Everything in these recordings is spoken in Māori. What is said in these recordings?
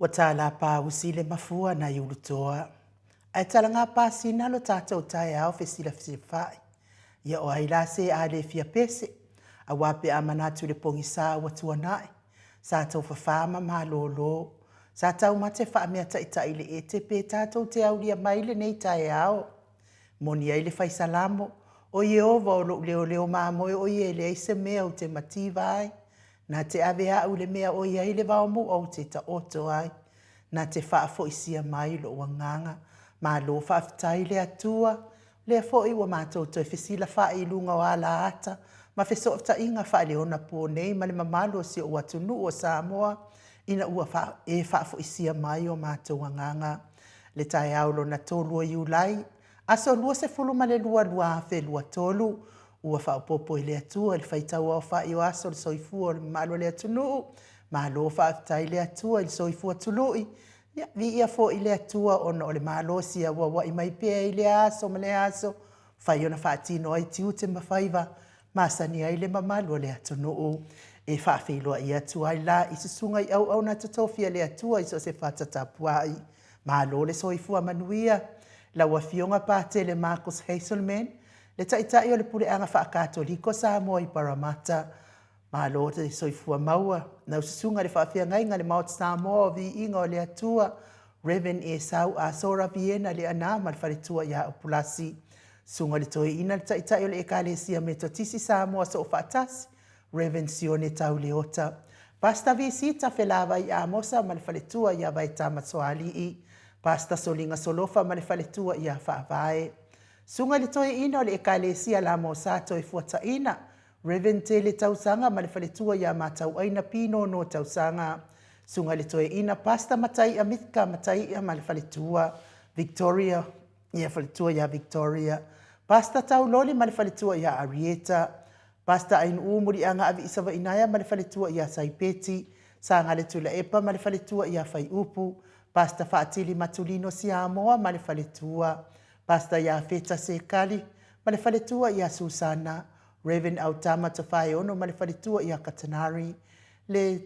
Watala pa usile mafua na yulutoa. Aitalanga pa sinalo tata utai au fesila fisifai. Ya o ailase ale fia pese. Awape amanatu le pongisa watu wanai. Sata ufafama malolo. Sata umate fa amiata ita ile etepe tata ute aulia maile ne itai au. Moni ya ile faisalamo. O Yehova o leo mamoe o yele aise mea ute mativai. Na te avea ule mea o ia ile vaomu o te ta oto ai. Na te whaafo isia mai lo wanganga. Ma lo whaafitai le atua. Le fo iwa mātou fesila wha i lunga o ala ata. Ma feso ta inga wha leona po nei. Ma le mamalo si o atunu o Samoa. Ina ua whaafo isia mai o mātou wanganga. Le tai aulo na tolu o iulai. Aso lua se fulu ma le lua afe lua tolu. Ua whaapopo i le atua, le whaitau au wha i o aso le soifua le malo le atunu. Ma lo whaafitai le atua, le soifua tului. Vi ia fo i le atua ona o le malo si a wa i mai pia i le aso ma le aso. Whai ona whaatino ai tiu te mawhaiva. Masani ai le mamalo le atunu. E whaafilua i atua i la i susunga i au na tatofia le atua i so se whaatatapuai. Ma lo le soifua manuia. La wafionga pate le Marcus Hazelman. Le taitai o le pule anga wha katoliko Samoa i Paramata. Ma lo te soifua maua. Na ususunga le whaafia ngainga le MAOTA Samoa o VIIGA o le atua. Reverend Esau a Sora Viena le anama le whaletua ia o pulasi. Sunga le toi ina le taitai o le ekalesia me totisi Samoa so o whaatasi. Reverend Sione tau leota. Pasta visita felava i amosa ma le whaletua ia vai tamatsoali i. Pasta solinga solofa ma le whaletua ia whaavae. Sunga le toi ina o le ekalesia la mo sato e fuata ina. Reverend te le tausanga ma le whaletua ia matau aina pino no tausanga. Sunga le toi ina pasta matai a mithka matai a ma le whaletua. Victoria, ia whaletua ia Victoria. Pasta tau loli ma le whaletua ia Arieta. Pasta ain umuri anga avi isawa inaya ma le faletua ia saipeti, sa ngale tula epa ma le faletua ia fai upu, pasta faatili matulino Samoa ma le faletua, pasta ia feta sekali ma le faletua ia Susana, Reverend Autama Tafai ono ma le faletua ia Katanari, le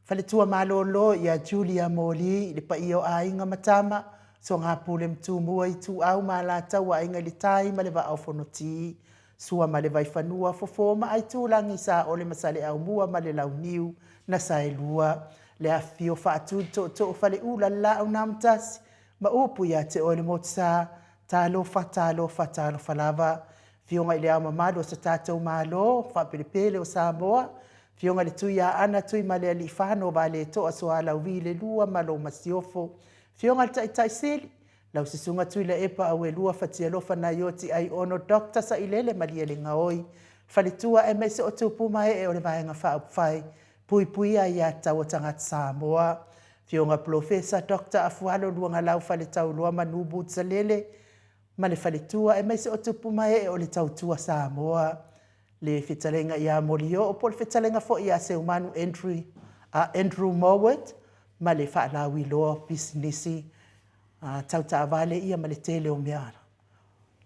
faletua malolo ia Julia Moli, le pa io ainga matama, so ngā pule mtumua i tu au ma la tau a inga le tai ma le va au fonoti, sua ma le vai whanua fofoma ai tūlangi sa o le masale au mua ma le lau niu na sae lua, le a fio whaatu to fale ula la au namtasi, ma upu ia te o le motsa, talo falava, fionga i le au mamalo sa tātou malo, whaperepele o Samoa, fionga le tui a ana tui ma le ali whano ba le toa soa lau vi le lua malo masiofo, fionga le tai seli, lau sisunga tui le epa au e lua fatia lofa na yoti ai ono dokta sa ilele malia le ngaoi, falitua e mese o tupu mai e o le vaenga whaupwhai, pui a ia tau o tangata Samoa, fionga profesa Dr. AFUALO LUAGALAU fale tau lua manubu salele, ma le falitua e mese o tupu mai e o le tau tua Samoa, le fitalenga ia morio o pol fitalenga fo ia se umanu Andrew Mowat, ma le whaalawi loa businessi, tau vale ia ma le tele o meara.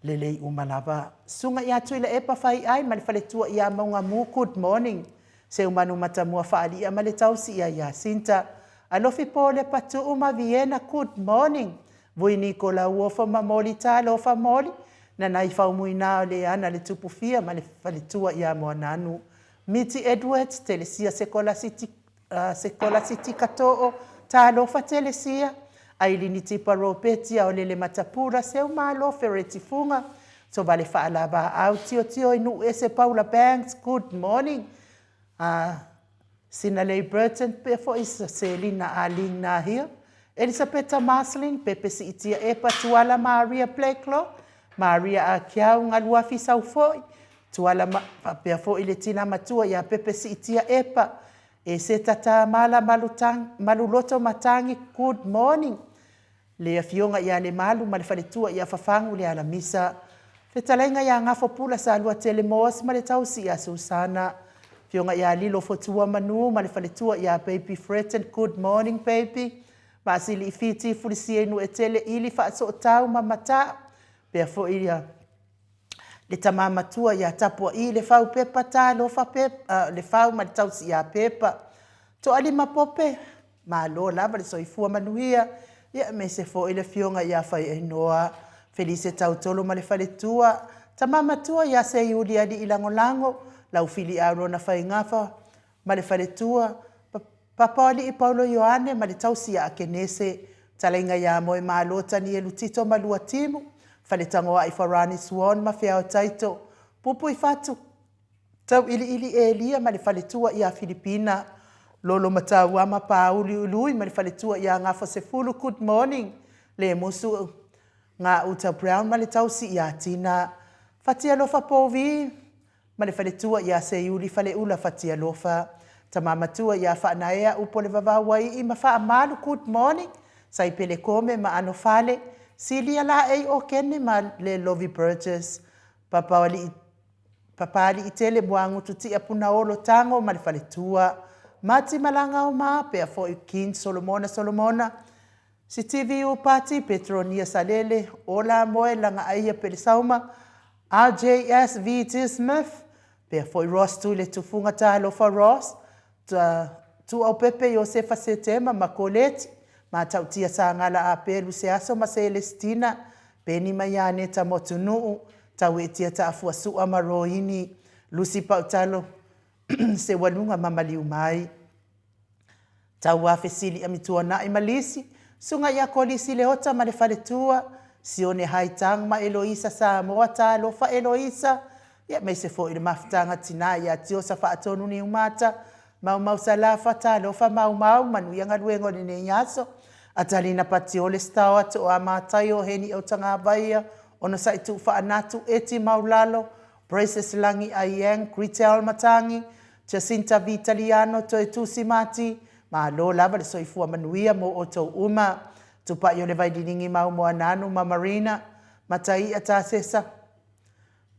Lelei umalava. Sunga ia tui le epa fai ai, ma le faletua ia maunga mu, good morning. Se umanu matamua whaali ia ma le tausi ia Sinta. Alofi po le patu uma Vienna, good morning. Vui niko la uofa mamoli ta lofa moli. Na nai faumui nao le ana le tupufia ma le faletua ia moananu. Miti Edwards, telesia sekola city katoo, ta lofa telesia. Ailini tipa ropetia o lele matapura se umalo fereti funga. So vale whaalaba au tio inu ese Paula Banks, good morning. Sinalei Burton, pe fo isa Selina Aling na hia. Elisabetta Marceline, pepe si itia epa tuala Maria Pleklo. Maria a kiau ngalua fisau foi. Tuala pe fo ile tina matua ya pepe si itia epa. E se tata mala maluloto matangi, good morning. Le fionga ia le malu ma le faletua ia fafangu le ala misa. Fetalenga ia ngafo pula sa alua telemos ma le tausi ia Susana. Fionga ia lilo fotua manu ma le faletua ia baby Fretten, good morning baby. Ma asili ifiti fulisia inu etele ili faaso o tau mamata. Pea fo ilia le tamamatua ia tapua i le fau pepa ta lofa pepa, le fau ma le tausi ia pepa. To alima pope, ma lo lava le soifua manuia. Ia me se fo ile fionga ia fai e noa. Felice tautolo ma le faletua. Tamamatua ia se iuli adi ilangolango. Lau fili aro na fai ngafa ma le faletua. Papali i Paulo Ioane ma le tausi a kenese. Talenga ia moe maalota ni e lutito ma lua timu. Faletangoa i Farani Swan ma fea o taito. Pupu i fatu. Tau ili e lia ma le faletua ia Filipina. Lolo matawa ma pauli ului ma le faletua ia ngafa se fulu, good morning. Le musu ngā uta brown ma le tausi ia tina. Fatia lofa povi ma le faletua ia se iuli fale ula fatia lofa. Tamamatua ia whaanaea upo le vavawai i ma wha amalu, good morning. Sai pele kome ma ano fale. Silia la ei o kene ma le Lovi Burgess. Papali i tele muangu tuti apuna olo tango ma le faletua. Mati malanga o ma, pea fo i kin Solomona. Si TV o pati, Petronia Salele, ola moe langa aia pele sauma. RJS V.T. Smith, pea fo i Ross tu le tufunga ta lofa Ross. Tu au pepe Josefa Setema makoleti. Ma tautia sa ngala a pelu se aso ma Celestina. Peni mayane ta motunu. Tau etia ta afua sua maroini. Lucy Pautalo. Se walunga mamaliu mai. Tau wafe sili amitua na imalisi. Sunga ia kolisi leota ma le faletua. Sione haitang ma Eloisa Samoa ta lofa Eloisa. Ia me se fo i le mafutanga tina ia tio sa faatonu ni umata. Mau salafa ta lofa mau manu ia ngaluengo ni ne nyaso. Atalina patiole stau atu o amatayo heni o tanga baia. Ono sa itu faanatu eti maulalo. Braces langi aieng, Critel matangi. Jacinta Vitaliano to etusi mati. Ma lo lava le soifua manuia mo o tau uma. Tupa yo le vai diningi mau mo ananu ma Marina. Matai ata sesa.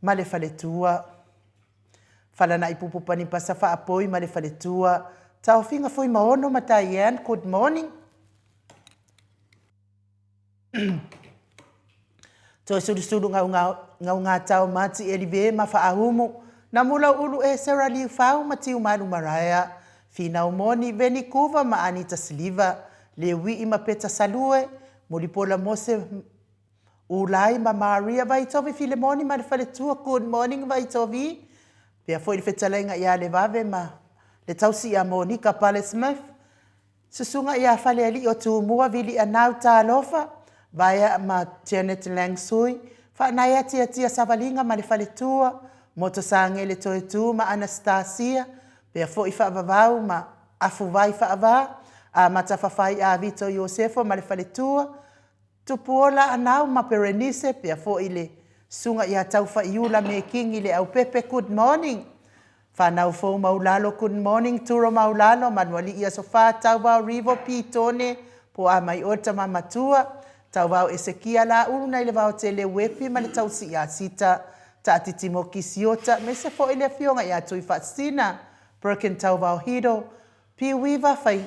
Ma le faletua. falana ipupupani pasa faapoi ma le faletua taofiga foi maono ma Taian. Good morning. Toi sulu ngau tau mati elive ma faahumu na mula ulu e Sarah Liu Fau ma tiu malu maraya fina umoni veni kuva ma Anita Sliva le wi ma peta salue molipola mose ulai ma Maria Vaitovi Filemoni ma le faletua. Good morning Vaitovi. Pea foi le fetalenga ia le vave ma le tausi a Monica Pale Smith. Susunga ia fale ali o tuumua vili anau talofa vaya ma Janet Langsui. Fa naya tia savalinga ma le faletua. Moto sange le toe tu ma Anastasia. Pea foi fa vavau ma afuvai fa ava. A matafafai a Vito Yosefo ma le faletua. Tupuola anau ma Berenice. Pea foi le sunga ia taufa iula me kingi le au pepe. Good morning. Whanau fo maulalo. Good morning. Turo maulalo. Manuali ia sofa tau vau Rivo Pitone. Po a mai ota ma matua. Tau vau Esekia la ulu na ile vau tele wepi ma le tau si ia sita. Ta atitimo kisiota. Me se fo ile fionga ia tui fatsina. Birkin tau vau hido. Pi wiva fai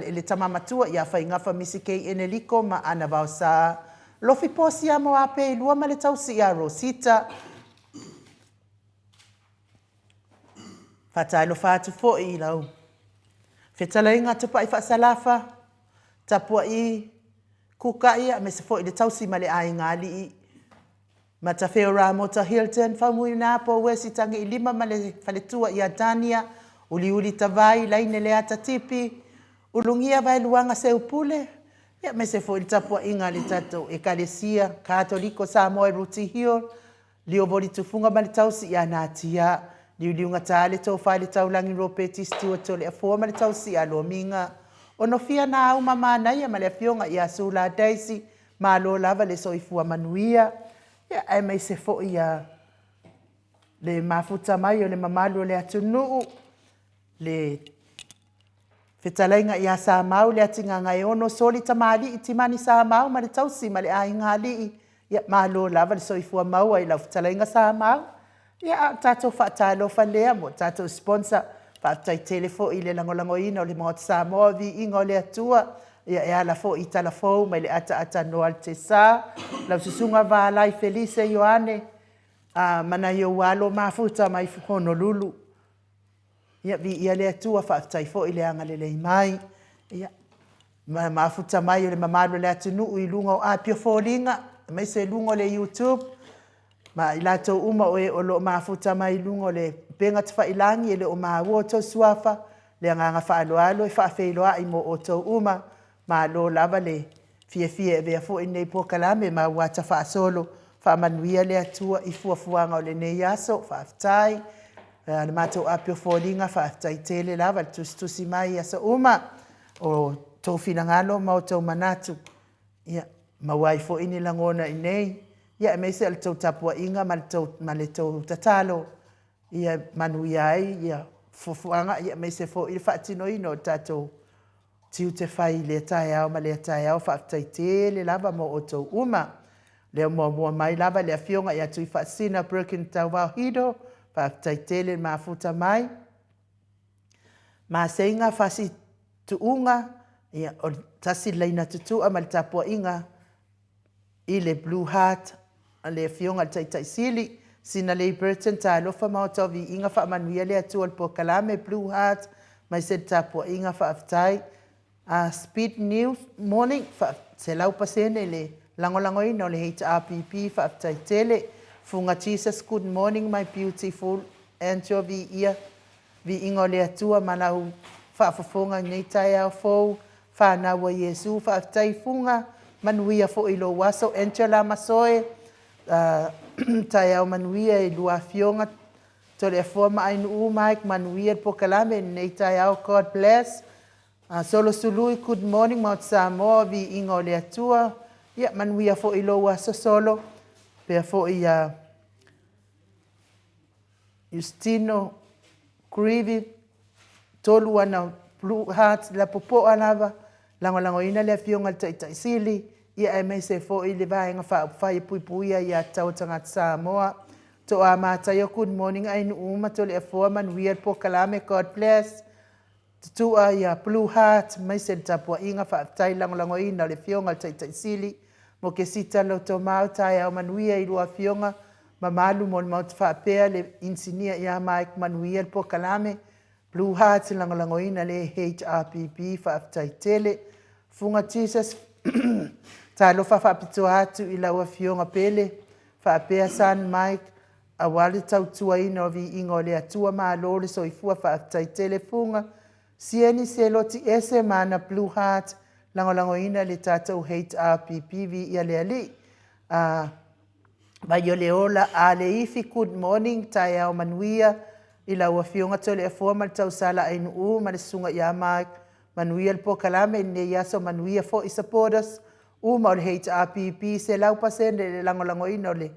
ile tama matua ia fai ngafa misikei eneliko ma ana vau saa. Lofi posi a moa pe lua ma le tau si ia Rosita. Fatai lo fatu fo i lau. Fetala inga tupa i fasalafa. Tapua i kuka ia me se fo i le tau si male ai ngali i. Matafeo Ramota Hilton famui na po wesi tangi i lima male faletua i Adania. Uli tavai laine le ata tipi. Ulungia vai luanga se upule. Ya me se fo i tapua inga le tato e kalesia. Katoliko Samoa Ruti Hill. Lio voli tufunga male tau si i anatia. Liuliunga tale tau whai le tau langi ropeti stua tole a fua ma le tau si alo minga. Ono fia na au mama naia ma le fionga i asula daisi ma lo lava le soifua manuia. Ya ai mai se fo ia le mafuta mai o le mamalu le atunuu. Le fetalainga i asa mau le atinga ngai ono soli tamali i timani sa mau ma le tau si ma le ainga li. Ya ma lo lava le soifua maua i la fetalainga sa mau. Ya tato fatalo falea mo tato sponsor fatai telefo ile langolango ina le mo Samoa VIIGA le atua ya la fo itala fo mai le ata no altesa la susunga va lai Felice Yohane mana yo walo mafuta mai Honolulu ya vi le atua fatai fo ile anga le mai ya mafuta mai le mamalo le atunu i lungo a pio folinga mai se lungo le YouTube. Ma ilato uma oe o lo mafuta mai lungo le penga tfa ilangi ele o mawo to suafa le nganga fa alo e fa feiloa i mo o to uma ma lo lava le fie ve fo i nei po kalame ma wata fa solo fa manuia le atua i fuafuanga o le nei aso fa aftai le mato apio folinga fa aftai tele lava tustusi mai asa uma o to finangalo ma o to manatu ia ma wai fo ini langona i nei. Ya me se al tau tapua inga ma le tau tatalo. Ia manuia ai, ia fufuanga, ia me se fo il fatino ino tato. Tiu te fai le tai au ma le tai au fa'atai te le lava mo o tau uma. Leo mua mai lava le afionga ia tui fa'asina Birkin tau wau hido, fa'atai te le mafuta mai. Ma se inga fasi tuunga, ia o tasi leina tutua ma le tapua inga, i le Blue Heart, le fionga tai sili sina le Burton ta lofa maota VIIGA fa manuia le atua po kalame Blue Heart mai se tapo inga fa aftai Speed News Morning fa se lau pasene le langolango ina le HRPP fa aftai tele funga Jesus. Good morning my beautiful angel VIIGA le atua malau fa fofonga nei tai au fo fa na wa Yesu fa aftai funga manuia fo ilo waso Angela Masoe tai au manuia i lua fionga tole fo mai nu Mike manuia po kalame nei tai au. God bless. Solo sului good morning Mount Samoa VIIGA le atua ia manuia fo ilo waso solo pe fo ia Justino Grivi tolu ana Blue Heart la popo alava lango ina le fionga tai sili ia me se fo i le vaenga fa pui ia tau tanga Samoa To a mātai good morning ai uma to le afua manuia po kalame, God bless. Tutua ia Blue Heart, mai se tapua inga whaatai langolango ina le fionga tai sili. Mo ke sita lo to MAOTA ia o manuia i rua fionga. Ma malu mo le mauta whaapea le insinia ia Mike manuia po kalame. Blue Heart langolango ina le HRPP whaatai tele. Funga Jesus, ta lofa whaapito atu i laua fionga pele. Whaapea San Mike. A wale tau tua ina o vi ingo le atua maa lole so i fua whaatai tele funga. Sieni se loti ese mana Blue Heart langolango ina le tātou HRPP vi ia le ali. Vai o le ola a le ifi good morning tai au manuia i la ua fionga tole e fua mal tau sala ainu u ma le sunga ia Mike manuia le po kalame ne yaso manuia fo i supporters u ma le HRPP se lau pasende le langolango ina le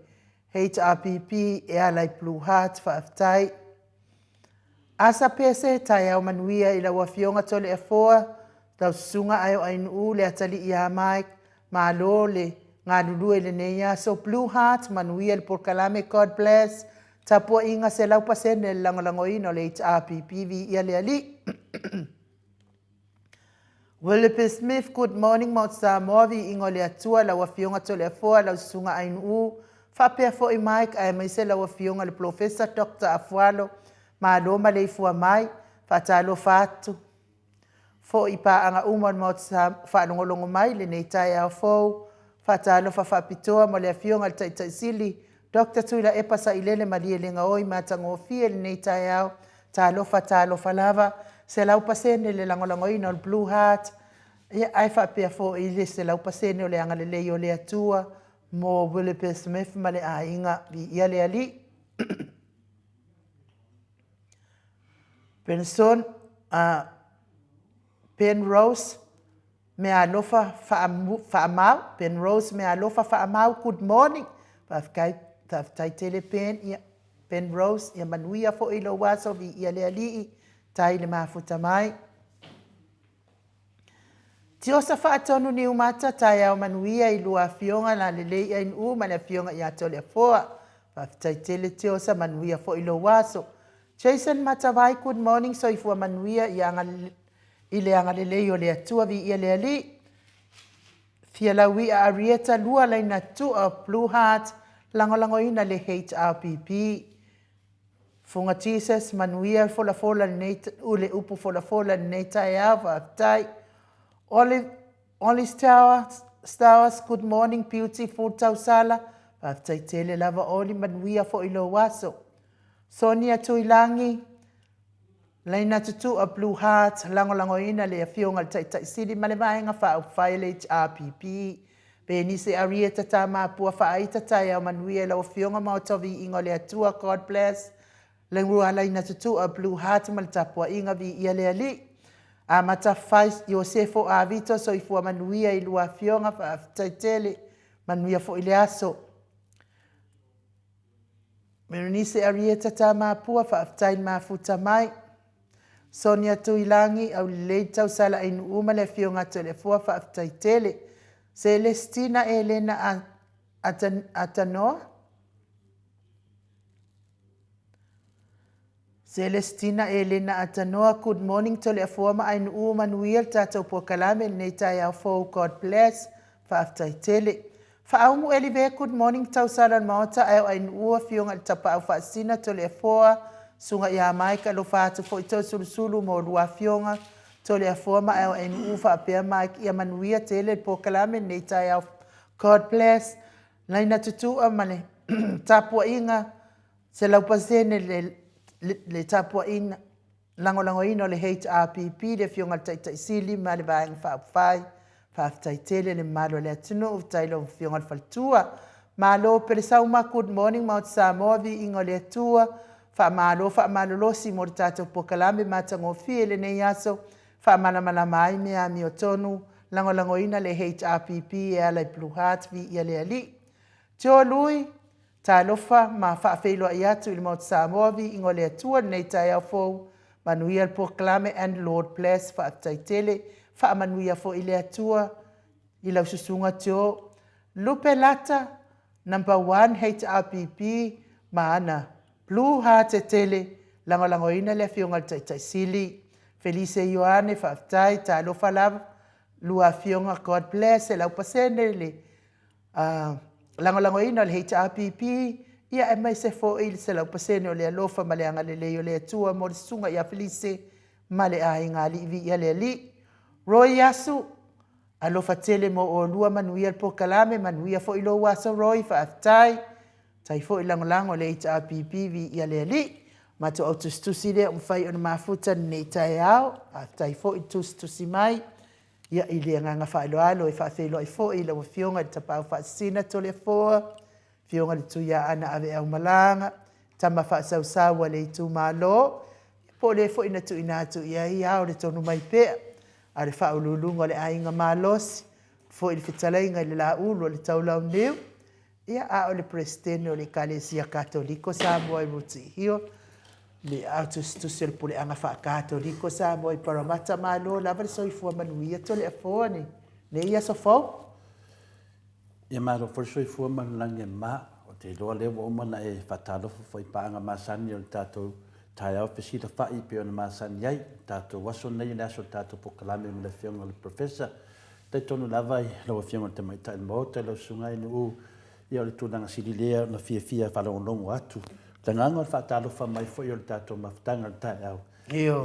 HRPP e alai Blue Heart whaaftai. Asa pese tai au manuia i la wafionga tole e foa, tau sunga ayo ainu le atali ia Mike, ma lo le ngā lulu e le neia. So Blue Heart manuia le porkalame, God bless. Tapua inga se lau pasene le langolango ino le HRPP vi ia le ali. Willipe Smith, good morning, Mount Samoa vi ingo le atua la wafionga tole e foa, lau sunga ainu Whapea fo i Mike ai mai se lawa fionga le Professor Dr. AFUALO ma loma le ifua mai whatalo fatu. Fo i pa anga umon maut sa whanongolongo mai le nei tai au fo whatalo whapitoa mo le fionga le tai sili. Dr. Tuila e pasa i lele malie le ngaoi matango fie le nei tai au talo whatalo whalava se lau pasene le langolango ino le Blue Heart. Ai whapea fo i le se lau pasene o le anga le lei o le atua. Mo Willipe Smith ma le a inga vi ia le ali. Penson Penrose me alofa whaamau. Penrose me alofa whaamau. Good morning. Tai tele Penrose ia manuia fo ilo waso vi ia le ali. Tai le mafuta mai. Tio sa whaatonu ni umata tai au manuia i lua fionga la lelei ai u ma le fionga i ato le foa. Whaftai tele tio sa manuia fo ilo waso. Jason Matawai, good morning. So ifua manuia i le anga lelei o le atua vi ia le ali. Fia lawi a arieta lua leina tu a Blue Heart langolango ina le HRPP. Funga Jesus manuia fola ule upu fola neita e au whaftai. Oli Stars, good morning, beautiful tausala. Whaftai tele lava oli manuia fo ilo waso. Sonia Tuilangi, Laina tutu a Blue Heart, langolango ina le fionga tai sili malevaenga whai le HRPP. Beni se arieta ta mapua whaaita tai au manuia lau fionga maotovi ingo le atua, God bless. Lengua laina tutu a Blue Heart maltapua inga vi ia le ali. A matawhai Iosefo a Vito so i fua manuia i lua fionga whaatai tele manuia fo ile aso. Meronise arieta ta mapua whaatai mafuta mai. Sonia Tuilangi au lei tau sala inu uma le fionga tele fua whaatai tele. Celestina Elena Atanoa. Celestina Elena Atanoa, good morning. Tole afuama ainu uma nuiel tātou po kalame nei tai au fo, God bless. Whaatai tele. Whaaumu elive, good morning. Tau salan maota au ainu ua fionga le tapa au whaasina tole afua. Sunga ia maika lo whaatu fo ito sulusulu mo lua fionga. Tole afuama au ainu ufa apea maik ia manuia tele po kalame nei tai au God bless. Laina tutua male tapua inga se laupasene le tapua ina langolango ino le HRPP le fionga tai sili ma le vaenga whaafai whaatai tele le malo le atunu uftai lo fionga le faltua malo pere sauma good morning Mount Samoa vi ingo le atua whaamalo losi mo le tātou pokalame matango fie le nei aso whaamala mai mea mi o tonu langolango ina le HRPP e alai Blue Heart vi ia le ali Tio lui ta lofa ma whaafeilo i atu ili Mount Samoa vi ingo le atua nei tai au fo manuia le proclame and Lord bless whaatai tele whaamanuia fo i le atua i lau susunga tio Lupe Lata number 1 HRPP Maana, Blue Heart e tele, langolangoina le fionga tai sili, Felice Ioane whaftai, ta alofa lava, lua fionga God bless, e lau pasene le, langolangoina le HRPP, ia e mai se fo ili se lau pasene o le alofa ma le anga le leo le atua mo le sunga ia Felice, ma le a inga li vi ia le li. Roy Yasu, alofa tele mo o lua manuia po kalame, manuia fo ilo wasa Roy whaftai, tai fo ilangolango le HRPP vi ia le li. Ma to autustusi le umfai ona mafuta nei tai au, a tai fo i tustusi mai, ia i le nganga whaeloalo e whaafelo i fo i lawa fionga i tapau whaasina to le foa, fionga le tuia ana ave au malanga, tama whaasausawa le i tu malo, po le fo ina tu inatu ia i au le tonu mai pea, a le whaululunga le ainga malosi, fo i le fitalainga le la ulu le taulau niu, ia a o le presidente o le Kalesia Katoliko Samoa i ruti hio, le autustusi le pule anga whaakatoliko Samoa i Paramata malo, lava le soifua manuia to le afoa ni, ne ia so fau? Ia maro for soifua manulangi ma, o te loa lewa o mana e whatalofu fo i paanga masani o le tātou tai au pesita whai pe ona masani ai, tātou waso nei le aso tātou pokalame mo le fionga le professor, te tonu lava i lawa fionga te maita il MAOTA, lau sungai ni u, ia o le tūnanga sirilea na fia whalongolongo atu. Tanganga o whaatalofa mai fo i o le tātou mawhtanga le tai au.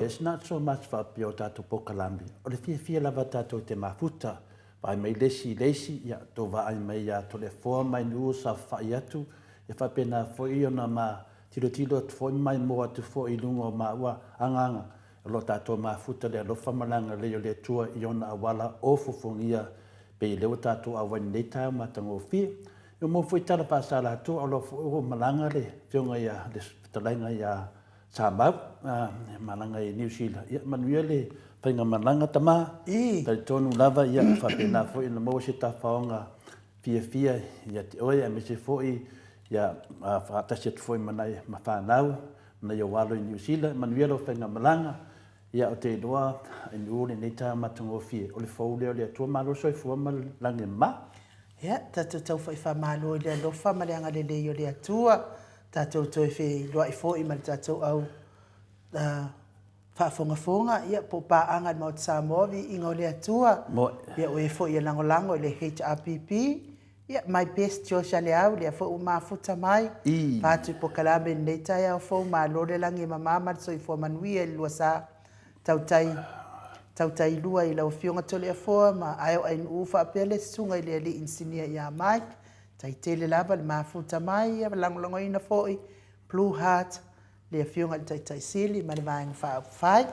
It's not so much whapio tātou pokalame. O le fia lava tātou te mafuta, vai mai lesi, ia tō vai mai a to le foa mai nu sa whai atu, e whapena fo i ona ma tilo fo mai mo atu fo i lungo ma ua anganga. Lo tātou mafuta le alofa malanga leo le tua i ona awala o fufungia pe i leo tātou awani nei tau matango fia. Yo mo foi tala pasala atu o lo o malanga le fionga ia le talainga ia Samoa, malanga i New Zealand. Ia manuele painga malanga tama. Tai tonu lava ia whapena foi na mo se ta faonga fia ia te oia me se foi ia whatasi atu foi manai mawhanau na ia walo i New Zealand. Manuele painga malanga ia o te doa in ule nei ta matango fia. O le faule o le atua malo soi fua malange ma. Ia, tātou tau whai whamalo i le alofa ma le anga le leo le atua, tātou toi whi loa i fo i ma le tātou au whaafonga, ia po pā anga i Mount Samoa vi ingo le atua, ia o e fo i langolango i le HRPP, ia my best Joshua le au, le fo umafuta mai, pātu i po kalame nei tai au fo ma lore langi mamama so i fo manuia i lua sa tautai lua i lau fionga tole a foa, ma ai o ainu ufa apele sunga i le ali insinia i a Mike, tai tele lava le mafuta mai, ia langolango ina foi, Blue Heart, le fionga i tai sili, ma le vaenga whaafai,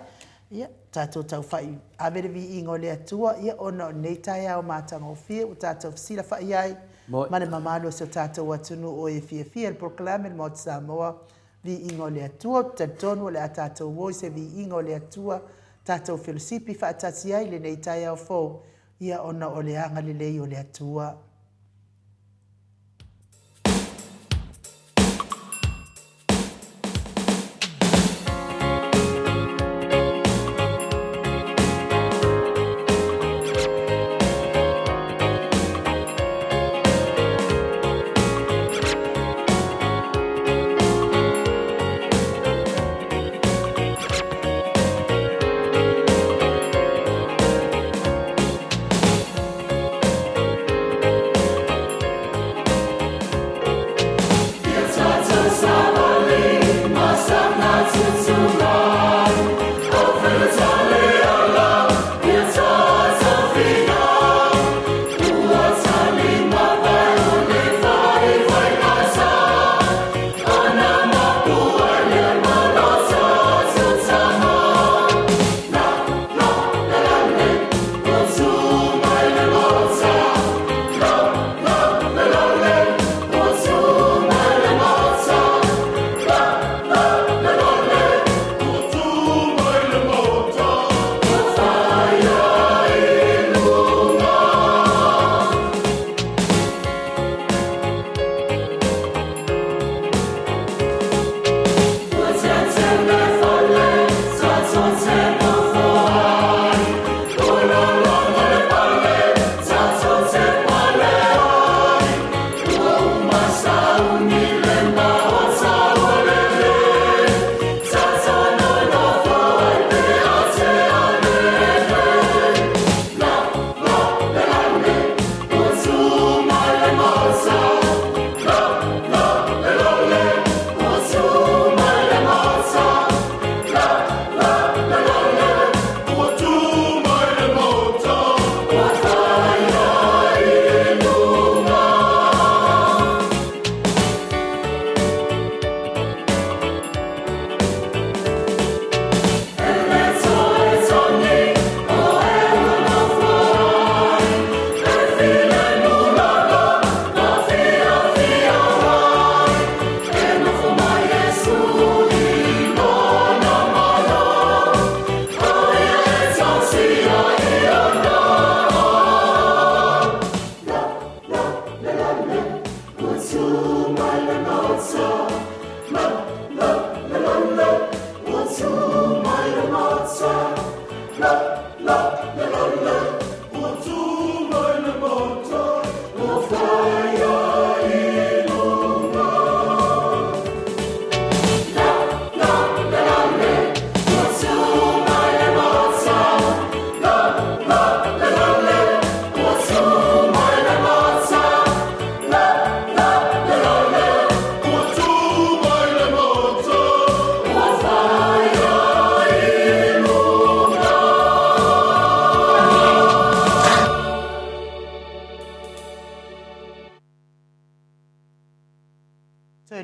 ia tātou tau whai avere vi ingo le atua, ia ona o nei tai au mātanga o fia, o tātou sila whai ai, ma le mamalo se tātou atunu o e fia, le proklame le Mount Samoa, vi ingo le atua, tatonu le a tātou voice vi ingo le atua, tātou whilosipi whaatasi ai le nei tai au fōu, ia ona o le anga le lei o le atua.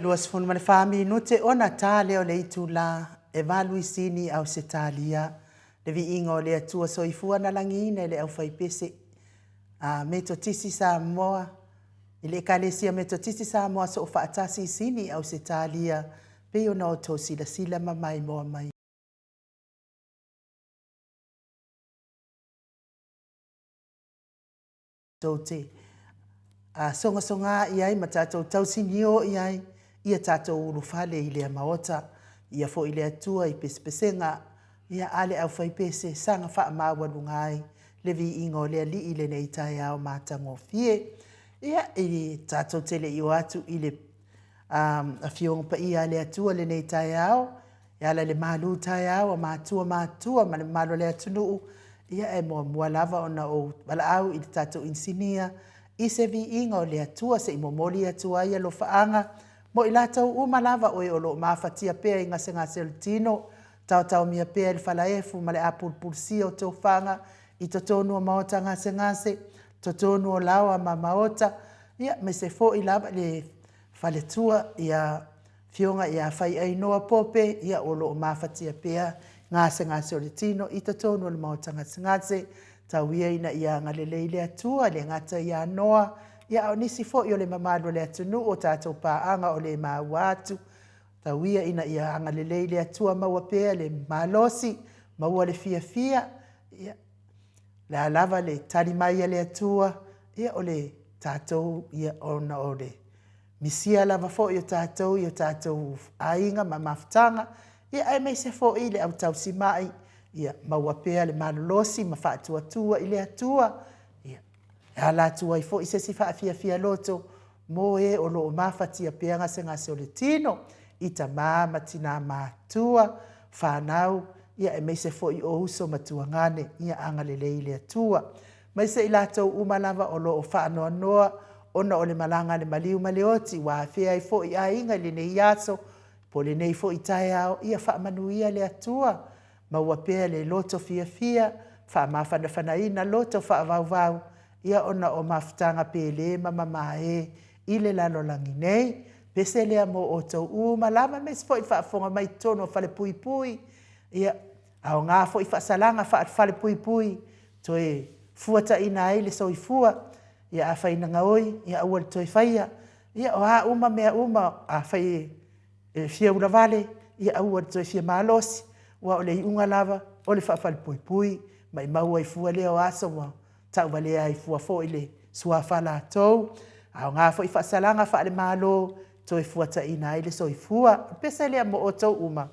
Luasfun mane fami nute ona ta leo le itula e valui sini au se talia le vi ingo le atua soifua na langine le au fai pese a meto tisi Samoa ile kalesia meto tisi Samoa so faatasi sini au se talia pe ona o to sila mamai mo mai tote a songa iai matato tausinio iai ia tatou urufale i lea MAOTA, ia fo i lea atua i pesepesenga, ia ale au faipese sanga wha mawarungai, le vi ingo lea li i le nei tai au mātango fie, ia i tatou tele i o atu i le a fionga pa ia le atua le nei tai au, ia le malu tai au, a mātua, ma le malu le atunu, ia e mua lava ona o wala au i le tatou insinia, i se vi ingo le atua se i momoli atua ia lo faanga, mo i lātou umalava oe o lo mawhatia pēr i ngase le tino, tau mia pēr i whalaefu, ma le apulpulsia o tau whanga, i to tonu o MAOTA ngase, to tonu o lawa ma MAOTA, ia me se fo i lava le whaletua, ia fionga ia whai ainoa pope, ia o lo mawhatia pēr, ngase o le tino, i to tonu o le MAOTA ngase, tau ia ina ia ngalelei le atua, le ngata ia noa, ia o nisi fo i o le mamalo le atunu o tātou pāanga o le māu atu. Tau ia ina ia anga le leile atua maua pēr le malosi, maua le fia. Ia, le alava le talimaia le atua, ia o le tātou ia ona o le misia lava fo i o tātou ainga ma mafutanga. Ia ai mei se fo i le au tau simai, ia maua pēr le malolosi, ma whaatua i le atua. Ala tua i fo i se si fia loto mo e o lo mafatia pe ngase o le tino i ta mama tina matua whanau ia e meise fo i o uso matua ngane ia anga le leile atua. Meise i latou umalava o lo o whaanoa noa ona o le malanga le maliu maleoti wa fea i fo i a inga le nei aso po le nei fo i tae ao ia whaamanuia le atua maua pea le loto fia whaamawhanaina loto whaavau ia ona o mafutanga pele mama e ile lalo langi nei pese lea mo o tau malama mes fo i whaafonga mai tono whale pui ia au ngā fo i whaasalanga whale pui to e fuata ina ele so i fua ia a whaina ngaoi ia ua le toi whaia ia o a mea a whai fia ura vale ia ua le toi fia malosi ua o le iunga lava o le whaafale pui mai maua i fua leo aso wa tau wale ai fua fo ile sua fala tou au ngā fo i whaasalanga whaale malo to i fuata ina ile so i fua pese lea mo o tau uma.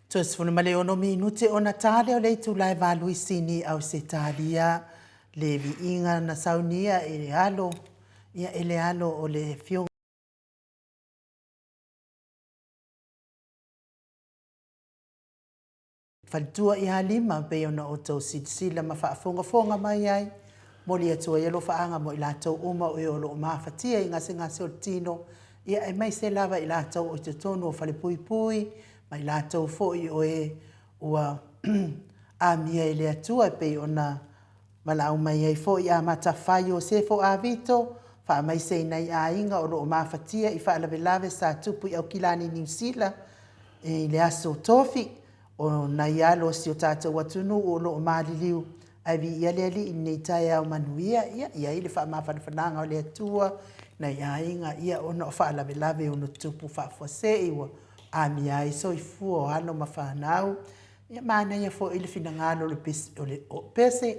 Tuasifuna ma le ono minute ona tale o le tūlai valuisini au se talia le viiga na saunia e le alo ia e le alo o le fionga falitua i halima pe ona o tau silasila ma faafogafoga mai ai mo le atua ia lo faaga mo i latou uma o e o loo mafatia i gasegase o le tino ia e mai se lava i latou o i totonu o falepuipui ma i latou foʻi o e ua amia i le atua e pei ona malaau mai ai foʻi a matafai o se foʻavito faamaiseiina i aiga o loo mafatia i faalavelave sa tupu i aukilani niusila i le aso tofi o nai alo si o tatou atunu o loo maliliu ai viia le alii nei taeao manuia ia i le faamafalafalaga o le atua nai aiga ia ona o faalavelave ona tupu faafuaseʻi ua amia ai soifua o ano ma fanau ia manaia foʻi i le finagalo o pese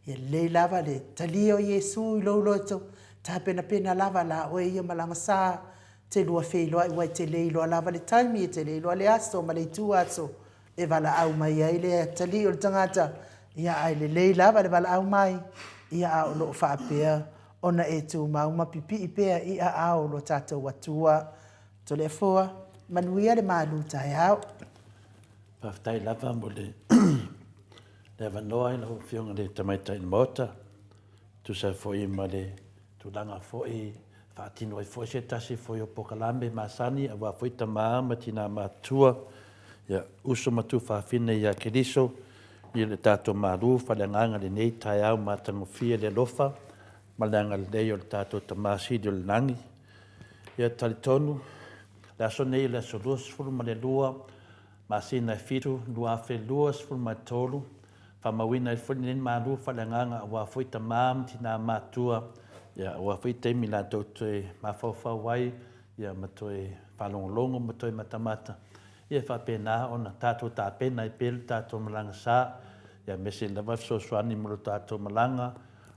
ia lelei lava le talia o iesu i lou loto tapenapena lava la oe ia ma lagasā te lua feiloaʻi ua i te lei loa lava le taimi e te lei loa le aso ma le itua aso e valaau mai ai le talii o le tagata ia ai lelei lava le valaau mai ia a o loo faapea ona e tumau ma pipii pea i a ao lo tatou atua toleafoa manuia le malu taeao Paftai lava mo le avanoa i lau fionga le tamaita i MAOTA. Tu sa foi ma le tulaga foi faatino ai foi se tasi foi o pokalame masani awa foi tamaa ma tina matua ia uso matu faafine ia keriso i le tatou malu faleagaga lenei taeao matagofia le alofa ma le agalelei o le tatou tamasili o le lagi ia talitonu le aso nei le aso lua sefulu ma le lua masina e fitu lua afelua sefulu ma le tolu faamauina i foi lenei malu faleagaga ua foi tamā ma tinā matua ia ua foi taimi latou toe mafaufau ai ia ma toe falogologo ma toe matamata ia faapena ona tatou tapena i pe le tatou malagasā ia mese lava fesoasoani ma lo tatou malaga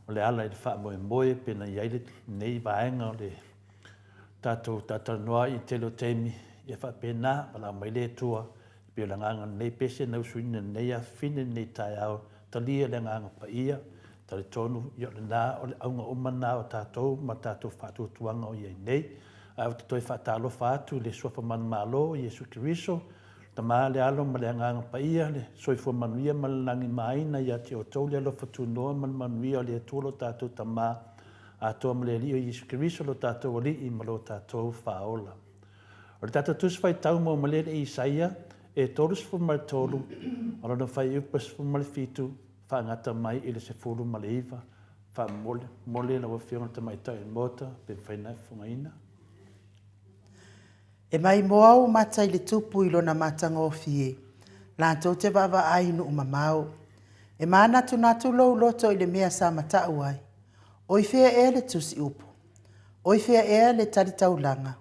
o le ala i le faamoemoe pena iai lenei vaega o le tatou tatalanoa i tele o taimi ia faapena malaau mai le atua pe o le agaga lenei pese na usuina lenei afine lenei taeao talia le agaga paia talitonu ia o lenā o le auga uma na o tatou ma tatou faatuatuaga o iai nei ae o te toe faatalofa atu le suafa manamālō iesu keriso tamā le alo ma le agaga paia le soifua manuia ma le lagi maina ia te outou le alofa tunoa ma le manuia o le atua lo tatou tamā atoa ma le alii o iesu keriso lo tatou alii ma lo tatou faaola o le tatou tusi faitau ma uma lē le isaia e tolu sefulu ma le tolu o lona fai upa sefulu ma le fitu faagata mai i le sefulu ma le iva faamole laua fioga tamaitaʻi le MAOTA pe faina e fogaina e mai mo au mata i le tupu i lona matagofi e latou te vaavaai nuu mamao e manatunatu lou loto i le mea sa mataʻu ai oi fea ea le tusi upu oi fea ea le talitaulaga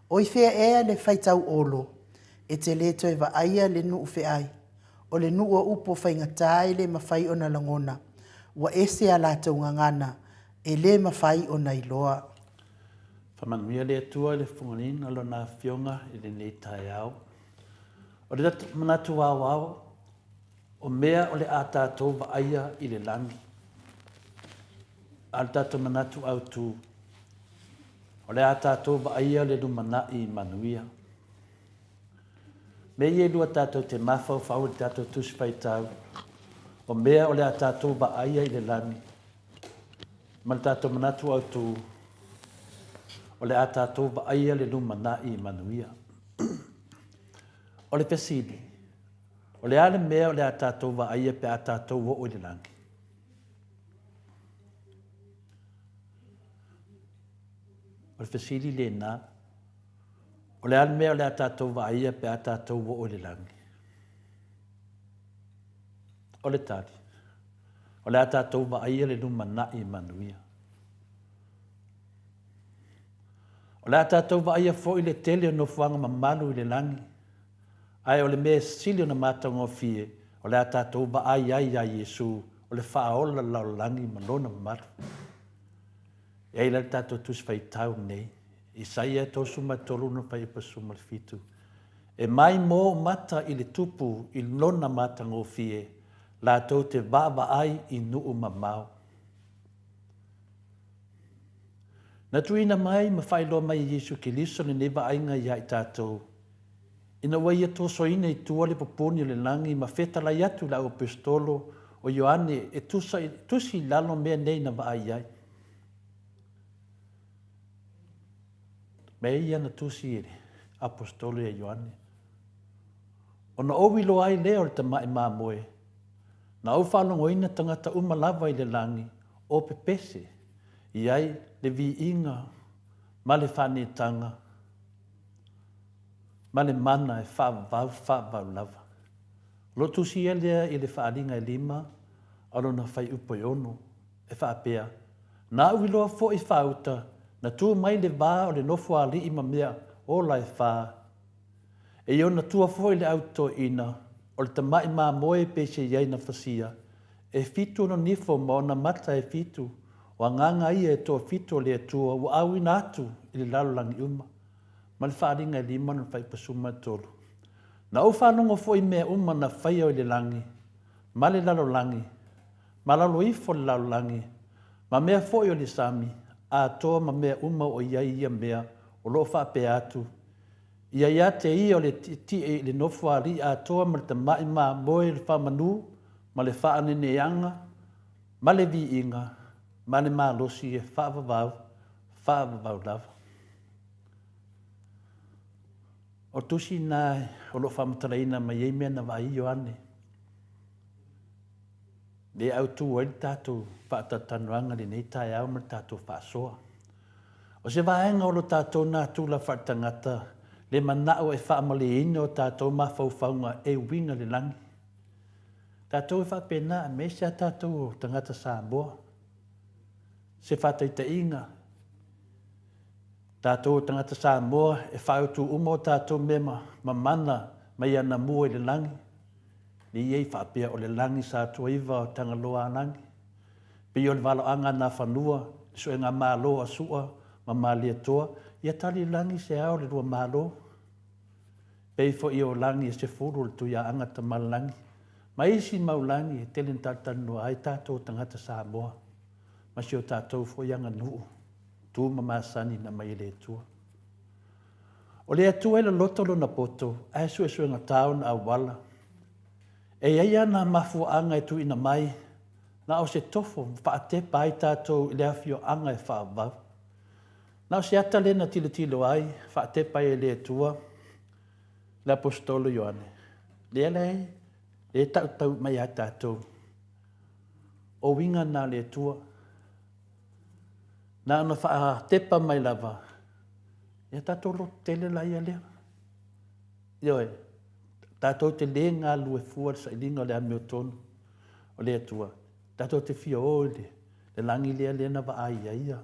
oi fea ea le faitau olo e te lē toe vaaia le nuu feʻai o le nuu o upu faigatā i le mafai ona lagona ua ese a latou gagana e lē mafai ona iloa Whamanuia le atua le whanganina lona fionga i le nei taeao. O le manatu wāwāo, o mea o le a tātou wa aia i le langi. A le tātou manatu au tū. O le a tātou wa aia le lumana i manuia. Me ie lua tātou te mawhau whau le tātou tusipai tau. O mea o le a tātou wa aia i le langi. Ma le tātou manatu au tū. O le a tātou wa aia le lumana i manuia. O le pesini. O le ale mea o le a tātou wa aia pe a tātou wo o le langi. O le pesini le nā. O le ale mea o le a tātou wa aia pe a tātou wo o le langi. O le tari. O le a tātou wa aia le lumana i manuia. O le tātou wa aia fo i le tele no fuanga mamalu i le langi. Ai o le mea sili o na mātango fie. O le tātou wa aia a Yesu. O le whaola lau langi malona mamalu. E ai le tātou tus fai tau nei. Isaia tosu ma tolu no fai pa suma le fitu. E mai mō mata i le tupu i lona mata ngofie, la tau te vava ai i nuu mamau. Na tuina mai ma whailo mai Yesu Kiliso le neva ainga ia i tātou. Ina wai ato soina i tua le poponi le langi ma feta lai atu la o pestolo o Ioane e tusi lalo mea nei na vaai ai. Mea ia na tusi ere, apostolo e Ioane. O na owilo ai leo le tamai maa moe. Na au whalongoina tangata umalava i le langi o pepese. Iai le VIIGA ma le whanetanga. Ma le mana e whaavau lava. Lo tusi e lea i le whaalinga e lima, alo na whai upo i ono, e whaapea. Na uiloa fo i whauta, na tua mai le vā o le nofo a li ima mea o lai wha. E io na tua fo i le auto ina, o le tamai maa moe pese iai na whasia. E fitu no nifo ma ona mata e fitu, o nganga ia e toa fitu le atua, o au ina atu i le lalolangi uma. Ma le whaalinga e lima na whai pasuma tolu. Na au whanongo fo i mea uma na whai au i le langi, ma le lalolangi, ma lalo ifo le lalolangi, ma mea fo i o le sami, a toa ma mea uma o iai ia mea, o loo whaapea atu. Ia ia te ia o le tie le nofo a li a toa ma le tamai maa moe le whamanu, ma le whaanene ma le VIIGA, ma le maa losi e whaavavau lava. O tusi nai, o lo whamataraina ma iei mea na vai Ioane. Le au tu el tātou whaatatanuanga le nei tai au ma tātou whaasoa. O se vaenga o lo tātou nā tūla whaatangata, le manao e whaamale ina o tātou mawhauwhaunga e winga le langi. Tātou e whapena a mesia tātou tangata Samoa. Se whataita inga. Tātou tangata Samoa e whautu umo tātou mema mamana mai ana mua i le langi. Ni iei whapea o le langi sa tua iwa o tangaloa langi. Pe o le walo anga na whanua, so e ngā mālo a sua, ma mālia toa, ia tali langi se au le rua mālo. Pei fo i o langi e se furu le tuia anga ta malangi. Ma isi maulangi e telen tātanua ai tātou tangata Samoa. Ma si o tātou fo ianga nuu. Tu mamasani na mai le tua. O le atua ila loto lo na poto, a su nga tau na awala. E ia na mafua anga e tu ina mai, na o se tofo, whaate pai tātou i le awhio anga e whaavau. Na o se ata le na tilo ai, whaate pai e le tua, le apostolo Ioane. Le alei, le tau mai a tātou. O winga na le tua, na ana wha tepa mai lava. Ia tātou lo tele lai a lea. Ioe, tātou te le ngā lue fua sa ilinga o le ameo tonu o le atua. Tātou te fia o le langi lea na wa ai ia,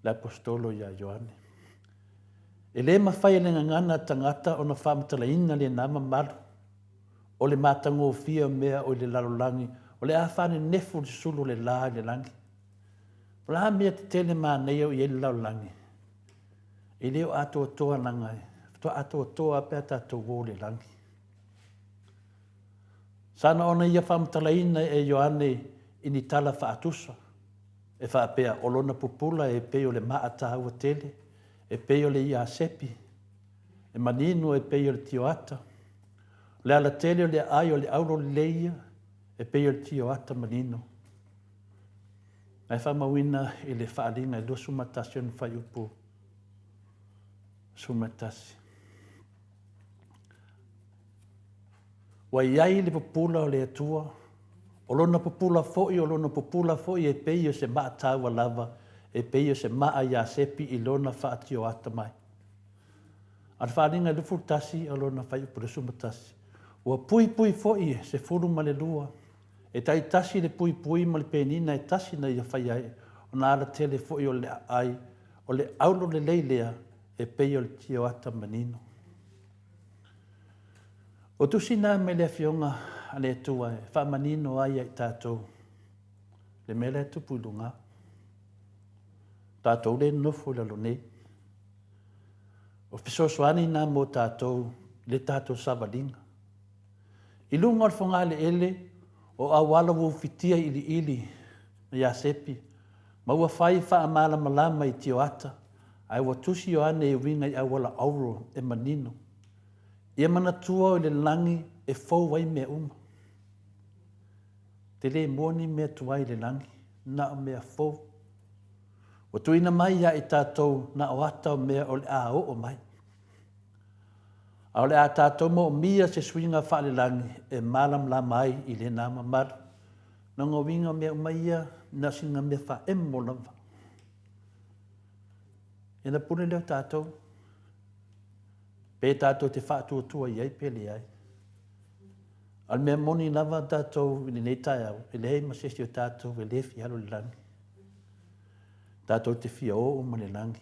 le apostolo ia Ioane. E le mawhai le ngana tangata o na whamatala ina le nama malu. O le matango fia mea o le lalolangi, o le awhane nefu le sulu le la le langi. Pula mea te tele maa nei au i ele laulangi. E leo ato toa langai. Toa ato toa pea tato wō le langi. Sana ona ia whamtalaina e Ioane ini tala whaatusa. E whaapea o lona pupula e peo le maata ua tele. E peo le ia sepi. E manino e peo le tioata. Le ala tele o le ai o le auro le leia. E peo le tioata manino. Ai whamawina i le whaalinga i lo sumatasi on whai upu. Sumatasi. Wa iai le popula o le atua. O lona popula foi, o lona popula foi e peio se maa taua lava. E peio se maa ia sepi i lona whaatio ata mai. Ar whaalinga i lufu tasi o lona whai upu le sumatasi. Ua pui foi se furu ma le lua. E tai tasi le pui ma le penina e tasi na ia whai ai. O na ala tele foi o le ai. O le aulo le leilea e pei o le tio ata manino. O tusina me le fionga a le tua e wha manino ai ai tātou. Le mele tupu lunga. Tātou le nofo le lone. O fisosoani nā mo tātou le tātou savalinga. I lunga o le whanga ele o awala wu fitia ili na Iasepi. Maua whai wha amala malama i tio ata. Ai watusi o ane e winga i awala auro e manino. Ia mana tua o le langi e fau wai mea uma. Te le moni mea tuai le langi, na o mea fau. Watuina mai ia i tātou na o ata o mea o le a o mai. A o le a tātou mo mia se swinga wha le langi e malam la mai i le nama mar. Na ngā winga mea umaia na singa mea wha e mo lava. E na pune leo tātou. Pe tātou te wha tua iai pele ai. Al mea moni lava tātou i nei tai au. E le hei masesi o tātou e le fi halo le langi. Tātou te fia o ma le langi.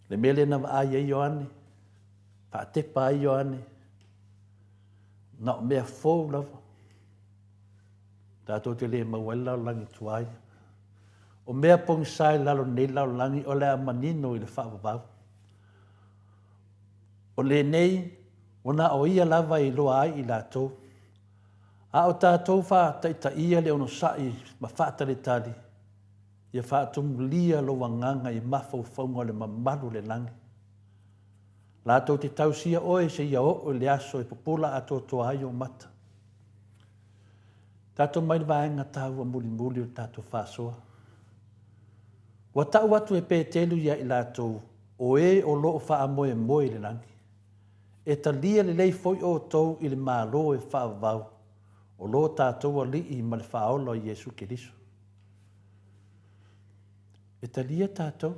Le mele na wa ai o ane. Wha te pa ai o ane. Na o mea fōu lava. Tātou te le mawela o langi tuai. O mea pong sai lalo nei lau langi o le a manino i le wha wabau. O le nei, o na o ia lava i loa ai i lātou. A o tātou wha ta ia le ono sai ma wha tali tali. Ia wha atumu lia lo wanganga i mafau whaunga le mamalu le langi. Lātou te tausia oe se ia o le aso e popula a tō toa ai o mata. Tātou mai vaenga tāua muli o tātou whāsoa. Wa tau atu e pētelu ia i lātou o e o loo wha moe le langi. E ta lia le lei foi o tau i le mālo e wha vau. O lo tātou a li i ma le whaolo i Jesu Kiriso. E ta lia tātou.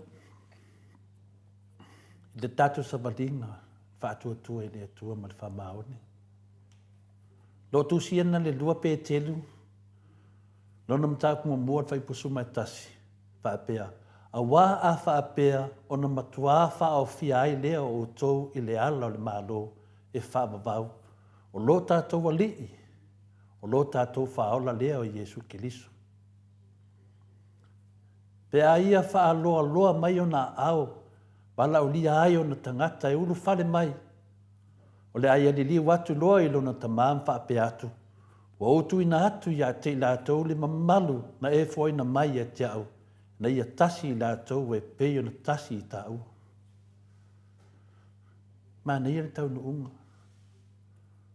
I le tātou sa malinga whātua e le atua ma le whamaone. Lo tu siena le lua pētelu. Lona mtaku mua whai pusu mai tasi. Whaapea. A wā a whaapea o na matua whao fia ai lea o tau i le ala o le mālo e whaamavau. O lo tātou a lii. O lo tātou whaola lea o Jesu Kiriso. Pea ia whaaloa loa mai o na ao. Bala o lia ai o na tangata e ulu whale mai. O le aia li watu loa i lona tamam whaapea atu. Wa outu ina atu ia te lātou le mamalu na e foi na mai e te au. Na ia tasi lātou e peo na tasi i tāu. Ma na ia le tau nuunga.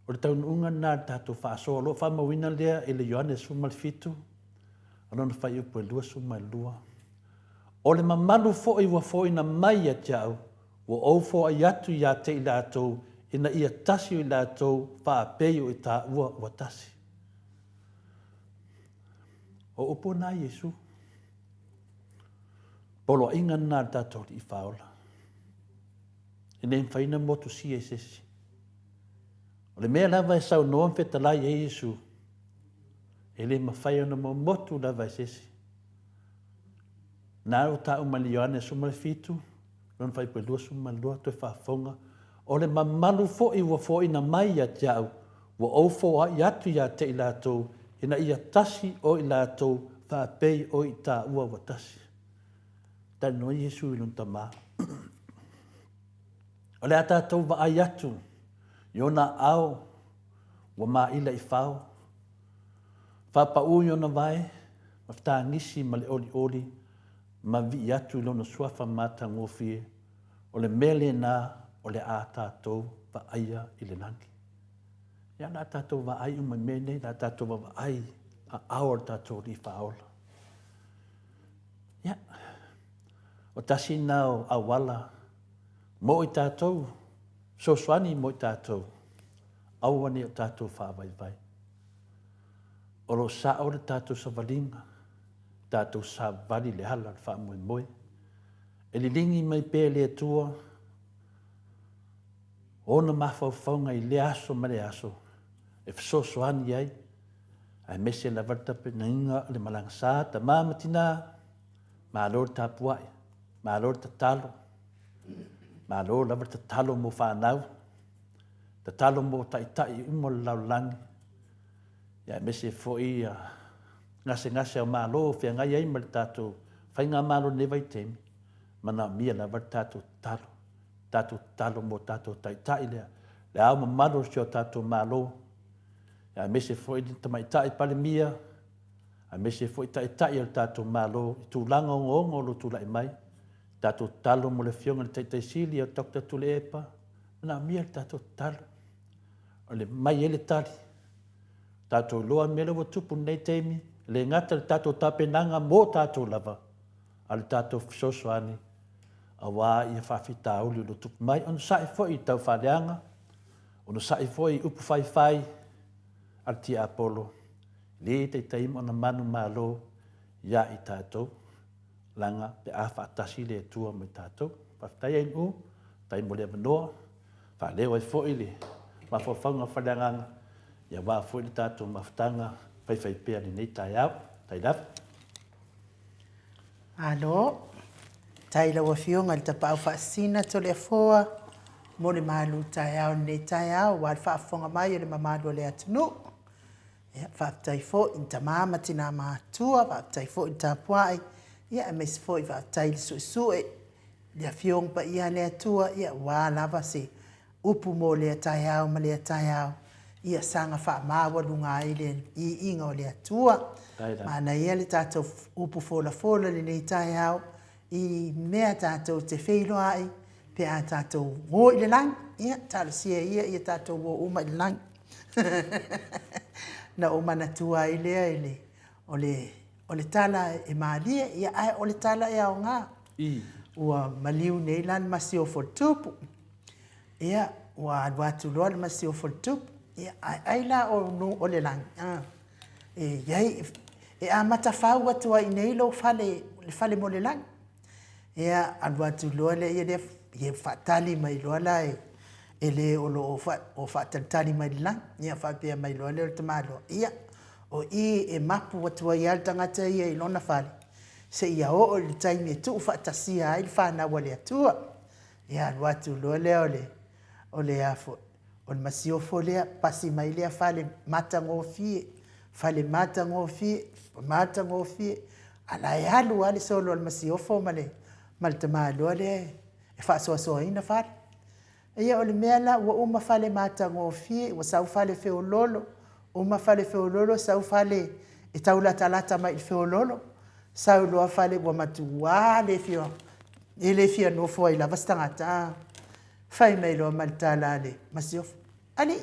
O le tau nuunga nā tātou whaasoa. Lo whamawina lea e le Ioane sumal fitu. Anona whai upo e lua sumal lua. O le mamalu foi wa foi na mai e te au. Wa au foi atu ia te lātou. Ina ia tasi i lātou whaapeo i tāua wa tasi. O upo nā Jesu. Polo inga nā tātou i whaola. E ne whaina motu si e sesi. O le mea lava e sau noam whetalai e Jesu. E le mawhai ona mo motu lava e sesi. Nā o tā umali Ioane sumale fitu. Lon whai pui lua sumale lua toi whaafonga. O le mamalu fo'i wa fo'i na mai a te au. Wa au fo'a i atu ia te i lātou. Ina ia tasi o i lātou. Whaapei o i tā ua wa tasi. Ta no Jesu i lunta mā. O le a tātou wa ai atu. Iona au. Wa mā ila i whao. Whapa u iona vai. Mafta ngisi ma le oli. Ma vi atu ilona suafa mata ngofie. O le mele nā. O le a tātou wa aia i le nangi. Ia nā tātou wa ai umai mene. Nā tātou wa ai. A aor tātou li whaola. Ia. O tasi nao a wala. Mo i tātou. Soswani mo i tātou. Auani o tātou whaavai vai. O lo sa o le tātou sa valinga. Tātou sa vali le hala le wha moe moe. E li lingi mai pē le atua. Ona mawhauwhaunga i le aso ma le aso. E whasoswani ai. Ai mese la vartape na inga le malangsa. Ta māmatina. Mālor ta puai. Mālor ta talo. Mālor la varta talo mo whanau. Ta talo mo tai umo lau langi. Ia mese foi ngase o mālo. Whia ngai aima le tātou. Whai ngā mālo ne vai temi. Mana mia la varta tātou talo. tātou talo mo tātou taitai lea. Le au mamaro si o tātou malo. Ia mese fo i tamaitai pale mia. A mese fo i taitai al tātou malo. I tūlanga o ngongo lo tūlai mai. Tātou talo mo le fionga le taitai sili o Dr. Tule Epa. Mana mia le tātou talo. O le mai ele tali. Tātou loa mele wa tupu nei teimi. Le ngata le tātou tapenanga mo tātou lava. Ale tātou fisoso ani. Awa ia whawhita uli lo tupu mai. Ono sae fo i tau whareanga. Ono sae fo i upu whai al tia Apollo. Le te taim ona manu malo. Ia i tātou. Langa pe a whaatasi le tua mai tātou. Whawhitaia in u. Taimo le manoa. Whaleo ai fo i le. Mawhawhanga whareanga. Ia wā fo i le tātou mawhtanga. Whai pēa ni nei tai au. Tai laf. Alo. Tai lawa fionga le tapau whaasina to le foa. Mo le malu tai au nei tai au. Wa le whaafonga mai o le mamadu le atunu. Ia whaatai fo in ta mama tina mātua. Whaatai fo in ta puai. Ia mes fo i whaatai le sui. Ia fiong pa ia le atua. Ia wā lava se upu mo le tai au ma le tai au. Ia sanga wha mawa lunga i inga o le atua. Mana ia le tātou upu fola le nei tai au. I mea tātou te wheilo ai. Pe a tātou ngō i le lang. Ia tāla sia ia tātou ngō uma i le lang. Na o mana tua i lea i le. O le tala e maalia. Ia ai o le tala e au ngā. Ua maliu nei lan masi o fotupu. Ia ua watu loa le masi o fotupu. Ia ai la o le lang. Iai e a matawhau atua i nei lo fale mo le lang. Ia alwatu loa le ia whatali mai loa la e le o whataltali mai le lang. Ia whapea mai loa le o tamalo. Ia o e mapu atua i al tangata ia i lona fale. Se ia o le taimi e tuu whatasia ai le whanawa le atua. Ia alwatu loa le o le afo. O le masiofo lea pasi mai lea fale mata ngofie. Fale mata ngofie. Ala e alu ale solo le masiofo male tamalo le e whaasoasoa ina fale. Ia o le mea la ua uma fale mata ngofie. Ua sau fale feololo. Uma fale feololo sau fale e taulata lata mai feololo. Sau loa fale ua matua le fio. E le fia nofo ai la vastangata. Fai mai loa maltala le masiof. Ali,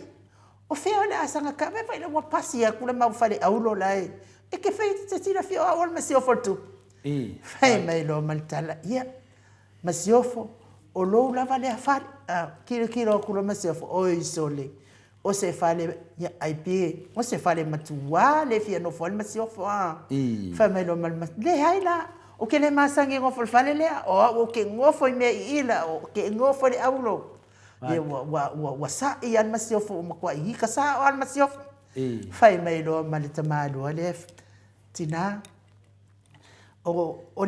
o feo le asanga ka, me fai loa pasi a kula mau fale aulo lai. E ke fai te tira fio awal masiofo tu. Fai mai loa maltala. Ia, masiofo, o lou lava le a fale. Kiro kula masiofo, oi sole. O se fale, ia aipe, o se fale matua le fia no fole masiofo. Fai mai loa maltala. Le haila. O ke le masangi ngofo fale lea, o ke ngofo i mea i ila, o ke ngofo le aulo. Ia wa sa i an masiofo, o makua i hika sa o an masiofo. Fai mai loa malita maalo le tina. O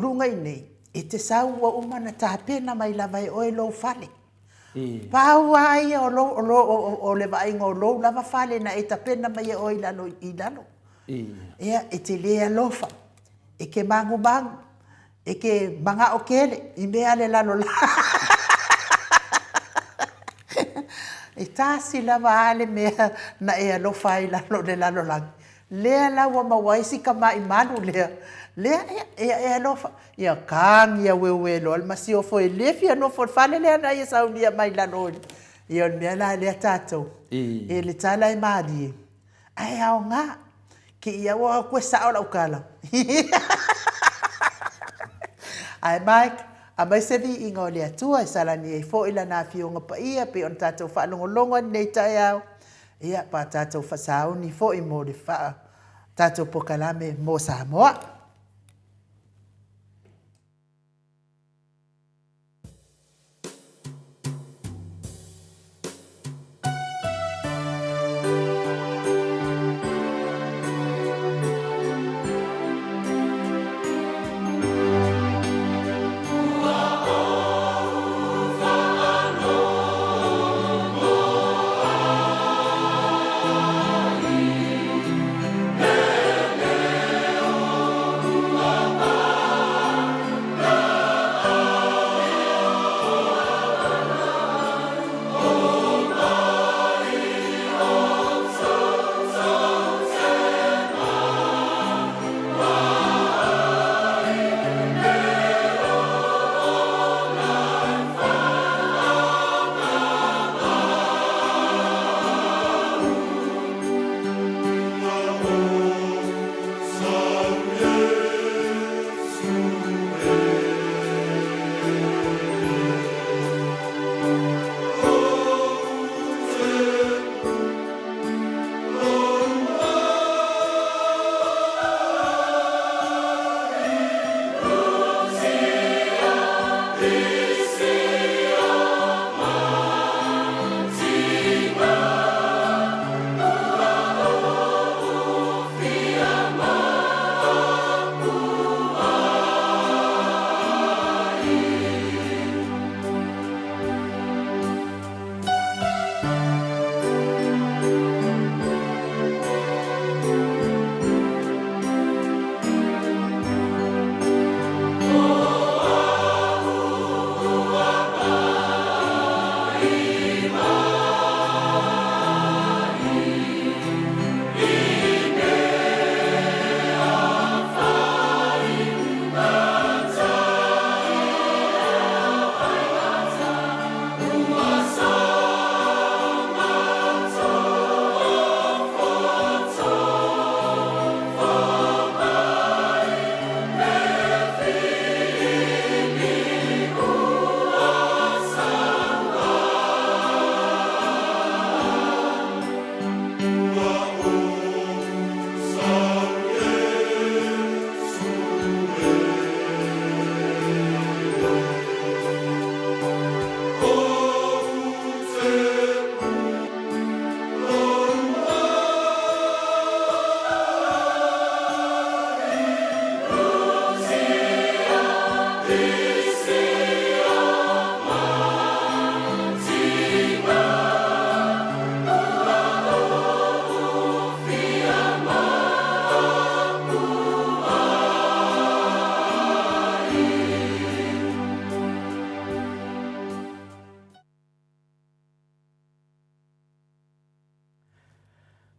lunga i nei, e te sau wa umana tāpena mai lava e oe lou fale. Pau ai o le vainga o lou lava fale na e tāpena mai e oe i lalo. Ia e te lea lofa. E ke mangu, e ke manga o kele, i mea le lalo la. E tasi lava ale mea na e alofa i lalo le lalo lang. Lea la wa mawaisi ka mai manu lea. Lea e alofa. Ia kang ia wewelo, al masiofo e lefi anofo fale lea na ia saunia mai lalo. Ia mea la lea tatou. E le tala e maadi. Ai au ngā. Ki ia wa kwe sao lau kala. Ai Mike, a mai se vi inga o le atua e salani e fo ila na fionga pa ia pe on tātou whaalongolongo nei tai au. Ia pa tātou whasau ni fo i mo le wha tātou pokalame mo Samoa.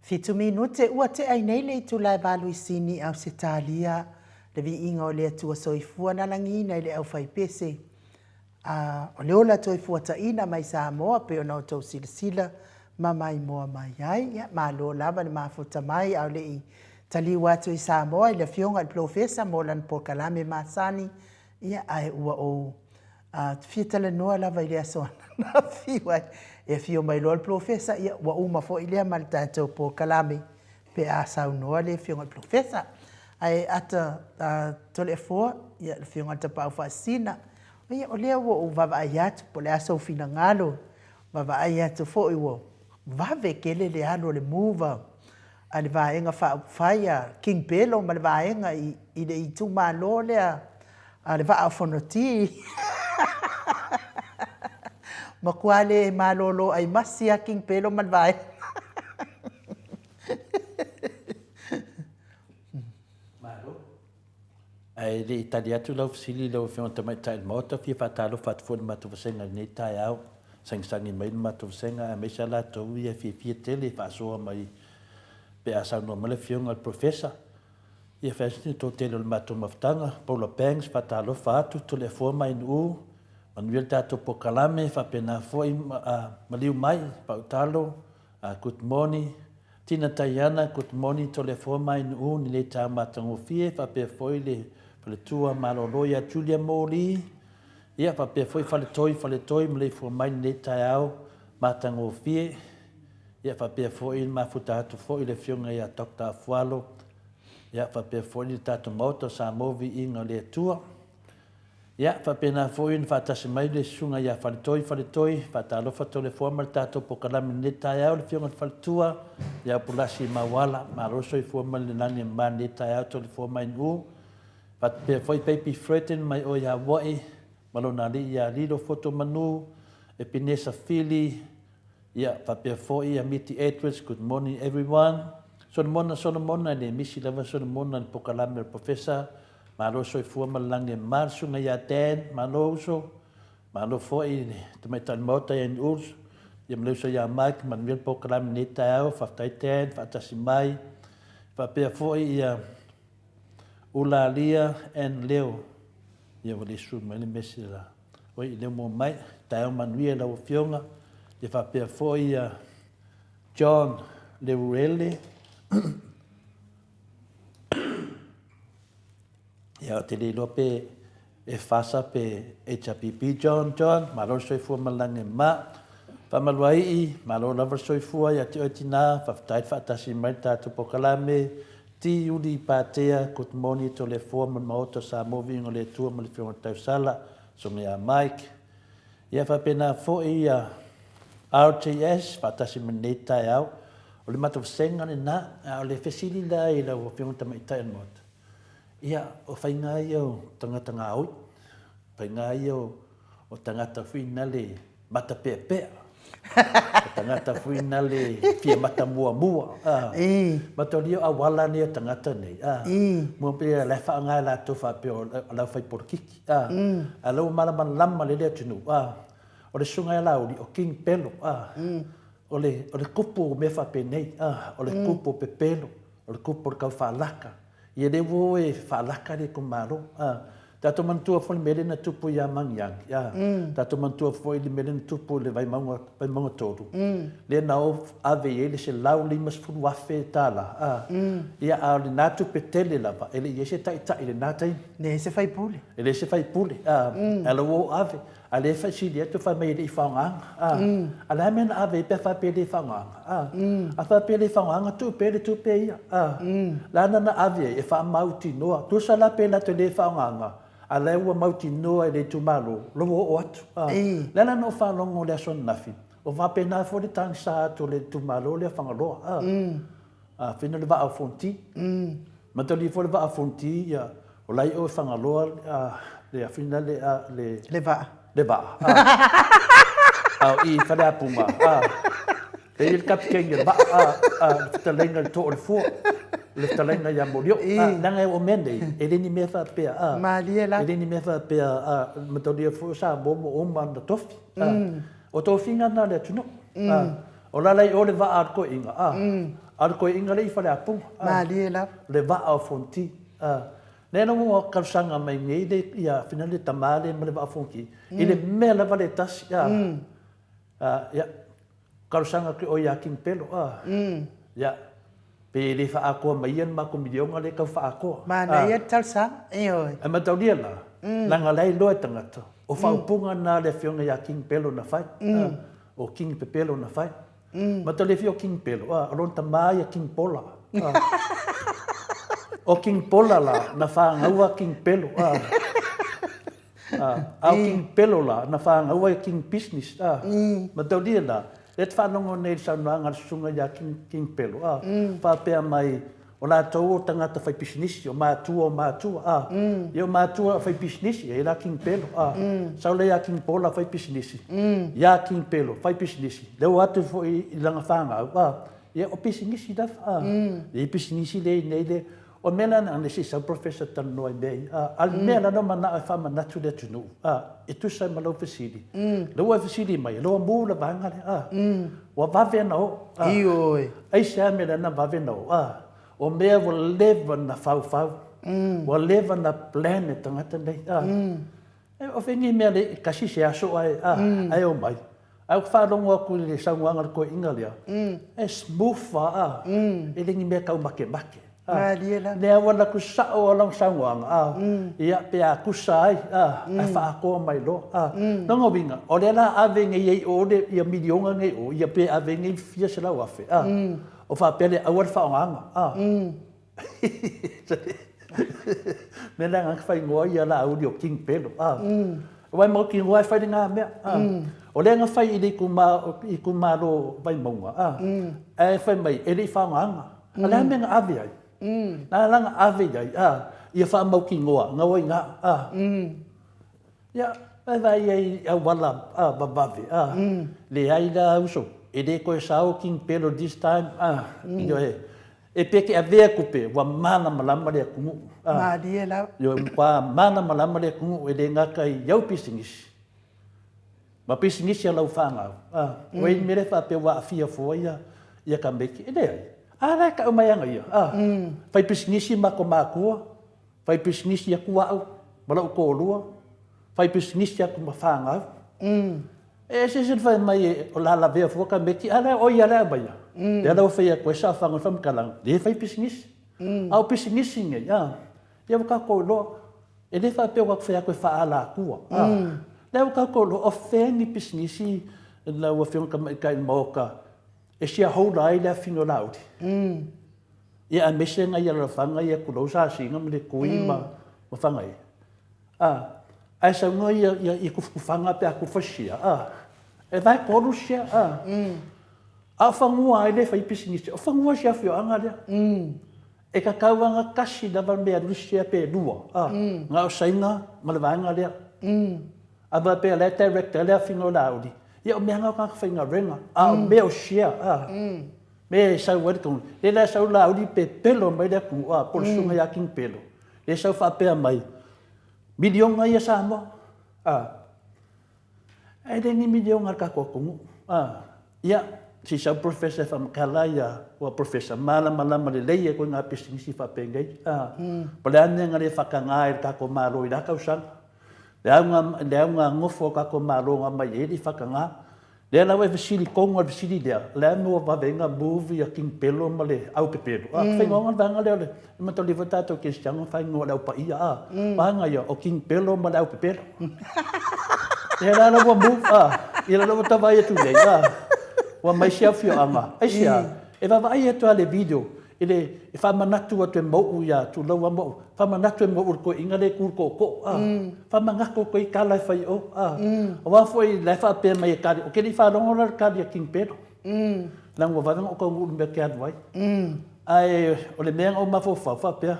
Fitu minute ua te ai nei le tu lai balu isini au se talia le vi inga o le atua soifua na langina i le au fai pese. O le ola soifua ta ina mai Samoa pe ona o tau sila ma mai moa mai ai. Ya, ma lo lava le mafuta mai au le i tali watu i Samoa i le fionga i profesa mo lan po kalame masani. Ia ai ua o fietala noa lava i le asoana na fiwai. E fio mai loa profesa ia wa uma fo ile mal tanto po kalame pe a sau noa le fio ngal profesa ai ata tole fo ia le fio ngal pa fasina ia o le wo va va iat po le aso fina ngalo va va iat fo i wo va ve kele le alo le move ali va enga fa fire king pelo mal va enga i le itu ma lo le ali va fonoti Makuale malolo ay masia king pelo malvai. Malo. Ai le Italia tu lau sili lau fion tamai tai MAOTA fi fatalo fat fon matu senga ni tai au. Sang mai matu senga me sala to ia fi tele fa so mai pe asa no male fion al professor. Ia fa to tele matu maftanga Paulo Banks fatalo fatu to le forma in u Manuel tato po kalame fa pena foi maliu mai pa utalo good morning Tina Tayana good morning to le forma in ni le ta matango fie fa pe foi le tua maloloya Julia Moli ia fa pe foi fa le toi mle forma in le tao matango fie ia fa pe foi ma futa to foi le fionga ia Dr. AFUALO ia fa pe foi le tato moto sa movi inga le tua Ya, fa pena foi in fatasi mai le sunga ya faletoi fa talo fa tole formal tato po kala mineta ya le fionga faltua ya pulasi mawala maroso i formal le nani maneta ya tole formal u fa pe foi baby threaten mai o ya wai malona li ya lido foto manu e pinesa fili ya fa pe foi ya miti address good morning everyone so mona le misi lava so mona po kala me professor Malo so fu malange marsu na ya ten malo foi te mai tan mota en urs ye mle so ya mak man vil program ni tao fa tai ten fa tasimai fa pe foi ya ulalia en leo ye voli su mai le mesila oi le mo mai tao man vi la fionga ye fa pe foi ya John Leurele Ya te le lope e fasa pe HPP John malo soi fu malange ma fa malwai malo lava soi fu ya te otina fa tai fa tasi mai ta to pokalame ti uli patea good morning to le form MAOTA sa moving le tu mo le fiona tau sala so me a Mike ya fa pena fo ia RTS fa tasi meneta ya o le matu senga na o le fesili la ila o fiona tamai tai mot Ia, o whainga i au tangata ngā oi. Whainga i au o tangata whina le mata pea pea. O tangata whina le fia mata mua. Mata lia a wala ni a tangata nei. Mua pia le wha ngai la tofa pia o lau whai porkiki. A lau malaman lama le lea tunu. O le sunga la uri o king pelo. O le kupu o me wha pe nei. O le kupu pe pelo. O le kupu o kau whalaka. Ia le wo e whalaka le kumaro. Tato mantua fo le mele na tupu ia mangyang. Tato mantua fo le mele na tupu le vai maunga toru. Le na o ave e le se lau li mas fulu wafe tala. Ia a le natu pe tele lava. Ele ia se tai tai le natai. Ne se fai pule. Ele se fai pule. Ala wo ave. Ale fa sili eto fa mai le whaungang. Ala mena ave pe fa pe le whaungang. A fa pe le whaungang tu pe ia. Lana na ave e fa mauti noa. Tu sa la pe la te le whaungang. Ala ua mauti noa e le tumalo. Lowo o atu. Lana no whaungongo le ason nafi. O va pe na fo le tang sa to le tumalo le whangaloa. Fina le va a fonti. Matali fo le va a fonti. O lai o whangaloa le afina le Le va. Au I whare apunga. E il kapkenga ba talenga to le fo. Le talenga ya morio. Nanga o mende e ni me fa pe Maliela. E ni me fa pe matodia fo sa bomo o man tofi. O tofinga na le tuno. O la lai o le va ar ko inga. Ar ko inga le whare apunga. Maliela. Le va a fonti. Nena mo karsanga mai ngai de ia finale tamale mo le va fonki. Ile me la vale tas ya karsanga ki o ya king pelo ya pe le fa ako mai en ma ko milionga le ka fa ako. Mana ia talsa oi. E ma tau dia la. La ngalai lo tangata. O fa punga na le fionga ya king pelo na fai. O king pepelo na fai. Ma tau le fio king pelo ron tamai ya king pola. O king pola la na fa ngaua king pelo au king pelo la na fa ngaua king business ma tau dia la let fa longo nei sa nga sunga ya king pelo fa pe mai o la tau tangata fai business o ma tu yo ma tu fai business e la king pelo sa le ya king pola fai business ya king pelo fai business le watu fo I langa fa nga ye o business da e business le nei de o mena na nesi sa professor tan no idei al mena no mana fa mana tu de tu no e tu sai malo fasili lo wa fasili mai lo mo la banga le wa va ve no Ioi. ai sa mena na va ve no o me vo live na fa wa live na planet tanga nei e o fengi me le kasi se aso ai o mai au fa longo ku le sangwanga ko ingalia e smooth e le me ka make Maliela. Nea wana ku sao alang sangwanga ia pe a ku sai a fa ko mai lo nongo winga o le la ave ngai o de ia milionga ngai o ia pe ave ngai fia sala wa fe o fa pele a war fa nganga me la ngang fa ngo ia la audio king pelo wai mo ki wai fa dinga me o le nga fa I ku ma lo vai monga e fa mai e li fa nganga ala me nga ave ai na langa ave ai ia fa mau ki ngoa ngawai nga ya vai ai a wala babavi le ai la uso e de ko sao king pelo this time yo e peke ave ku pe wa mana malama le ku Maliela. yo kwa mana malama le ku e de nga kai yau pisingis ma pisingis ya lau fa nga wei mere fa pe wa fia fo ia ka meki e de ai ala ka umayanga ia fai pisingisi mako makua fai pisingisi ya kuwa au malau ko lua fai pisingisi ya kumafanga e se fai mai o la vea foka meki ala o ia la baya ya la fai ko sa fanga fam kalang de fai pisingisi au pisingisi nge ya ka ko lo e le fa pe ko fai ko fa ala kuwa la ka ko lo o fe ni pisingisi la wa fion ka moka e sia hola ai la fino laudi ia mesenga ia la fanga ia kulosa singa me kui ma fanga ai sa ngo ia ku fanga pe ku fashia e vai korusia a fangu ai le fai pisingisi o fangu sia fio anga le e ka kawanga kasi da ban be rusia pe dua nga sainga malvanga le aba pe la director le fino laudi ia o mea ngau ka whainga renga me o shia me sau waritung le la sau la uri pe pelo mai le ku por sunga ya king pelo le sau fa pe mai milionga ia Samoa ai de ni milionga ka ko ku ia si sau professor fam kalaya o professor mala le le ko nga pisingisi fa pe ngai plan nga le fa ka ngai ka ko malo ida ka usang le nga ngofo ka ko malo nga mai e fa ka nga le la we visili kongo visili dia le no va venga movie a king pelo male au pepelo fa ngo nga nga le ma to li votato ke stiamo fa ngo la pa ia pa nga yo o king pelo male au pepelo le la no wa move ila no ta vai tu le wa mai chef yo ama ai sia e va vai to ale video ele e fa manatu atu mo ya tu lo mo fa manatu mo ko ingale ku ko fa mangako ko kala fa o wa foi le fa pe mai ka o ke li fa longo ka dia king pedo lang wa va o ko ngu be ka vai ai o le meng o ma fo fa pe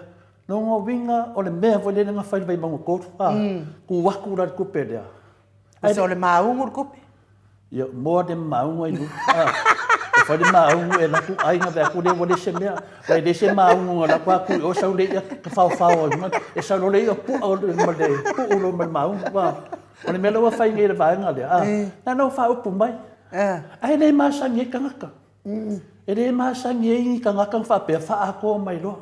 No ngo winga o le mea foi le nga fai vai mango kotu. Ku waku ra kupe lea. Ai so le maungu kupe. Ia mo de maungu ai nu. Fai de maungu e la ku ai nga va ku le wo le se mea. Vai de se maungu la ku o sa le ka fa o ma e sa le o pu o le ma le pu o le maungu wa. O le melo wa fai nge le vai nga le. Na no fa o pu mai. Ai le ma sa nge kangaka. E le ma sa nge kangaka fa pe fa ko mai lo.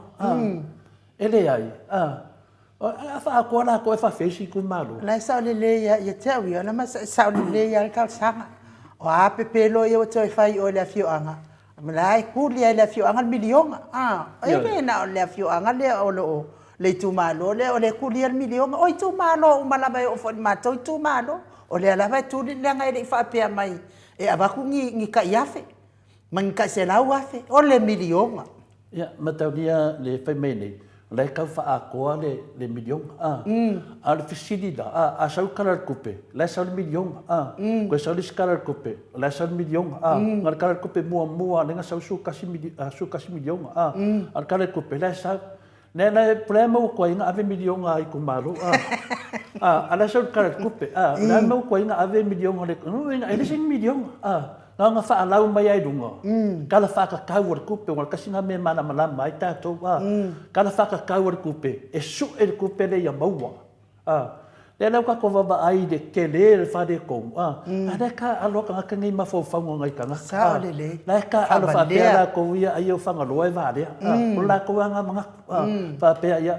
Ele ai. A fa ko la ko fa feshi ku malo. La sa le ya te wi ona ma sa le ya ka sanga. O a pe pelo ye o te fai o le fio anga. Malai ku le fio anga milion. Ele na le fio anga le o lo le tu malo le o le ku le milion. O tu malo o mala ba o fo ma tu malo. O le la va tu le nga le fa pe mai. E ava ku ngi ka yafe. Man ka se la wafe o le milion. Ya, mataunia le fai mene. Le kau fa ko le milion. Al fisidida a sau karar kupe. Le sau milion. Ko sau karar kupe. Le sau milion. Ngar karar kupe mua lenga sau su kasi milion. Al karar kupe le sau Nena problema ko inga ave milion ai kumaro. Ala sau karar kupe. Nena ko inga ave milion le. No inga ele sing milion. Nga fa alau mai ai dunga. Kala fa ka kau kupe wal kasinga me mana malama mai tato. Kala fa ka kau kupe e su e kupe le ya maua. Le lau ka ko va ai de kele fa de ko. Ada ka alo ka ka ngai mafo fa ngai ka nga. Sa le. La ka alo fa pe la ko ia ai o fa ngalo e va de. La ko nga manga fa pe ia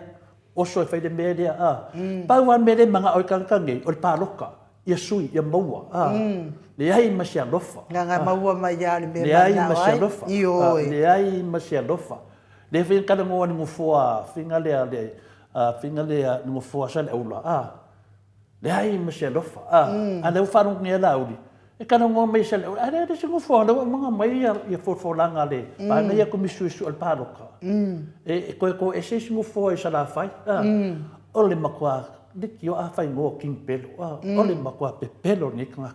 o so fa de me de. Pa wan me de manga o ka ngai o pa loka. Ia sui ia maua. Le ai masia lofa. Nga maua mai ya le me. Le ai masia lofa. Le ai masia lofa. Le fin kada mo ni mo foa finga le mo foa sa le ula. Le ai masia lofa. Ana u faru ngi la uli. E kada mo mai sa le. Ana de singo foa le mga mai ia fo langa le. Ba na ia ko misu su al paloka. E ko e se singo foa sa la fai. O le makwa dikio a fai ngo king pelo. O le makwa pe pelo ni kanga.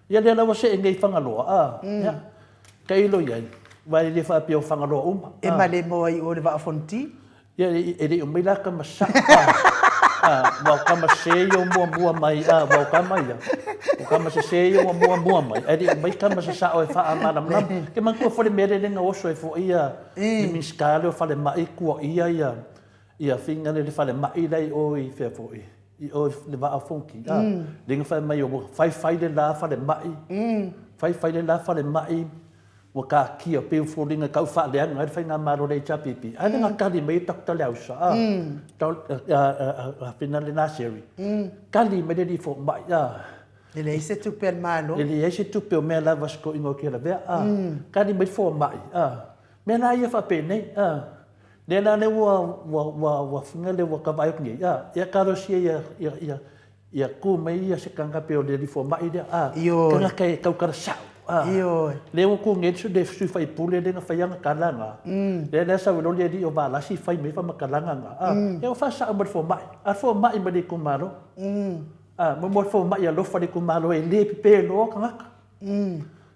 Ia le la wase ngai fangaloa ya kailo ia vai le fa pio fangaloa e male mo ai o le va fonti ia e le mai la ka masa wa ka mase yo mo mai wa ka mai o ka mase yo mo mai e mai ka masa sa o fa amana nam ke man ko fo le mere le ngo so e fo ia ni miskale o fa le mai ku ia finga le fa le mai dai o i fe fo I o le va a fonki dinga fa mai o fai le la fa le mai fai le la fa le mai o ka ki o pe fo dinga ka fa le nga fa nga maro le chapipi ai nga ka di mai tak ta le sa final na series kali me de fo mai le se tu per malo le se tu pe me la vasco ingo ke la ve kali me fo mai me na ia fa pe nei Nena ne wa finga le wa ka vai ngi ya ka ro sia ya ku mai ya se kanga pe o le fo mai de kanga kai ka ka sa le o ku ngi su de su fai pule de nga fa yang ka langa le sa lo le di o ba la si fai me fa ma ka langa ya fa sa mo fo mai me de ku maro mo fo mai ya lo fa de ku maro e le pe lo kanga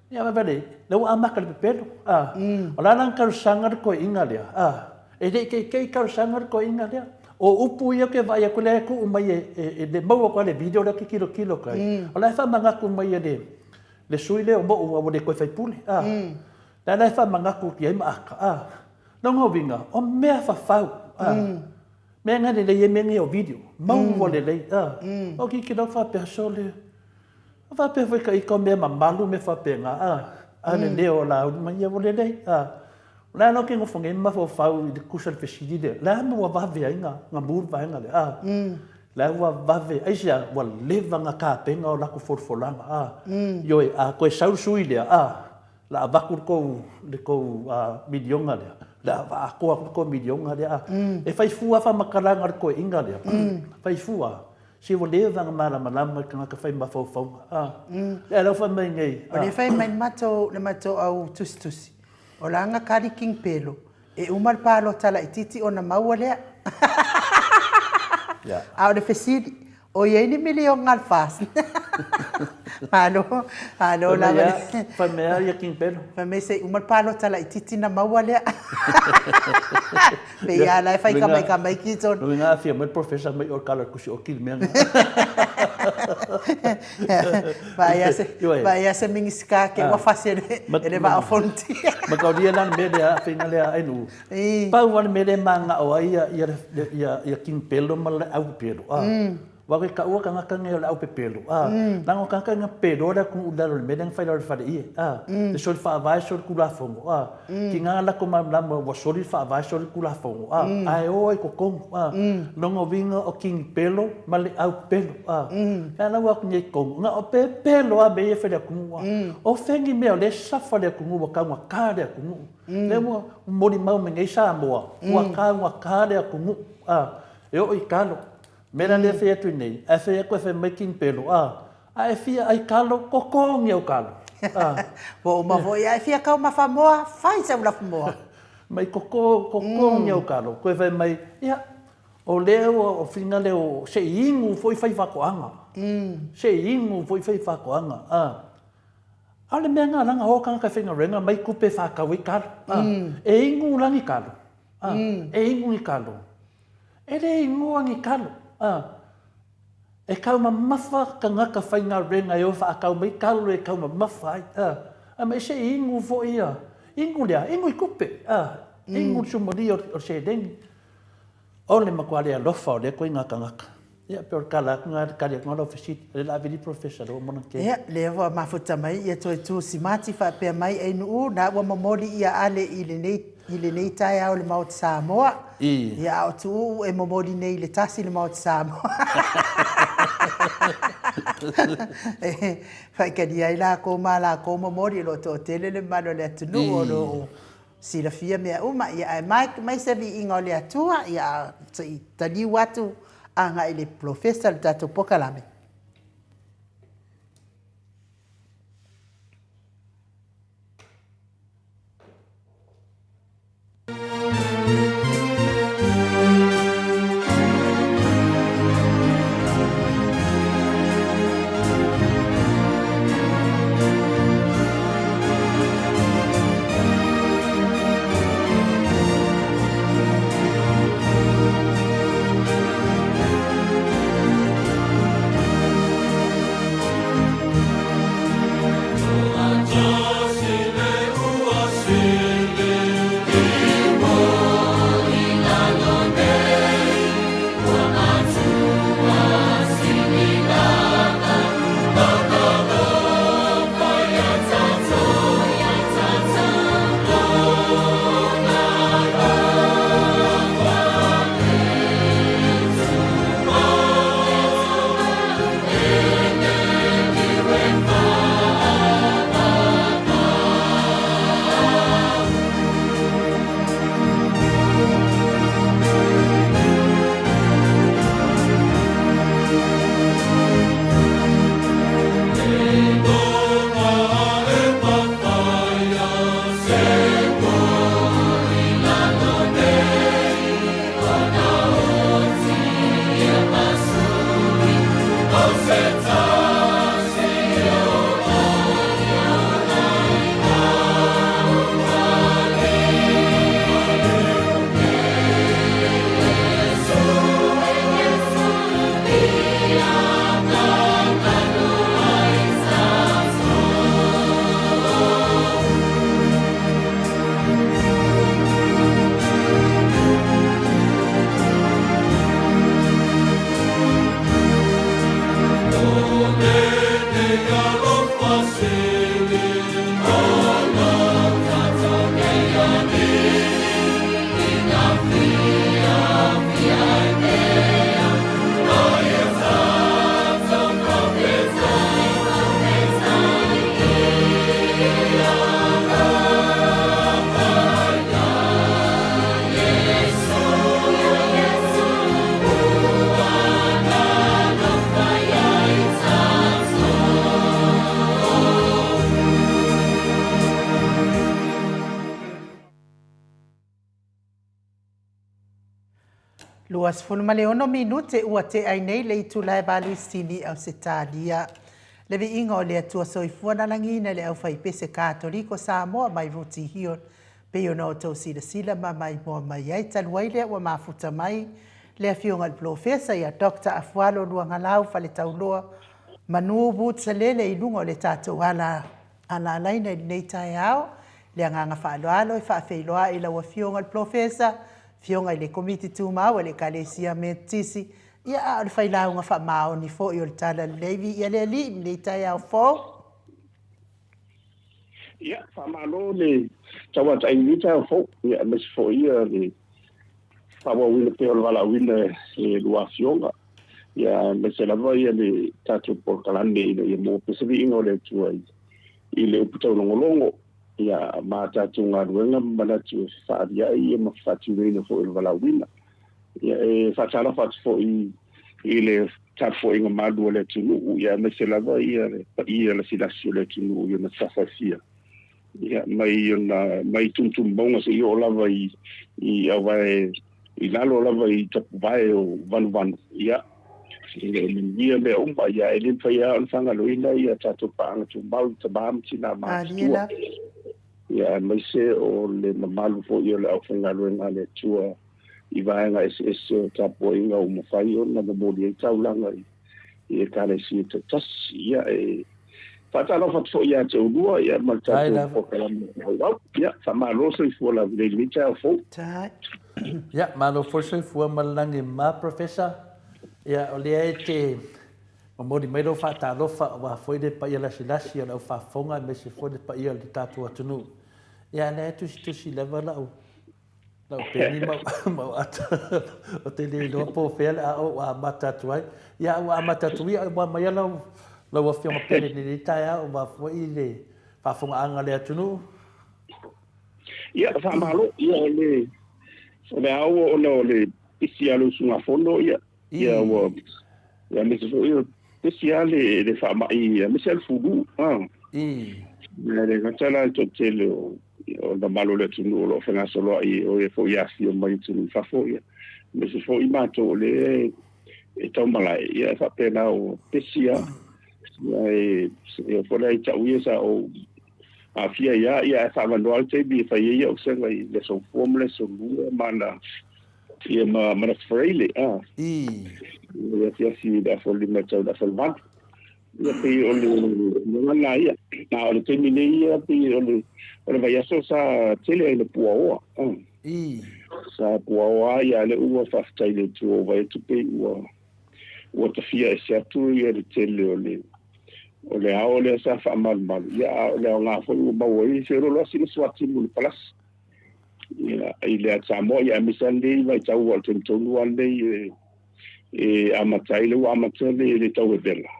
ya ba le lo ama ka pe lo ala nang ka sangar ko inga le e de ke ka sangar ko inga dia o upu ia ke vai ko le ku mai e de mau ko le video da ki kilo kai ala fa manga ku mai de le suile o mo de ko fai pule da la fa manga ku ki ma no ngo vinga o me fa fa me nga de le me o video mau vo le o ki no fa persole fa pe fa ka ko me ma malu me fa pe nga ane le o la ma ia vo le La no que ngofonge ma fo fau de kusal pesidi la mo va ve nga mur va nga le la va ve ai ja wa leva nga ka pe nga la ku for langa yo ko sau sui le la va ko de ko milion nga le la va ko milion nga le e fai fu fa makala nga ko inga le fai fu si vo leva nga mala malama ka fai ma fo la fa mai ngai o le fai mai mato au tus O langa kari king pelo. E umal palo tala ititi o na maua lea. A o le fesidi. O ye ni milion ngal fas. Halo la. Fa mea ia king pelo. Fa me se umat palo tala ititi na mawale. Be ya la fai kamai ki ton. No nga afia mai professor mai or kala kusi o kil mea. Vai se mingiska ke wa fasere ele va fonti. Ma ka dia lan me de a finga le ai nu. Pa wan me de manga o ia king pelo mal au pelo. Waka ka ua ka ngaka ngai au pe pelo. Nango ka nga pelo da ku udalo me dang fai fa i. Te sol fa vai sol ku la fongo. Ki nga la ko mam la mo sol fa vai sol ku la fongo. Ai o ko kong. Longo vinga o king pelo mal au pelo. Ana wa ku ngai kong nga o pe pelo a be fa da ku. O fengi me le sa fa da ku wa ka wa ka da ku. Le mo mo di mau me ngai sa mo. Wa ka da ku. Eu i kalo. Mera le fea tu nei, a fea koe fe making pelo, a e fia ai kalo, kokong iau kalo. Wo ma vo ia e fia kau ma famoa, fai sa ula famoa. Mai kokong iau kalo, koe fe mai, ia, o leo, o finga leo, se ingu foi fai whakoanga. Se ingu foi fai whakoanga. Ale mea ngā langa hokanga ka whinga renga, mai kupe whakau i kalo. E ingu langi kalo. E ingu i kalo. E re ingu angi kalo. E kau ma mawha ka ngaka whainga renga e o wha kau mai kalo e kau ma mawha ai. Ma se ingu fo ia. Ingu lea, ingu i kupe. Ingu sumori o se dengi. O le makuare a lofa o le koe ngaka ngaka. Ia pe o kala ngā kare ngā ofisiti. Le la vidi professor o mona ke. Ia, le wa mafuta mai, ia toi tu si mati wha pia mai e nuu, na ua mamori ia ale i le nei tai au le MAOTA Samoa. Ia o tu e mamori nei le tasi le MAOTA Samoa. Whai ka ni ai la ko ma la ko mamori lo to tele le mano le atunu o lo sila fia mea uma. Ia ai mai se vi inga o le atua, ia tani watu anga i le professor le tato pokalame. ua sefulu ma le ono minute ua te ai nei le itu lai balu sini au se talia. Le viinga o le atua soifua na langina le au faipese Katoliko Samoa mai ruti hio. Pe ona o tau sila ma mai moa mai ai taluai le ua mafuta mai le afionga le profesa ia Dr. AFUALO LUAGALAU fale tauloa manu but salele i lunga o le tatou ala laina i nei tai ao le anganga whaaloalo i whaafeiloa i lau afionga le profesa fionga i le komiti tūmau le kalesia me tisi ia a le whailaunga wha mao ni fo i o le tala levi ia le ali i nei tai ao fo. Ia, whamalo le tawa tai ni tai ao fo ia mes fo ia le Samoa wile pe o wala wile e lua fionga ia me se lava ia le tatu por kalande ia mo pesevi ingo le tua i le uputau longolongo ia ma tatu ngā ruenga manatu whaaria ia ma whatu reina fo i wala wile ia e whatara whatu fo i le tatu fo inga madua le tunu ia me se lava ia le silasi le tunu ia na tawhawhia ia mai tuntum bonga se i o lava i awai i lalo lava i tapu vai o vanu ia ia le umba ia e limpa ia on fanga loina ia tatu paanga tu mau tabam tina matua ia mai se o le mamalu fo ia le au fanga loina le tua i vaenga SS tapu inga o mawhai o na moli e taulanga i e kare si te tas ia e Fatalo fat fo ia te udua ia maltatu fo kalama ia famalo so i fo la vile limita fo Ya, malo forse fua malangi ma professor. Ya, oleh te mamodi melo fata lofa wa foi de pa ia silasi ala fa fonga me se foi de pa ia de tatu atunu. Ya, na tu si leva la o. La peni ma ata. O te le do po fel a o a mata tuai. Ya, o a mata tuai wa ma ia la wa fiona pele ni taia o wa foi le fa fonga anga le atunu. Ya, fa malo ia le le au o le isialo sunga fono ia o ia me so ia isiale le fa mai me sel fugu le gatala to telo o da malo le tunu lo fena solo ai o e fo ia si o mai tunu fa fo ia me so fo i mato le e tau malai ia fa pena o isia e fo le tau ia sa o a fia ia fa manual te bi fa ia o se ngai le so formula so mana ia ma freile ia fia si da fo li meta da fo van ia pe o le na ia na o te mine ia pe o le vai so sa tele le puo sa puo ia le u fa tai le tu vai tu pe o te fia se tu ia le tele o le ao le sa fa mal ia le nga fo mo wai se ro lo si swati mo palas ia ile Samoa ia misande vai tau o te tonu ande e amatai le amatai le tau e bela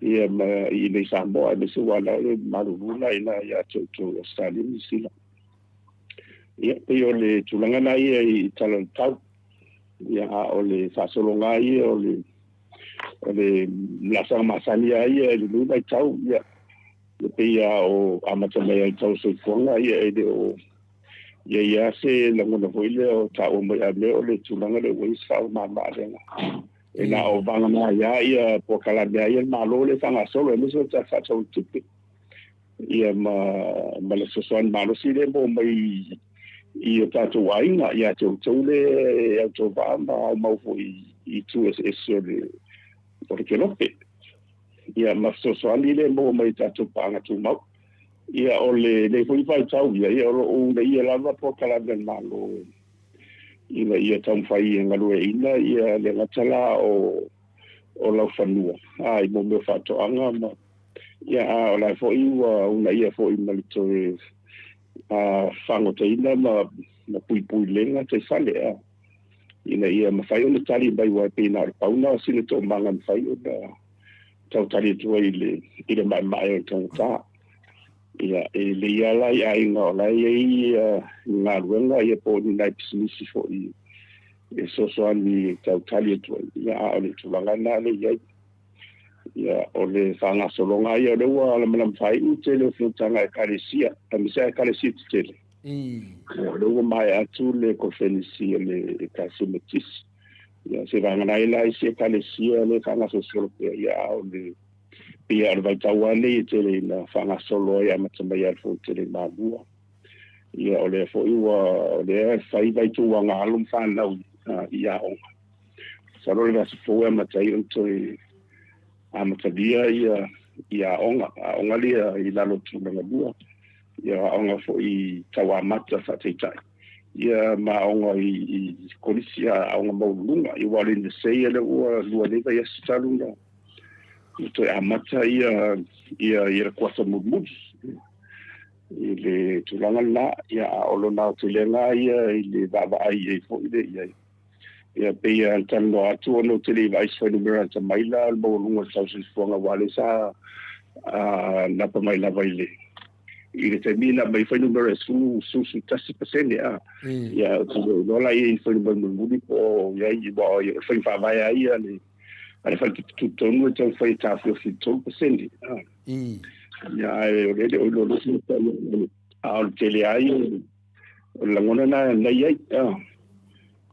ia i le Samoa me se wala le marula ina ia to stadi mi sila ia pe o le tulanga na ia i talan tau ia o le fa solo ngai o le la sama sania ia le lu vai tau ia le pia o amata mai tau so fonga ia de o ia se la ngona foile o ta o mai able o le tulanga le wis fa ma renga e na o vanga mai ia po kala ia malo le fanga solo me so ta fa tau tupi ia ma le so son malo si le bo mai i ta tu wainga ia tu le ia tu va ma fo i tu es le porque lope ia maso soali le mo mai tatu panga tu mau ia ole le foi vai tau ia o le ia lava po kala ben malo ia tam fai ngalu ina ia le ngatala o la fanua ai mo me fato anga ma ia o la foi una ia foi malito fango te ina ma pui lenga te sale ina ia mawhai o le tali mai wai pēnā re pauna sile tō manga mawhai o na tau tali tua i le mai o tōng tā. Ia e le ia lai a inga o lai e ngā ruenga ia pōni nai pisinisi fo i e sosoani tau tali tua ia a o le tulanga nā le iai. Ia o le whanga solonga ia o le ua ala mana mawhai u tele o whiutanga e karesia, a misa e karesia te tele. Lo mai atu le konferensi le kasimetis. Ya se van a ir a se kalesia le kana sosolo ya o le pia vai tawale te na fanga solo ya matamba ya fo te le mabua. Ya o le fo iwa le fai vai tu wanga alum fa na ya o. Salo le fo ma tai onto amatabia ya onga le ila lo tu na bua. Ya onga fo I tawamata fa te tai. Ia maonga I kolisia onga maulunga I wale ne sei ele ua lua leva ia sitalunga to amata ia kwasa mudmud ile tulanga la ia olona tulenga ia ile baba ai fo ile ia pe ia tano atu no tele vai so numero ta maila maulunga sa fonga wale sa na pa maila vai ile termina mai foi número su tasi pasene ya no la I foi número muito po ya I bo foi fa vai aí ali fa tutto no então foi tá foi 100% ya ele o lo su ao tele aí la ngona na ya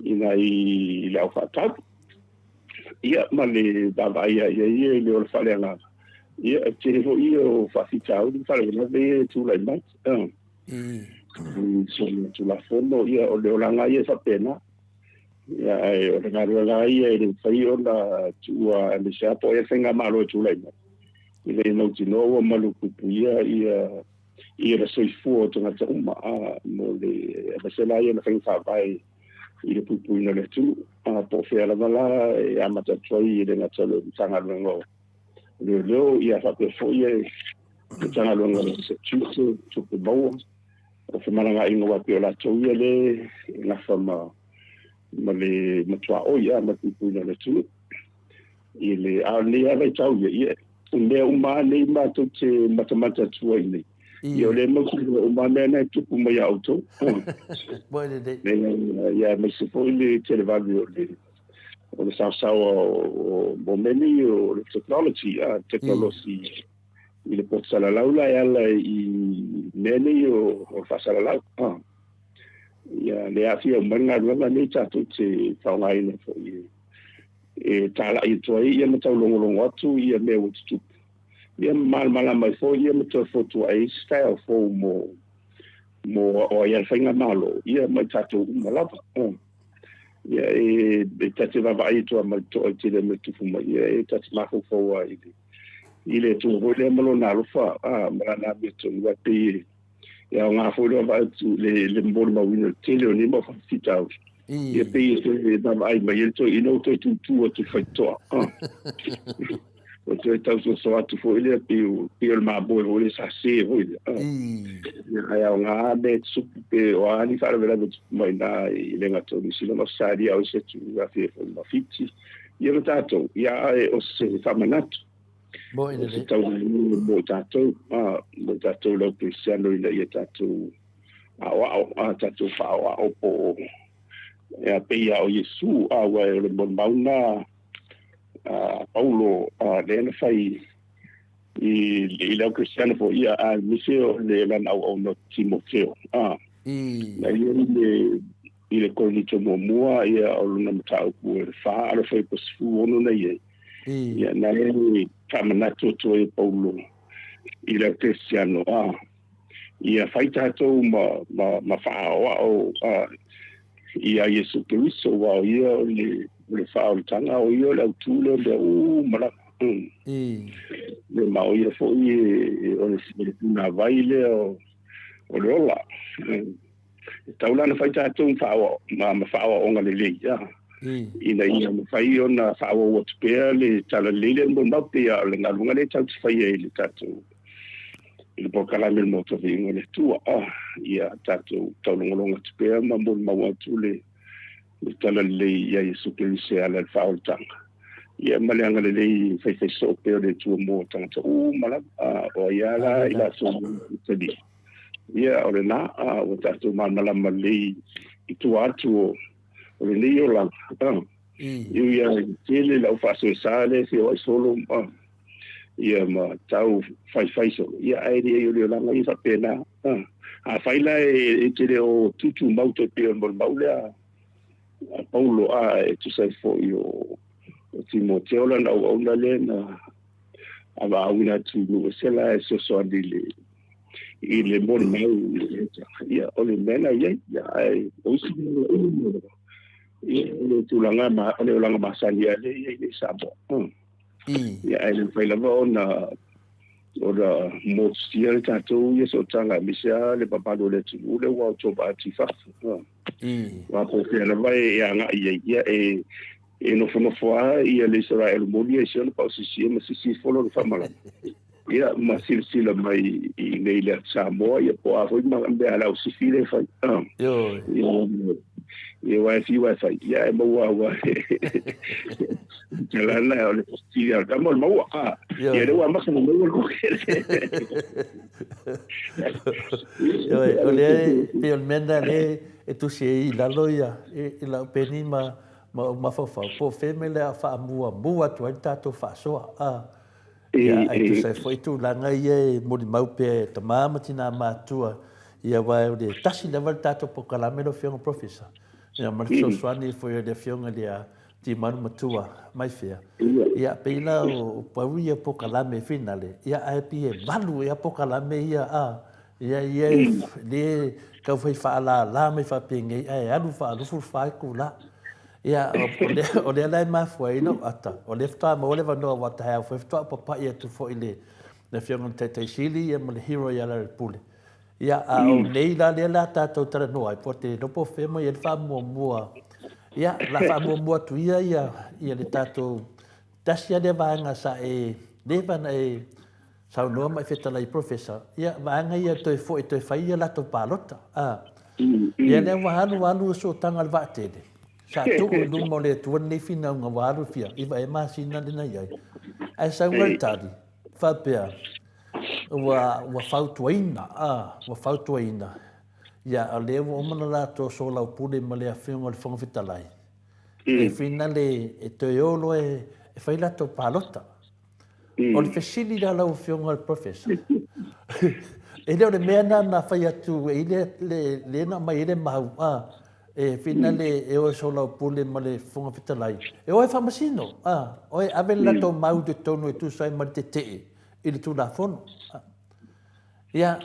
ina I la fa ya male ba vai ya ele o fa le ia te ho io fa fitau di fare una ve tu la mat sono tu la fondo ia o le olanga ia fa pena ia o le ngaro ia le fai ona tu a le sa po ia fenga malo tu la mat ile no ti no malu ku ia le soi fu to na tuma mo le ba se la ia le fa vai ile pu no le tu po fe la mala e amata toi ile na tolo sanga ngo Leo ia fa pe fo ia tanga longa se tutu tu bo o fe maranga I no pe la to ia le na fama male matwa o ia ma tu le tu ile a le ave tau ia le uma le ma to te matamata tu ile io le mo ku uma le na tu ku mo auto Bueno de ia me se po ile te le value o le sao o momeni o le technology I le pot salalau la ala I meni o fa salalau ia le afia o manga langa nei tatu te whaungai na fo e tala I toi ia matau longo atu ia me o tutu ia mala mai fo ia matau fo tu ai style fo mo o ia whainga malo ia mai tatu malapa ia e tati va vai to ma to te le tu fuma ia tati ma fo fo ile tu ho le malo na lo fa ma na be to wa pe ia nga fo le va tu le mbol ma wino tele o ni mo fa fita ia pe se da vai ma ia to ino to tu fa to o te tau so atu fo ile pe o ma bo o le sa se o ile ia nga be supu pe o ani fa vera be mai na ile nga to ni sino sa dia o se tu va fe ma fiti ia lo tato ia o se fa manato bo ile se tau mo tato lo cristiano ile ia tato tato fa o po ia pe ia o Yesu wa le bon mauna Paulo le fai I le cristiano fo ia miseo le lana o no Timoteo na ile ko ni tomo mua ia o luna mtau ku fa ala fai posfu ono na ia na le kamana to Paulo ile cristiano ia fai tato ma fa o ia Yesu Cristo wa ia le fa o tanga o ia le tu le mala le mau ia fo o le na vaile o le ola taula na fai tato fa o ma fa o nga le ia ina ma fai ona fa o what pe le tala le mo na pe le ngalunga le tau fai le tato il po kala mel mo to vingo le tua ia tato taulonga pe ma mo ma tu le tala le ia Yesu Cristo ala faultanga ia maleanga le fai so pe le tu mo tanga mala o ia la ila so tedi ia o na o tato mala mali I tu atu o le leo la ia tele la fa so sale se o solo ia ma tau fai so ia ai le la ngai fa pena A faila e te o tutu mau te pio mo maulea. Paulo e tu sai fo o Timoteo la na o na le na ava una tu se la e so andile i le mo mau ia o le mena ia ai o si ia tu langa ma o langa masani ale ia sabo ia ai le faila na ora mo stia tato ia so tanga misia le papado le tu le wa to ba ti fa wa ko ke na vai ia nga ia e no fono foa ia le Israel monia se no pa si ma si folo no famala ia ma silsila mai i nei le Samoa ia po a foi ma be ala o si file fa yo ia wa fa ia e mo wa ke la na o le stia da mo ia le wa ma se mo ko yo o le pe o menda le e tu se i la loia e la penima ma fa po femele a fa mua tu tato fa so ia ai tu sai foi tu la ngai e mo di mau pe ta mama tina matua ia vai de tasi level tato po kala me no fiong professor ia ma so swani foi de fiong dia ti manu matua mai fia ia pe la o pavia po kala me finale ia ai pe valu ia po kala me ia de ka foi fa la me fa pinge ai adu fa ku la ia o le lai ma foi no ata o le fta mo le vano wa ta foi fta papa ia tu foi le fiong te sili ia mo le hero ia la pule ia o nei la le la ta to tra no ai porte no po fe mo ia fa mo ia la fa mo tu ia le tato tasia de vanga sa de van sa no mai feta lai professor ia vanga ia to foi to fai ia la to palota ia le walu so tanga va tele sa tu lu mo le tu ni fina nga walu fia iva e ma sina dina ia ai sa tadi fa pea wa fautuina ia a le o mana la to so la pule ma le afenga le fonga fitalai e fina le e to yolo e fai la to palota o le fesili la o fionga al professor e le mena na fai atu e le na mai le mau e fina le e o so la pule ma le fonga fitalai e o e famasino o e ave la to mau de tono e tu sai ma te il tu la fono ia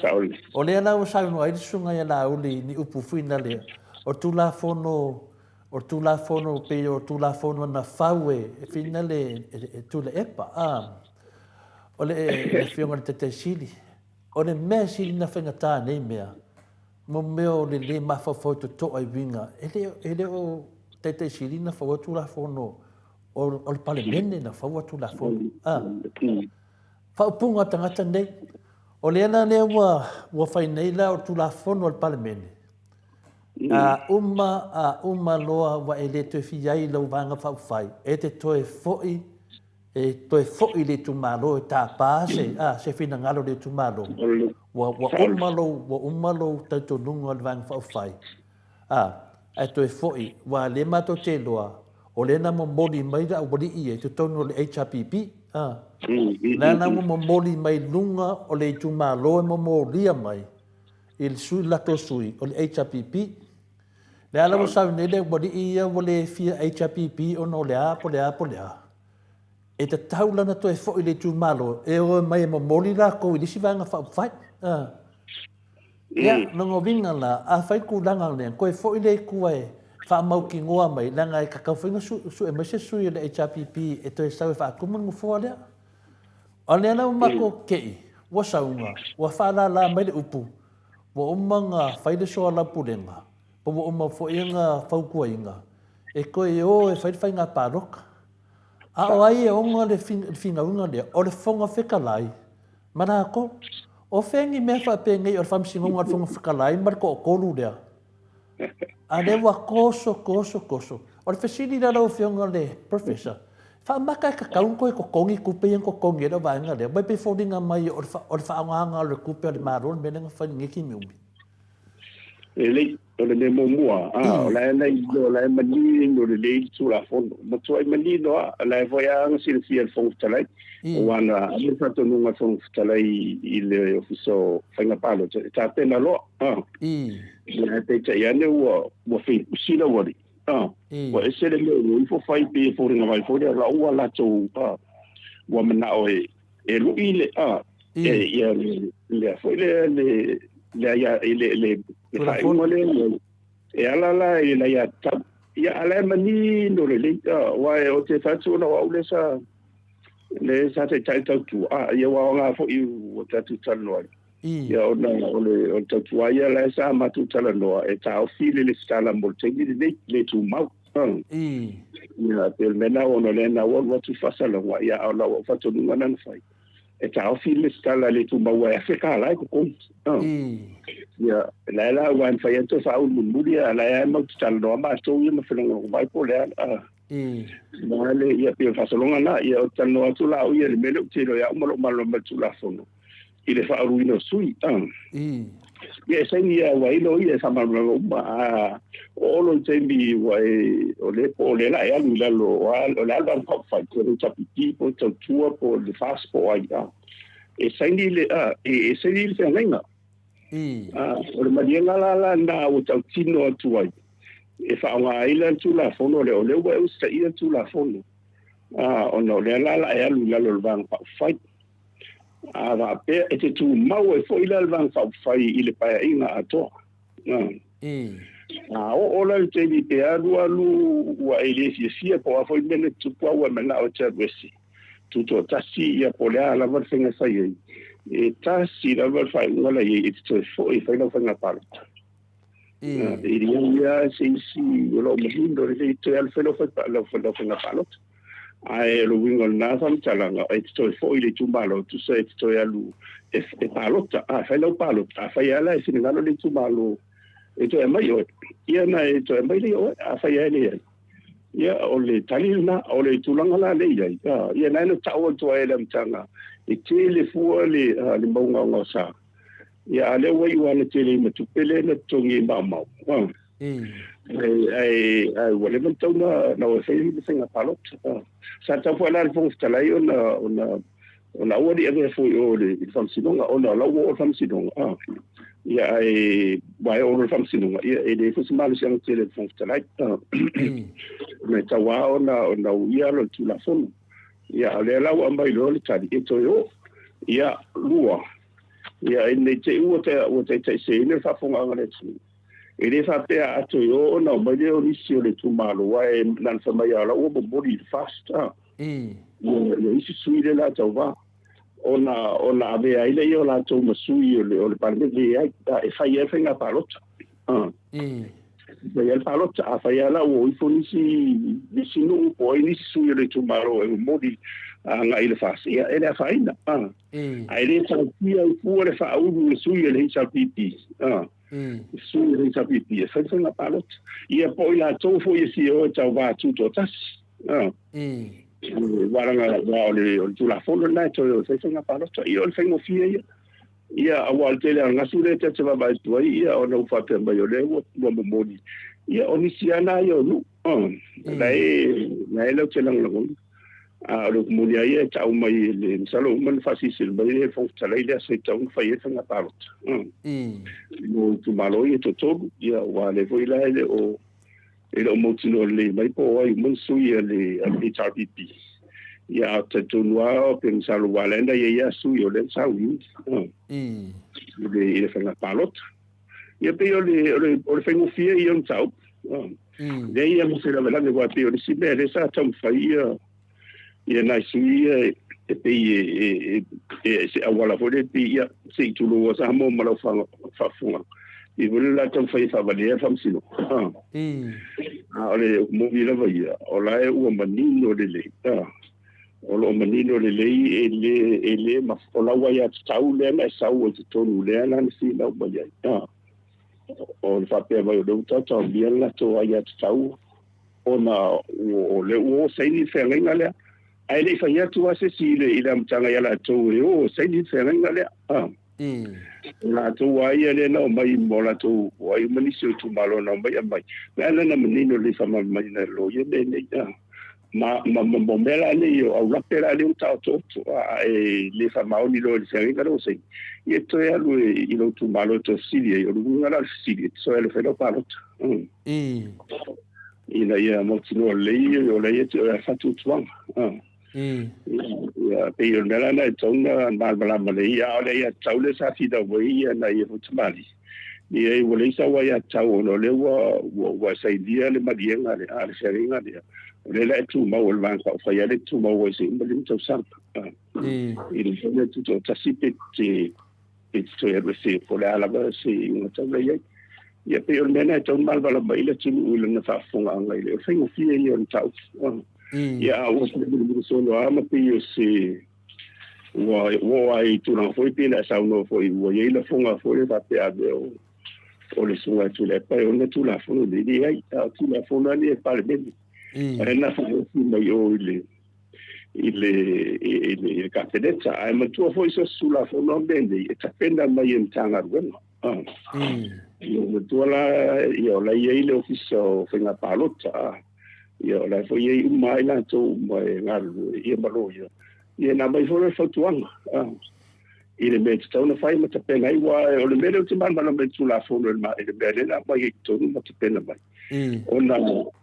o le ala o sa no ai sunga ia la uli ni upu fina le o tu la fono pe o tu la fono na faue e fina le tu le epa o le fionga te sili o le me sili na fenga ta nei mea mo meo le mafa fo to ai winga ele o te sili na fo tu la fono o le palemene na fo tu la fono fa punga tangata nei o le ana le wa fai nei la o tu la fono al palemene uma loa wa ele te fiai lo vanga fa fai e te toe foi le tu malo ta pase se fina ngalo le tu malo wa uma lo tanto nunga al vanga fa fai e toe foi wa le mato te loa o le na mo moli mai da o i te tono le HPP na mo moli mai lunga o le tu malo mo molia mai il sui la to sui o le HPP le ala mo sa ne le bodi ia o le fia HPP o no le a po le e te taula na to e fo le tu malo e o mai mo moli la ko i si vanga fa fai ia no vinga la a fai ku langa le ko e fo le ku e fa mau ki ngoa mai langa e ka finga su e mai se su le HPP e to e sa fa ku mo fo le ale na ma ko ke wa saunga wa fa la mai le upu wa umanga fai le so la pulenga po uma fo inga fau ku inga e ko e fai nga paroka o ai o nga le finga unga le o le fonga fekalai mana ko o fengi me fa penge o fam singa nga fonga fekalai mar ko lu le ane wa koso o le fesili la o fionga le professor fa maka ka kaun ko kongi kupe yang ko kongi do ba nga le ba pe fodinga mai o fa nga le kupe le maron me nga fa ngi ki mi le o le mo mua la na do la mani no le tu la fondo mo tu ai mani no la voya ang sin fiel fong talai wana le fato no nga fong talai il ofiso fanga palo ta pena lo la te te ya ne wo fi usina wori wo ese le mo fo fai pe fo ringa vai fo la wala to wo mana o e lu ile ya le fo le ya le e ala la e la ya ta ya ala mani no le wa o te fatu no wa le sa te tai tu ya wa nga fo i o ta tu talo ya o ta tu ya la sa ma tu talo no e ta o fili le scala molto le tu mau ya per mena o no le na wa tu fasa la wa ya ala wa fatu no na fai e ta o fili le scala le tu mau ya fe ka la ko ya la wan fa yento fa un mudia la ya mo talo ma to yo me felo vai po le vale ya pe fa solonga na ya talo tu la o ya le melo tiro ya mo malo ma tu la fono ile fa ruino sui ya sai ya wai lo ya sama lo ma o lo tembi wai o le la ya lu la lo la ban fa ko chapiti po tua po le fast po ya e sai le e sai le fa lenga o le madienga la na o tau tino tu ai e fa wa ila tu la fono le o le wa o sta ila tu la fono o no le la ya lu la lo ban fa fight va pe e tu mau e fo ila ban fa fai ile pa inga ato o la te di pe alu wa ile si po fo mene tu po wa mena o te wesi tu to tasi ya po la la va finga sai e tasi la va fai wala e to fo e fai no fanga palo e dia si lo mundo le te al felo fa lo fanga palo ai lo wingo na sam talanga e to fo ile tumbalo tu se to ya lu e palota fai lo palota fai ala e sinalo le tumbalo e to e mai o ia na e to e mai le o fai ele ia o le talina o le tulanga la le ia na no tawo to e le mtanga e tele fu le monga ngosa ia le wai wana tele matupele na tongi mamau ai wale mtona na o fai le singa palot sa ta fu la fong talai ona o di ave fu o le fam sinonga ona la o fam sinonga ia ai vai o fam sinonga ia e de fu mal siang tele fong talai me tawa ona ia lo tu la fon ia le la o mai lo le tadi e to yo ia lua ia ine te o te se ne fa fonga ngale tu e le fa pe a to yo no mai le o si o le tu malo wa e nan fa mai ala o body fast yo isi sui le la tawa ona ave ai le yo la to masui o le parle de ai e fa ye fenga palota el palota a fa ya la o ifonisi sino o ini sui le tu malo e modi nga ile fast ia ele fa ina ai le sa pia fu le fa u sui le sa pipi sui le sa pipi fa fenga palota ia poi la to fo ye si o ta va tu to tas waranga wa o tu la fono na to se fenga palota io le fengo fia ia a wal tele nga sule te va ba tu ia o no fa pe ba yo le mo modi ia o ni siana yo nu lai lo tele ngo lo modi ia ta o mai le salo man fasil ba le fo tele ia se ta un fa ia fenga palota no tu malo ia to ia wa le foi la le o ele o motino le mai po ai mun sui le HRPP ia te tunua pe salo walenda ia sui o le sau le fenga palot ia pe o le fengo fia ia tau de ia mo se la vela de wa pe o si be sa tam faia ia na sui e pe se awala fo de ia se tu lo sa mo malo fa funga i vole la tam fai fa vale fam sino ole mo vi la vai o la e o manino le o lo manino le ele ma o la wa ya tau le na sa o to nu le na si la ba ya o fa pe va do to bien la to ya tau ona o le o sai ni fe nga le ai le fa ya tu se si le ila mtanga ya la to o sai ni fe nga le la tu wai le no mai mo la tu wai mani se tu malo no mai mai na na menino le fa mai na lo ye ne ma mela ni yo au la pera le un tau to le fa mau ni lo se ringa lo se e to ya lu i lo tu malo to sili yo lu ngala sili so ele fe lo palo ina ia mo tino le yo le te fa tu tuang ya pe yo mela na tonga bala male ya le ya taule sa fi da we ya na ye futsmali ni e wole sa wa ya tau no le wa sai dia le madienga le a le seringa dia le la tu ma wol van fa ya le tu ma wo se imbalim to sam il faut tout to tasipe ti to ya se for la ba se no taule ya pe yo mena to mal bala ba ile tu le na fa fonga ngai le fa ngo fi yo tau ya wo se le so no ama pe yo se wo ai tu na foi pina sa no foi wo ye le fonga foi va pe ave o le sunga tu le pa ona tu la fonga de dia tu la fonga ni pa le bene na fonga ma yo ile catenetta ai ma tu foi so sulla fonga bene e tapenda mai in tanga bueno io tu la io la ye le ufficio fenga palota io la foi ye mai la tu mai ngalu ye malo ye na mai foi fotuanga ile me tau na fai mata pena i wa o le mele te man me tu la fono le mai le mele na mai to no mata pena mai ona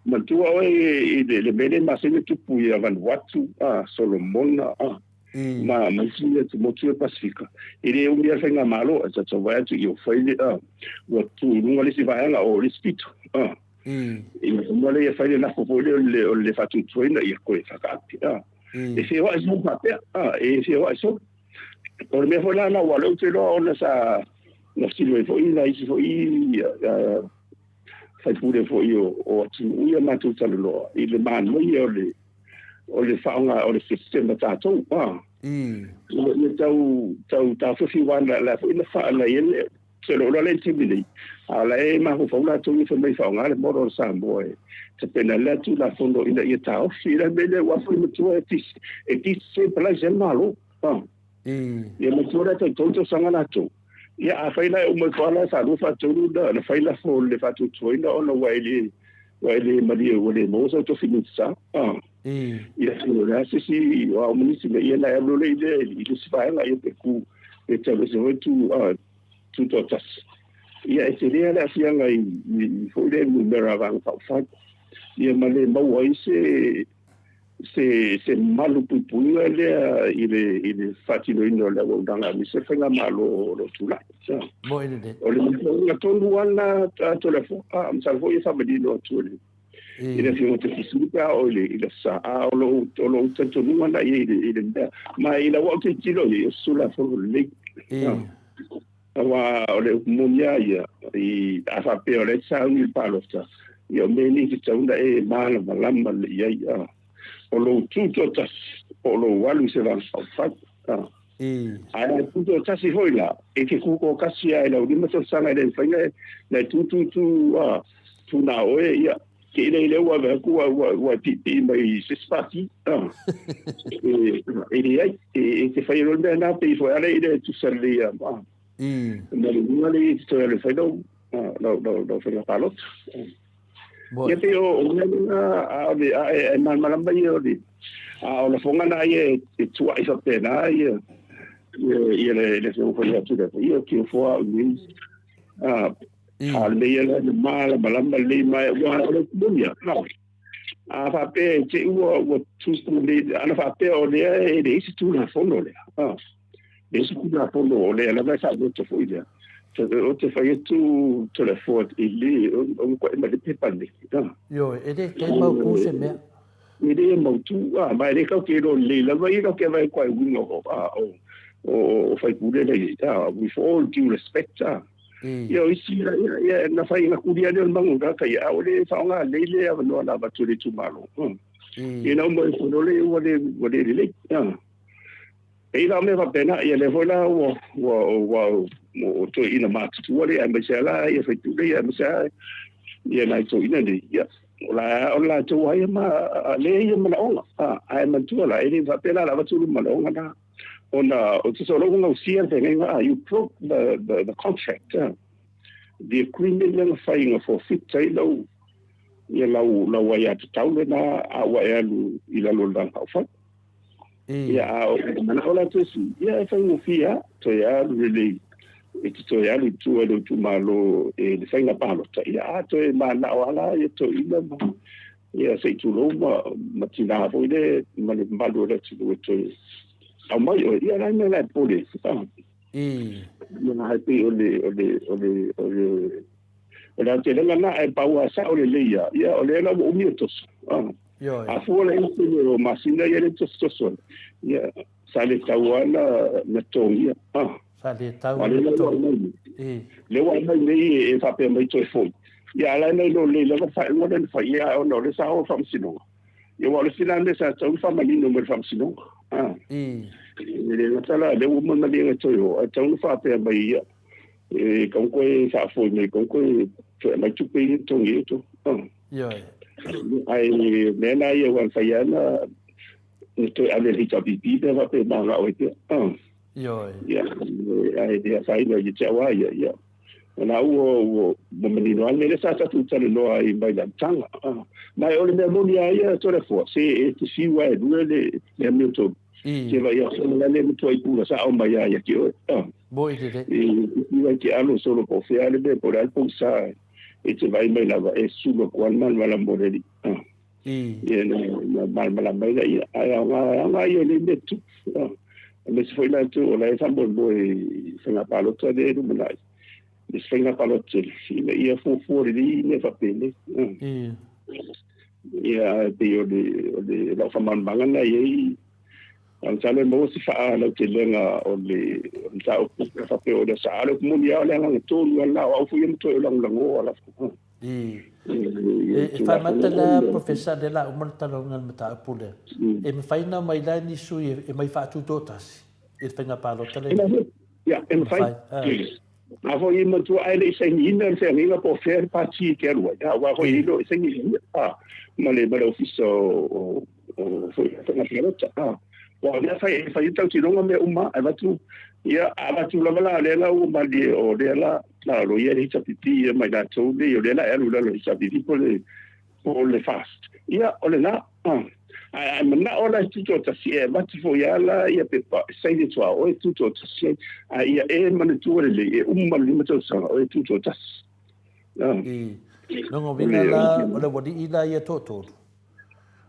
ma tu o le mele ma se tu pu ya van watu Solomon ma si te motu Pacifica ile o dia fenga malo sa so va tu io fai wa tu lunga le si va nga o le spito ile mo le fai na fo le fatu tuina i ko fa kati e se wa so pa e se wa so por me foi lá na wala te lo na sa no silo foi na isi foi fai pure foi o tu ia matu talo ile man mo o le faunga o le sistema tato le tau fi wana la foi na fa na ele se lo le tibili ala e ma ho fauna tu ni foi faunga le moro sa boy te pena la tu la fondo ina ia tau fi la bele wa foi mutu e ti se pla gemalo ia matura te tonto sanga na tu ia a faila o mo fala sa lu fa tu da na faila fo le fa tu tu ina ona waile maria wole mo so to finitsa ia so la si wa munisi me ia na ebro le ile si fa la ia te ku e te lo so tu to tas ia e seria la si anga i fo le numero van fa ia male mo wa se malu pupunga le ile fatino ino le wondanga mi se fenga malo lo tula bo ile de o le na tonu wana to le fo am salvo ia sabedino tuli ile fio te fisuka o ile sa o lo tanto nu wana ile ma ile wa te tilo ye sulla fo le wa o le mumia ia I afa pe o le sa un palota io me ni te tunda e mala malamba ia o lo tuto tas o lo walu se van fa ai tuto tas si hoila e ke ku kasi ai lo di maso sanga den fa le tu na oe ia ke ile wa ku wa pipi mai se spati e ke fa yo na pe fo ale ile tu serli ma le le to le fa do no fa la palot ia te o na a malamba ia o la fonga na ia e tua isa pena ia le se o foi tu ia que foi ni al meia le mala malamba le mai wa o dunia a fa pe che o tu le ana fa pe o le e de isi tu na fondo le isi tu na fondo le la va sa do to foi ia o te fai tu telefone ili o ko ma le pepani yo ede ke mau ku se me ede mau tu ma le ka ke ro le la vai ka ke vai ko wingo o fai pure le with all due respect yo isi ya na fai na kuria le mangu ka ya o le fa nga le no la ba tu le tu malo mo ko le o le e la me va pena ia le vola o to ina matu tu ole am sala ia fe tu ia masa ia na to ina ni ia ola to ai ma le ia ma ona ai ma tu la e va pena la va tu ma ona na o te solo ngau sia te nga you broke the contract. The agreement nga fai nga forfeit tai lau ia lau ai atu tau le na awa e alu i la lo dan haufa. Ia o mana ola te si. Ia e fai ngofia to ia really it's to ia lu tu alo tu malo e le fai nga palo ta ia to e mana wala ia to ina ia sei tu lo ma tina foi de ma le malo le tu to au mai ia la me la pole sa. Ia hai pe Ora te lenga na e paua sa o le leia. Ia o le la o miotos. AFUALO e o masina ia le tostoson. Ia sa le tauana na tongia. Sa le tauana na tongia. Le wa mai nei e fa pe mai toi foi. Ia la nei no le la fa mo den fa ia o no le sa o fam sino. Ia wa le sina le sa tau fa mali no me fam sino. Le na sala le o mo na le toi o tau fa pe mai ia. E con quei sa foi nei con quei cioè mai tu pe to ngi to ai nena ia wan faiana to ale hita bibi de va pe manga o te ai dia sai no ia chawa ia na o menino al mele sa tu tale no ai mai la tanga mai o le memoria ia to le fo se e ti si wa le me to che va ia sono la le to ai pura sa o mai ia che Boy de iba que algo solo confiable de por al pulsar e te vai mai lava e sulo qual mal mala moreri e mal mala mai ia ai le metu me se foi lá tu la esa boy se na palo to de no mai me se na palo te ia fu fuori di ne fa pele ia de la fama mangana ia ang sale mo si fa la te lenga o le sa o fa pe o le sa le mo ya le nga to la o fu yem to lang o la fa matala professor de la umata longa mata pule e me faina mai la ni su e mai fa tu totas e fenga palo tele ya e me fai a vo yem to ai le se ni na se ni po fer parti que ro ya wa ho ilo se ni ma le office o na pelota Well, if I tell you no me uma, I want to la la o mali o la lo ia ni tapiti mai da to de o la elu la lo tapiti por le fast. Ia o le na. I'm not all I to to see but for ya la ia pe sai de tua o tu to see ia e man tu le uma limito sa o tu to tas. No vina la o le wadi ila ia to.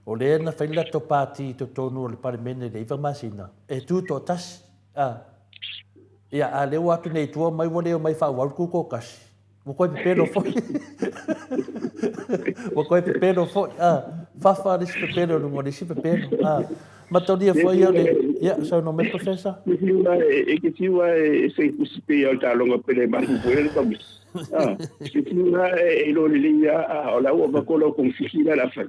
O le na faila to pati to tonu le parimene le iwa masina. E tu to tas. Ia a leo atu nei tua mai wale o mai wha walku ko kasi. Mo koe pepero foi. Mo koe pepero foi. Fafa ris pepero no mo ris pepero. Matonia foi o le. Ia, so no me professor. E que tiwa e sei kusipe o ta longa pele mai puere to mi. Que tiwa e lo le ia o la o ba ko lo confisina la fa.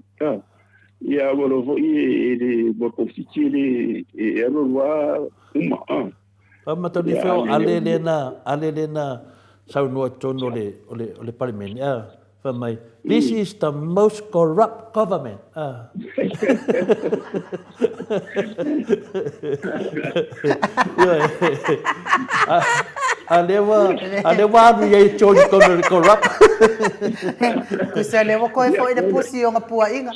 Ia o lo vo e bo confisile e ero wa uma. Matoni feo alelena sau no tono le parliament. Famai. This is the most corrupt government. Alewa anu ye choni kono corrupt. Kusa lewa koe foi de pusi o ngapua inga.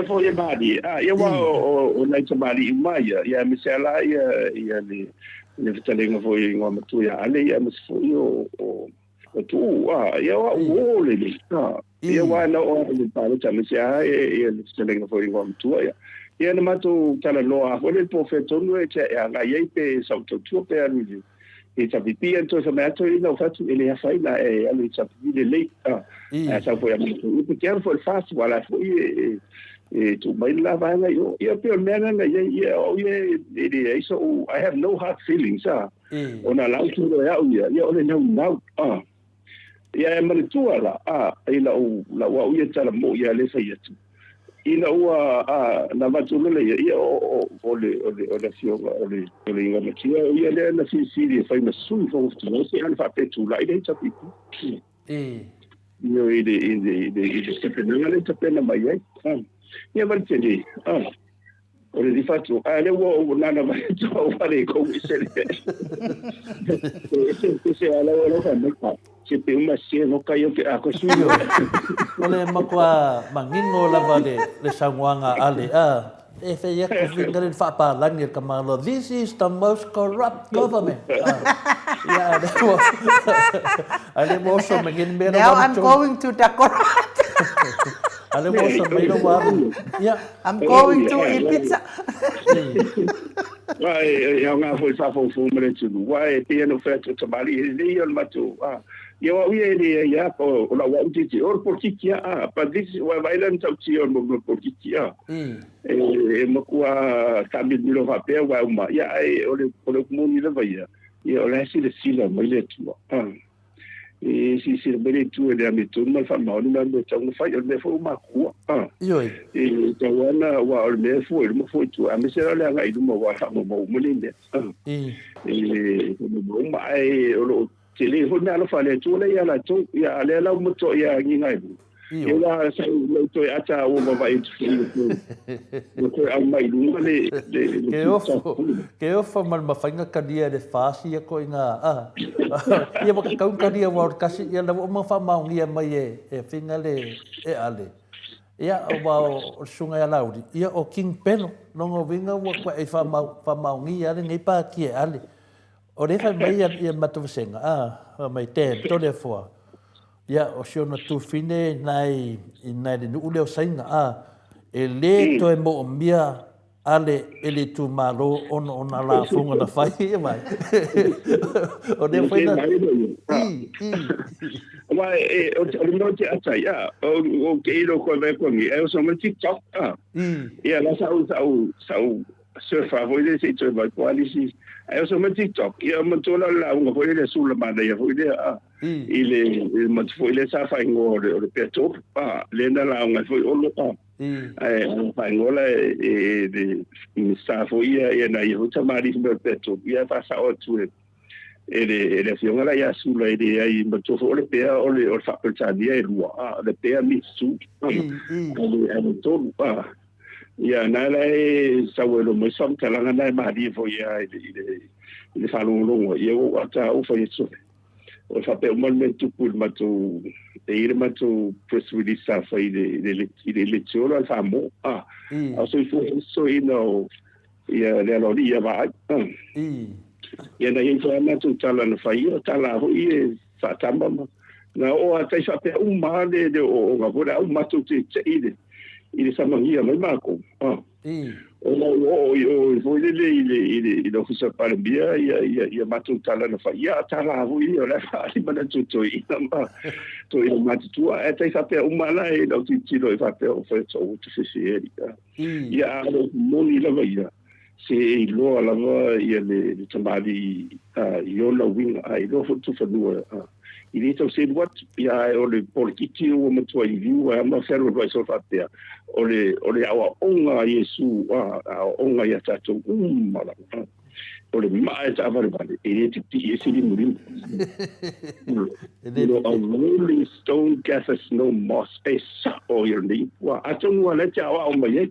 Foi badi. Eu o na chamali mai ia misela ia le vitalenga foi ngwa matu ya ale ia mas foi o tu ia o le ia wa na o le palo chamisia ia le vitalenga foi ngwa matu ia na matu tala loa o le profeto no e nga ia pe sa tu pe alu e tapipi então se meto e não faz ele já faz lá é ele tapipi le essa foi a muito porque foi fácil lá foi tu vai lá vai lá eu pelo menos ele é isso I have no hard feelings ona lá tudo é eu não ia mas tu lá ela o ia tala mo ia le sai tu ina ua na matulele ia o fio o le inga matia ia le na si fai na sui fo tu se an fa petu la ide tapi io ide se pena le tapena mai ai ia vai tele o le fatu ale wo nana vai to vale ko isele se ala o fa meka se pe uma se no kaio ke ako suyo ole makwa mangingo lava le sanguanga ale e fe ia ko vinga le fa pa langi ka malo this is the most corrupt government yeah that was ale mo so mangin mero now I'm going to the corrupt ale mo so mero waru yeah I'm going to eat pizza Wai nga foi fa fo mre tu wai te no fe tu tamali le yo matu yo wi e ya ko la wa ti or por ki ya pa this wa vailan tau ti or mo por ki ya e mo kwa tabi lo fa pe wa ma ya o le mo ni le va ya yo la si le sila mo le tu e si bere tu e me tu mal fa ma no me tau fa yo me fo ma ku yo e tawana wa o me fo mo fo tu a me se la nga i mo wa mo mo le mo ma e o tele ho na lo fa le tu le ya la tu ya le la mo to ya ngi ngai yo la sa lo to ata o mo va i tu mo ko a mai lu le ke o fa mal mafainga kadia de fasi ko inga ia mo ka kadia wa kasi ia la mo fa maungia mai e finga le e ale ia o wa sunga ya laudi ia o king peno longo vinga wa ko e fa maungia le ngai pa ki ale o le fa mai ia matu senga mai te to le fo ia o sio na tu fine nai de nu le sainga e le to e mo mia ale ele tu malo ona la funga na fai mai o de foi na Wai o no te ata ya o ke ro ko me ko ni e so me TikTok ia la sau surfa voi de se to vai qualisi e so me TikTok ia mo to la un voi de sulla manda ia voi de il mo foi le sa fa ngo o pe to le na la un foi o lo fa ngo la de sa foi ia na ia ta mari pe to ia fa sa o tu ele fiona la ia sulla ide ai mo to o le pe o le fa per dia e lua le pe mi su ele to ia na la sa wo mo som tala na ma di fo ia ile fa lo ia o ata o fa isso o fa pe mo me tu pul ma tu e ma tu press release sa fa ile le fa mo so so ino ia le lo ia va ia na ia na tu tala na fa ia tala ho ia fa tamba na o ata fa pe uma de o ga bora uma tu te ile samangia mai mako o foi ele não foi para bia ia matu tala na fa ia tala ho ia la fa mana tu ia ma to ia matu tu ata fa pe uma la e não ti lo fa pe o fa so tu se ia moni la ia se lo la ia le tambali io la wing ai lo tu fa dua il est aussi what ia o le politiki o mo to i viu ma ferro vai so fatea o le awa onga Yesu onga ia tato mala o le mai ta va vale il est ti esi di muri a rolling stone gathers no moss e sa o your ni wa atonga le ta wa o mai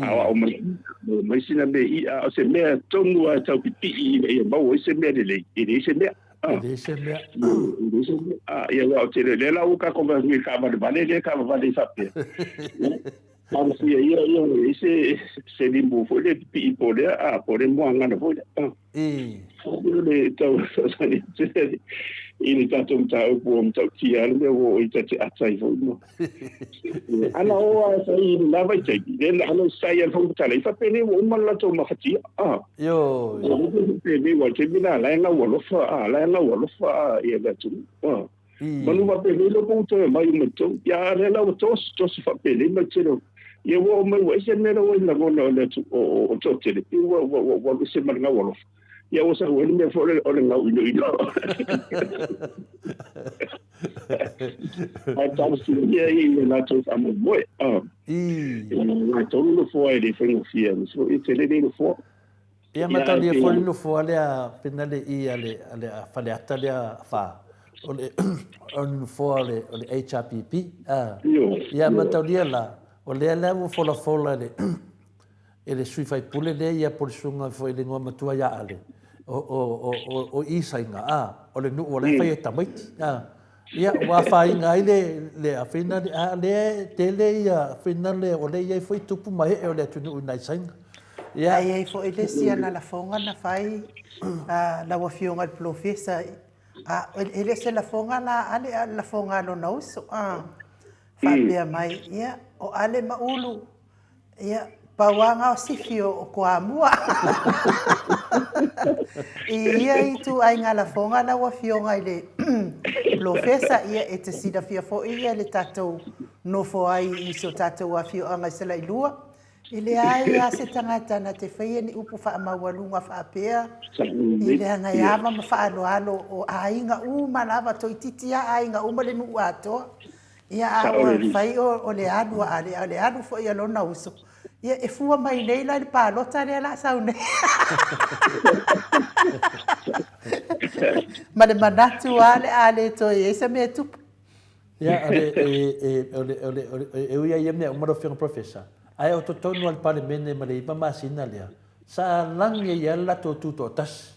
awa o mai sina be ia se me tonga ta piti e ba o se me le il se me ia wa te le la uka ko va mi ka vale le ka vale sape ma si ia se limbo fo le pi po le po le mo anga na fo le tau sa ni ini tato mtau po mtau tia le o i tati atai fo no ana o sai na vai te le ana sai al fo tale fa pene o mala to ma fatia yo pene wa te bina la nga wo lo fa ia la tu manu va pene lo po to mai mo to ya le la to fa pene ma te lo ia wo mai wa se me lo na go no le tu o to te le wo se ma nga wo lo ia o sa wele me fore o le ngau ino ai tau si ia na to amo boy na to no fo ai de fengo fia so i te le no fo ia mata dia fo no fo ale a penale i ale fale atale fa o le fo ale HRPP ia mata dia la O lea mo fola le. Ele sui fai pule le ia por sunga foi le ngoma tua ya ale. O isa inga o le nu o le fai tamaiti. Ia wa fai nga le afina le tele ia afina le o le ia foi tupu mai o le tunu nai sainga. Ia ia fo ele sia na la fonga na fai la wa fionga il profesa ele se la fonga la ale la fonga no no so fa pia mai ia o ale maulu ia pawanga o sifio o koamua ia itu ai nga la fonga na wa fionga ile profesa ia e te sida fia fo ia le tatou no fo ai i so tatou wa fio anga se la ilua ile ai a se tangata na te whaia ni upu wha amawalunga wha apea. Ile anga iama ma wha alo o ainga uma lava toi titia ainga uma le nuu atoa. Ia awa whai o le adua ale adu fo ia lona uso. Ia e fua mai nei la le pālota le ala saune. Ma le manatu ale toi e se mea tupu. Ia e uia ia mea umaro whianga professor. Ai o tonu al parlemene ma le ipa masina lea. Sa lange ia la to tuto tas.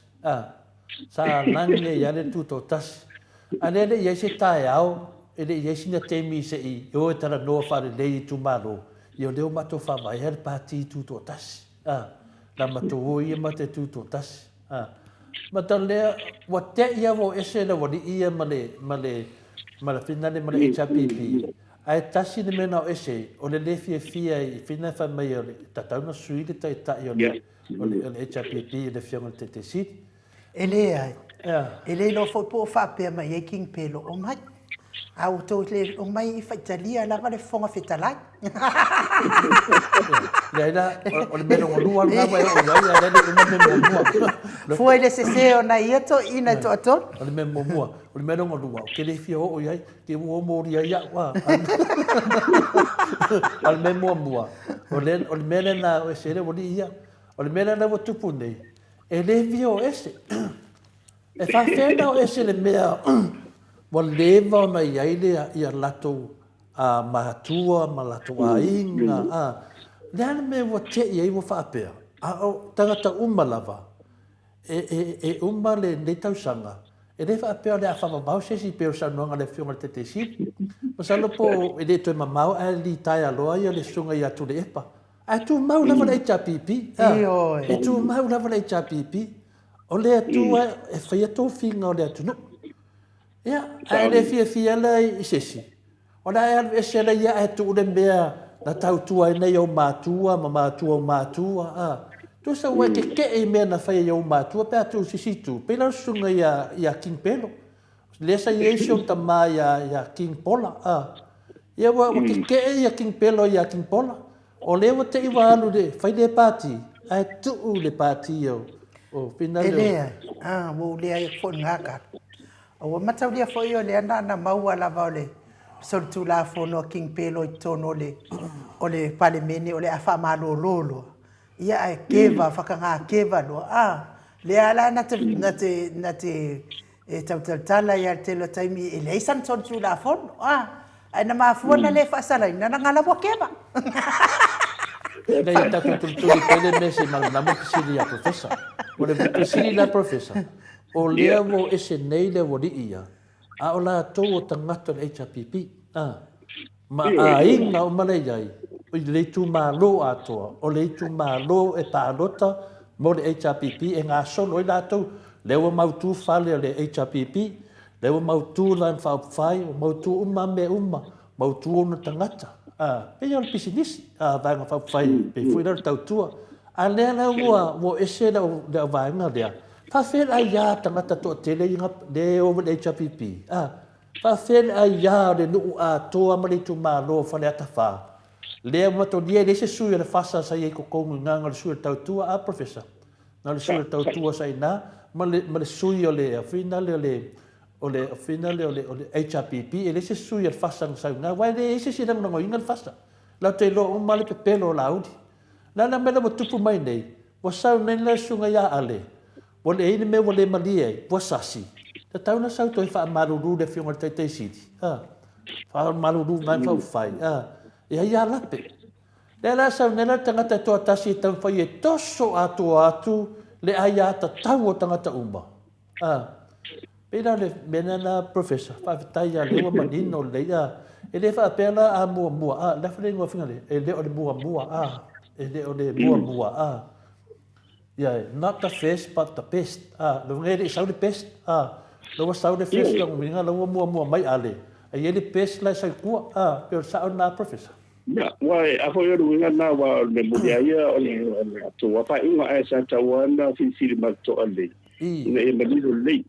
Sa lange ia le tuto tas. Ane le ia se tae au, ele ia sina temi se i, o e tara noa whare lei tu malo. Io leo mato whawai hel pati tuto tas. La mato o ia ma te tuto tas. Ma ta lea, wa te ia wo ese la wani ia ma le finale ma le HPP. Ai tasi le mena o ese, o le fia i fina wha mai o le tatauna sui le tai o le HPP i le whianga te te siti. Ele ai. Ele no fo po fa pe mai e king pelo o mai. Au to le o mai i faitalia lava le fonga fetalai. Le ina o le mena o lua nga mai o ia le mena mua. Foi le se o na ieto ina to aton. O le mena mua, o le mena o lua. Ke le fia o ia ke o mori ia wa. Al mena mua. O le mena na o se le o ia. O le mena na o tupu nei. E le vio ese. E fa fena o ese le mea. Wa leva na ia lato a matua ma lato a inga. Le ana me wa te ia i wa whaapea. A o tangata uma lava. E uma le nei tausanga. E le whaapea le a whamamau se si peo sanoanga le whionga te te si. Masalo po e le toi mamau a li tai aloa ia le sunga i atu le epa. A tu mau lava le HPP. E tu mau lava le HPP. O le atua e whaia tō whinga o le atu no. Ia, a le fia la i sesi. O la e se la ia e tu le mea na tautua i nei au mātua, ma mātua o mātua. Tu sa ua ke e mea na whaia au mātua, pe atu sisitu. Pe lau sunga ia King Pelo. Le sa i eisio ta mā ia King Pola. Ia ua ke e ia King Pelo ia King Pola. O le wa te iwa alu le, whai le pāti. Ai tuu le pāti au. O pina leo. Elea, wo lea i fo ngaka. O matau lia fo io le ana na maua lava o le soltu la fo no King Pelo i tono o le palemene o le afa malo lolo. Ia ai keva, whakanga keva lo. Le ala na te tala ia te lo taimi e le isan soltu la fo. Ai na mafua na le whaasala ina na ngala wa keva. Nei e tako tulutuli pele me se magnamo pisili a professor. O le pisili la professor. O lea wo ese nei le wori ia. A o la tō o tangata le HPP. Ma a inga o male iai. O le tu malo atoa. O le tu malo e pālota mo le HPP e ngā solo i la tō. Lewa mautu whale o le HPP. Lewa mautu lan whauwhai. Mautu uma me uma. Mautu ona tangata. Pei al pisinisi, vanga whawhai, pei fuira tautua. A lea la ua, wo ese la vanga lea. Whawhera ai ia tangata toa tele inga le over le HPP. Whawhera ai ia le nuu a toa mali tu malo whale ata wha. Lea mato lia le se sui le whasa sa iei kokongu nganga le sui tautua, professor. Nga le sui tautua sa ina, ma le sui o le finale o le HPP e le se sui al fasa sa nga wai le ese si nang ngo ingal fasa la te lo o male pelo la udi la mele mo tupu mai nei wa sa nei la sunga ya ale wa le ine me wa le malie wa sasi ta tauna sa to fa maruru le fiong te siti fa maruru ngai fa fai ya lape Le la sa nela tangata to tasi tam fai e toso atu le aya ta tau o tangata uma. Pena le menana professor fa taia le wa manino le ya ele fa pela a mua la fa le ngo finga le ele o le mua ele o le mua yeah not the first but the best lo ngere sa le best lo wa sa le first lo minga lo mua mai ale ele best la sa ku pe sa na professor ya wai a ho yo winga na wa le mulia ya o le to wa fa inga ai sa ta wa na fi ma to ale ne e malilo le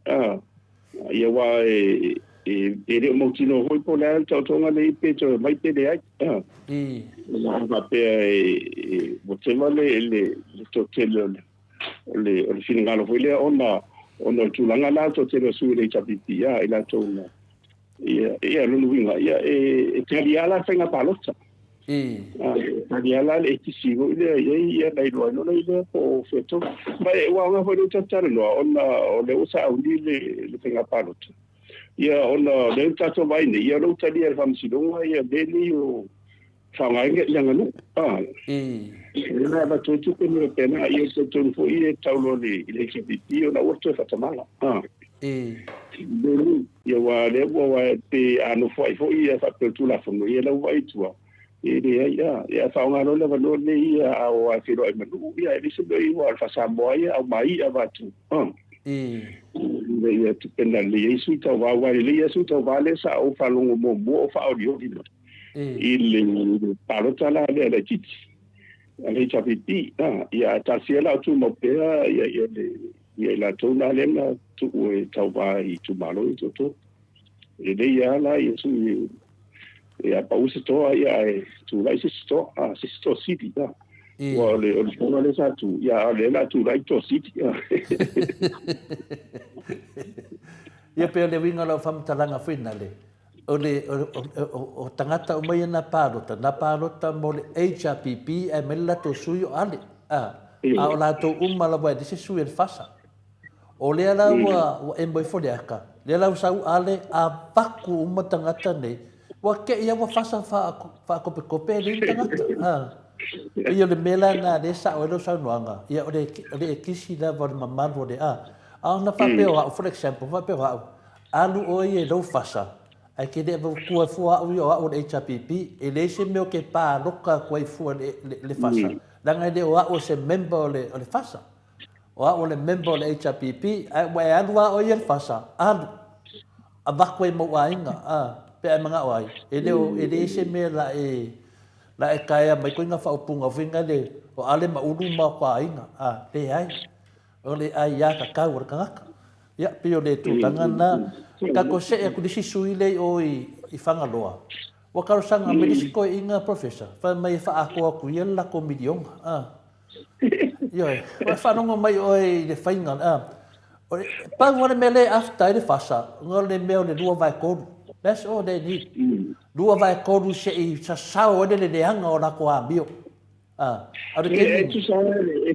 ia wa e mo tino hoi po la to tonga le pe to mai pe de ai la va pe mo te male le to tele le finingalo foi le ona tulanga la to tele su le chapiti ya ila to na ia lo winga ia e taliala fenga palota taliala le tisigo ia dai lo no le po feto mai wa nga foi to tare no ona o le usa uni le fenga palota ia ona le tato vai ne ia lo talia famsilonga ia beni o whangai yanga no ina ba to tu ko no pena ia to to fo ia taulo le kipiti o na orto fatamala beni ia wa le wa te ano foi ia fa tu la fo ia la wa itua ia fa nga no le no le ia o a filo ai manu ia e se doi wa fa Samoa ia au mai ava tu ia tu pena le isu ta wa le isu ta va le sa o fa longo mo fa o dio il parota la le titi le chapiti ia tasiela tu mo pea ia la tona le na tu e tauva i tu malo i to le ia la ia su ia pausa to ia tu lai sto city wa le ona le sa tu ia le la tu lai to city ia pe le winga la fam talanga finale o tangata o mai na parota mo le HRPP e mela to sui o ale o la to la vai dise sui el fasa o le ala wa emboy foliaka le ala usau ale a vaku uma tangata nei wa ke ia wa fasa fa kope le tangata ia le mela na le sa o lo sa noanga ia o le kisi la va mamalo de na fa pe o for example fa pe o alu o ia lo fasa ai ke de ku fua o HPP e le se me ke pa loka ko fua le fasa danga de o se member le fasa o le member le HPP ai wa alu o ia fasa alu a ba ko mo ainga pe manga o ai e le se me la e kaya mai ko nga fa upunga vinga le o ale ma ulu ma pa ainga te ai o le ai ya ka ur ka ya pio le tu tangana ka ko se ku disi suile o i fanga loa wa ka sanga medisco inga professor fa mai fa ako ia la ko milion yo wa fa no mai o le fainga pa ngore mele after le fasa ngore le lua vai ko that's all they need lua vai ko se i sa o le hanga o la ko ambio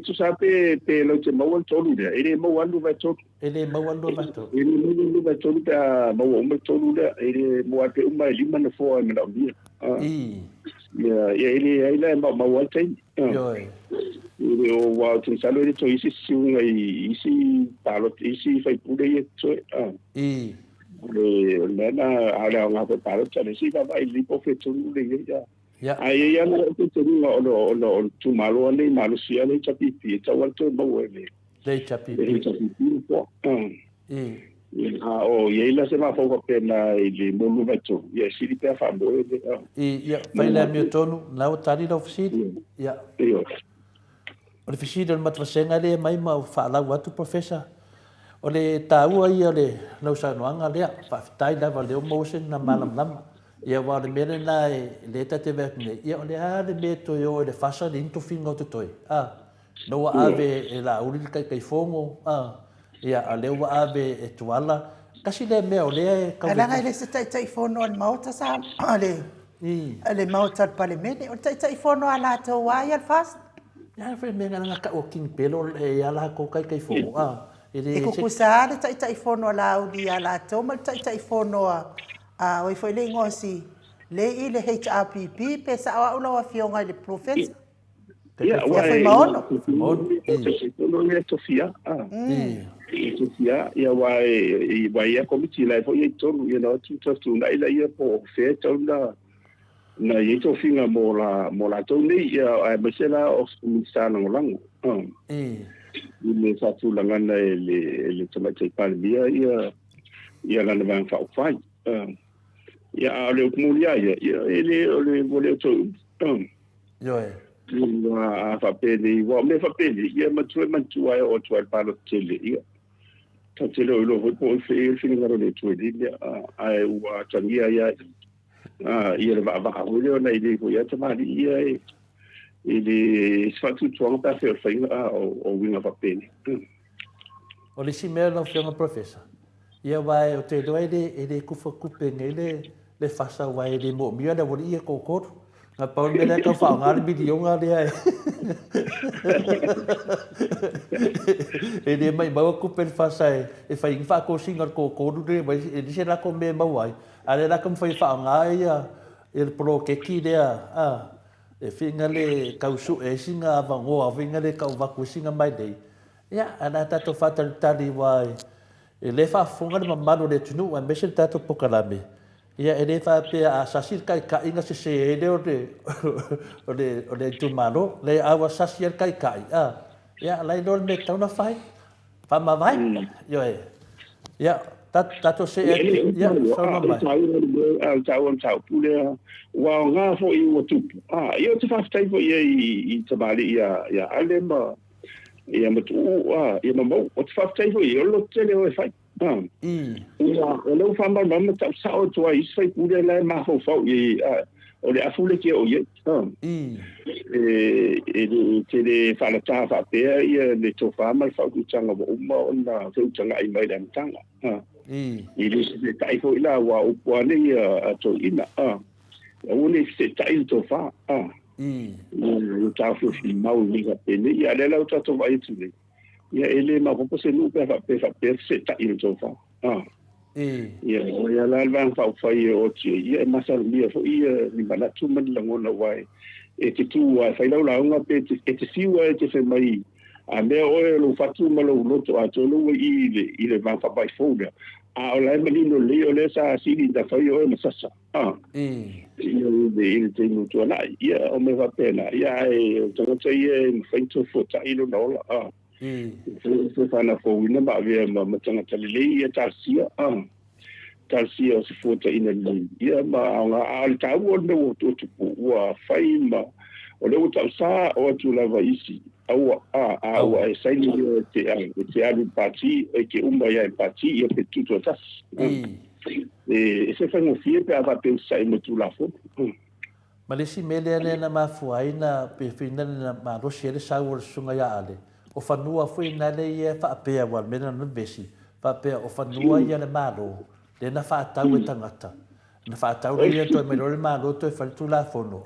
tu sabe lo che mo tolu de ele mo andu vai to ele mo andu vai to ele vai to da mo tolu de ele mo ate uma lima na fo na dia ele mo ate ele o wa tu salo ele to isi sunga isi palo isi fai pude ye to le na ala nga pe palo tale si vai lipo fe tolu de ya ai ya no te no tu malo le malo si ale chapipi ta walto mo le chapipi po o ye la se ma fo pena ile mo lu veto ye si di per fa mo ya fai la mio tonu la o tari la officina ya o le fisida le matvasenga le mai ma fa la watu professor o le taua ia le lau sa noanga le fa tai da va le mo sen na malam ia wa le mele na le tate vekne ia le le meto yo le fasa le into fingo to toi no wa ave e la uri kai fongo ia ale wa ave e tuala kasi le me o le ka ala le se tai fono al MAOTA sa ale MAOTA parliament o tai fono ala to wa ia fast ya fe me nga ka o king pelo e ala ko kai fongo e ko kusa le tai fono ala uri ala to mal tai fono o foi le ngosi Le i le HRPP pe sa awa ula wa fionga le professor. Ia, Ia foi maono. Ia tofia. Tofia, ia wai ia komiti lai fo ia tonu, ia na tu na ila ia po fe tonu na ia tofinga mo la tonu ia ai mesela o misana ngolango. Ile sa tu langana le Thematic palbia ia lana bang fa fai. Ia le kumulia ia ele vole to. Yo a fapele wa me fapele ia matua o tua palo tele ia ta tele o lo po fe ngaro le tu dia ai wa tangia ia ia va o le na ile ko ia tama ia ile sfatu tuang ta fe o winga fapele o le si mea no fianga professor ia vai o te doide ele kufa kupe ngele le fasa vai le mo mia da wori ia kokoro nga pau mele ka fa ngar video nga dia ele mai ba ku pen fa sai e fa infa ko singar ko de ba e dise la ko me ba wai ale la kam fa nga ia el pro ke ki dia e finga le ka usu e singa va ngo finga le ka va ku singa mai dei ya ana ta to fa tali wai e le fa funga ma mano le tunu a mesel ta to pokalame ia ele fa pe a sasir kai inga se ele o de tumano le awa sasir kai ia lai no me tauna fai fa ma vai yo ia tato se ia so no mai tau pule wa nga fo I o tupu ia te fa stai fo I tabali ia alema ia matu ia mo o te fa stai fo ia lo tele o fai lo famba mama tau sao tua I fai pule lai ma fo fo o le afule ke o ye te le fala ta fa pe ia le to fama fa ku tanga bo uma ona te tanga I mai dan tanga I le tai fo ila wa o pone ia to ina o ne se tai to fa o ta fo fi mau ni ga pe ne ia le la to to vai tu le ia ele ma ko se nu pe se tai to fa ia la van fa ia o ti ia masal ia fo ia ni bana tu man la ngona wai e te tu wa fa la nga pe te si wa te fe mai a me o lo fatu ma lo to a to lo I le van fa bai fo a o la mani no le o le sa si di da fa yo e masasa ia de te no to la ia o me va pena ia e to to ia fa to fo ta I lo no la se fa na fo ina ba via ma tanga tele ia tarsia tarsia se fota ina ni ia ma nga al ta wo no to wa fai ma o le uta sa o tu la va isi au e sai ni te alu parti e ke umba ia parti ia pe tuto tas se fa no fie pe ava pe sai mo tu la fo malesi mele na mafuaina pe fina na ma rosiere sa wo sunga ya ale o fanua foi na le ia fa pe wa mena no besi fa pe o fanua ia le malo le na fa tau e tangata na fa tau ia to me le malo to fa tu la fono